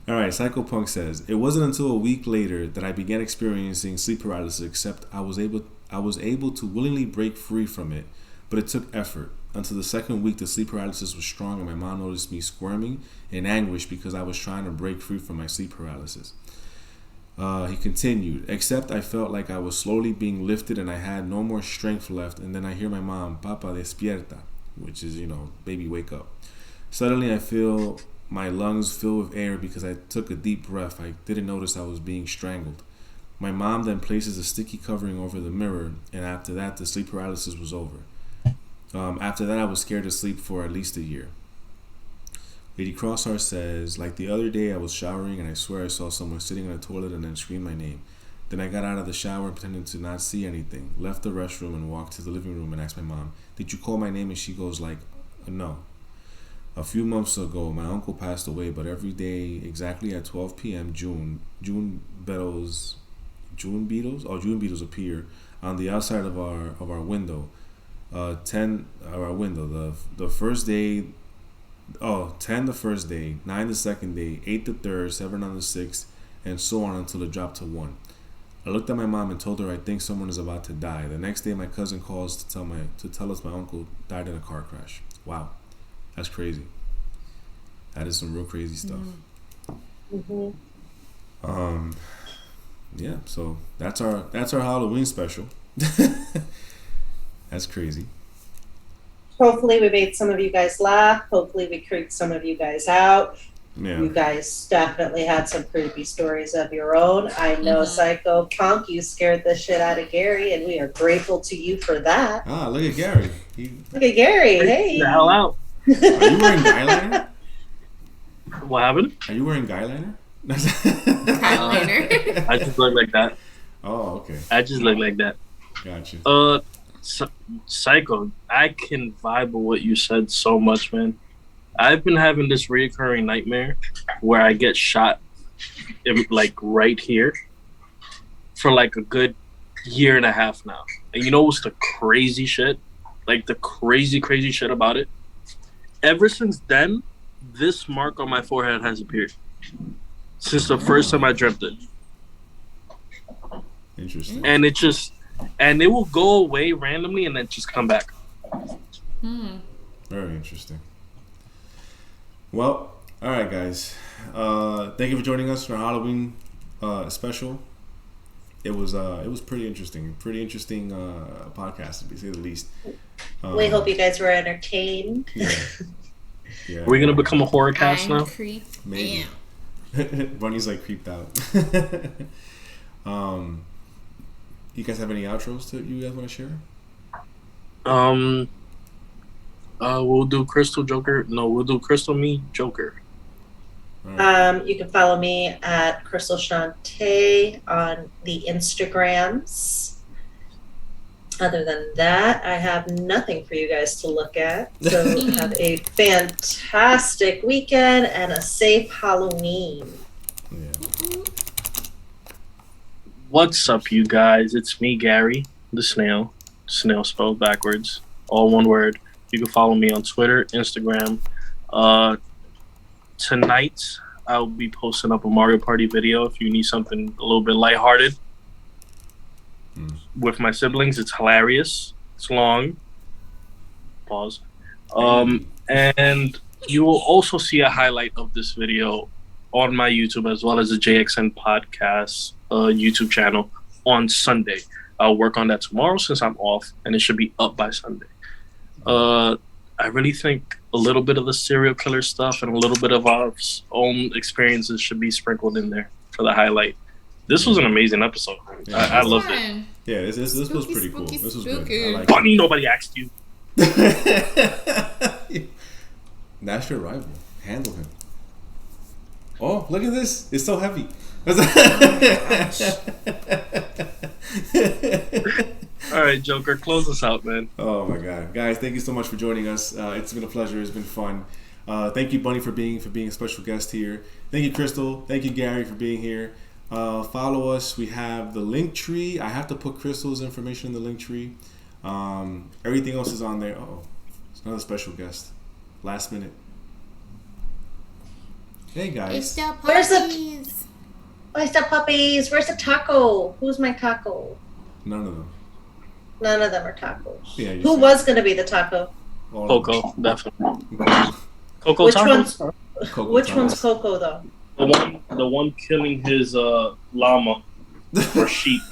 All right, Psychopunk says, it wasn't until a week later that I began experiencing sleep paralysis, except I was able to willingly break free from it, but it took effort. Until the second week, the sleep paralysis was strong, and my mom noticed me squirming in anguish because I was trying to break free from my sleep paralysis. He continued, except I felt like I was slowly being lifted and I had no more strength left, and then I hear my mom, Papa despierta, which is, baby, wake up. Suddenly I feel my lungs fill with air because I took a deep breath. I didn't notice I was being strangled. My mom then places a sticky covering over the mirror, and after that, the sleep paralysis was over. After that, I was scared to sleep for at least a year. Lady Crossheart says, like the other day, I was showering and I swear I saw someone sitting in a toilet and then screamed my name. Then I got out of the shower pretending to not see anything, left the restroom and walked to the living room and asked my mom, did you call my name? And she goes no. A few months ago, my uncle passed away, but every day, exactly at 12 p.m., June beetles appear on the outside of our window. 10 our window. The first day, 10 the first day, 9 the second day, 8 the third, 7 on the sixth, and so on until it dropped to 1. I looked at my mom and told her I think someone is about to die. The next day, my cousin calls to tell us my uncle died in a car crash. Wow. That's crazy. That is some real crazy stuff. Yeah, so that's our Halloween special. That's crazy. Hopefully we made some of you guys laugh. Hopefully we creeped some of you guys out. Yeah. You guys definitely had some creepy stories of your own. I know, Psycho Punk, you scared the shit out of Gary, and we are grateful to you for that. Ah, look at Gary. Look at Gary. Hey. The hell out. Are you wearing guy liner? What happened? Are you wearing guy liner? Eyeliner. I just look like that. Oh, okay. I just look like that. Gotcha. Psycho, I can vibe with what you said so much, man. I've been having this reoccurring nightmare where I get shot like right here for like a good year and a half now. And you know what's the crazy shit? Like the crazy shit about it? Ever since then, this mark on my forehead has appeared. Since the first time I dreamt it. Interesting. And it will go away randomly and then just come back. Very interesting. Well, all right, guys. Thank you for joining us for our Halloween special. It was pretty interesting. Pretty interesting podcast, to say the least. We hope you guys were entertained. Yeah. We're gonna become a horror cast now. Maybe. Bunny's like creeped out. You guys have any outros that you guys want to share? We'll do Crystal Joker. No, we'll do Crystal Me Joker. Right. You can follow me at Crystal Shantae on the Instagrams. Other than that, I have nothing for you guys to look at. So have a fantastic weekend and a safe Halloween. Yeah. What's up, you guys? It's me, Gary, the snail. Snail spelled backwards. All one word. You can follow me on Twitter, Instagram. Tonight, I'll be posting up a Mario Party video if you need something a little bit lighthearted. With my siblings, it's hilarious. It's long. Pause. And you will also see a highlight of this video on my YouTube as well as the JXN podcast YouTube channel on Sunday. I'll work on that tomorrow since I'm off, and it should be up by Sunday. I really think a little bit of the serial killer stuff and a little bit of our own experiences should be sprinkled in there for the highlight. This was an amazing episode. Yeah, I loved it. Yeah, this was pretty cool. This was good. I like Bunny, nobody asked you. That's your rival. Handle him. Oh, look at this. It's so heavy. All right, Joker, close us out, man. Oh my God, guys! Thank you so much for joining us. It's been a pleasure. It's been fun. Thank you, Bunny, for being a special guest here. Thank you, Crystal. Thank you, Gary, for being here. Follow us. We have the link tree. I have to put Crystal's information in the link tree. Everything else is on there. Oh, it's another special guest. Last minute. Hey guys. It's the puppies. Where's the puppies? Where's the taco? Who's my taco? None of them. None of them are tacos. Yeah, who was going to be the taco? Coco, definitely. Coco Which tacos? Which one's Coco though? The one killing his llama or sheep.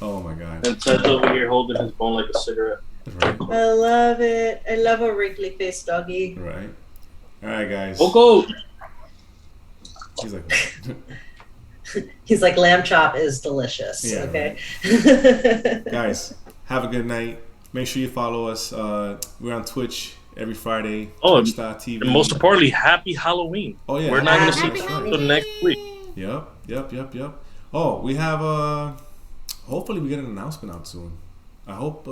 Oh my God. And Ted's over here holding his bone like a cigarette. Right. I love it. I love a wrinkly faced doggy. Right. All right, guys. Coco. He's like. He's like, lamb chop is delicious. Yeah, okay. Right. Guys, have a good night. Make sure you follow us. We're on Twitch every Friday. Twitch.tv. And most importantly, happy Halloween. Oh yeah. We're not going to see you until next week. Yep. Oh, we have hopefully we get an announcement out soon. I hope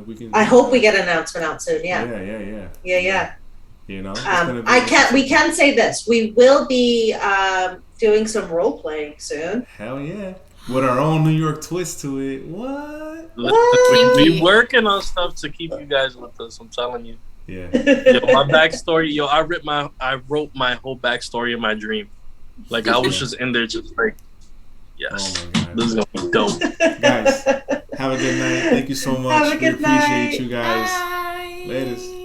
we can. I hope we get an announcement out soon. Yeah. Yeah. You know, we can say this. We will be doing some role playing soon. Hell yeah. With our own New York twist to it. What? We working on stuff to keep you guys with us. I'm telling you. Yeah. Yo, my backstory. Yo, I wrote my whole backstory in my dream. Like I was just in there, just like, yes, oh my God. This is gonna be dope. Guys, have a good night. Thank you so much. We appreciate you guys. Bye. Latest.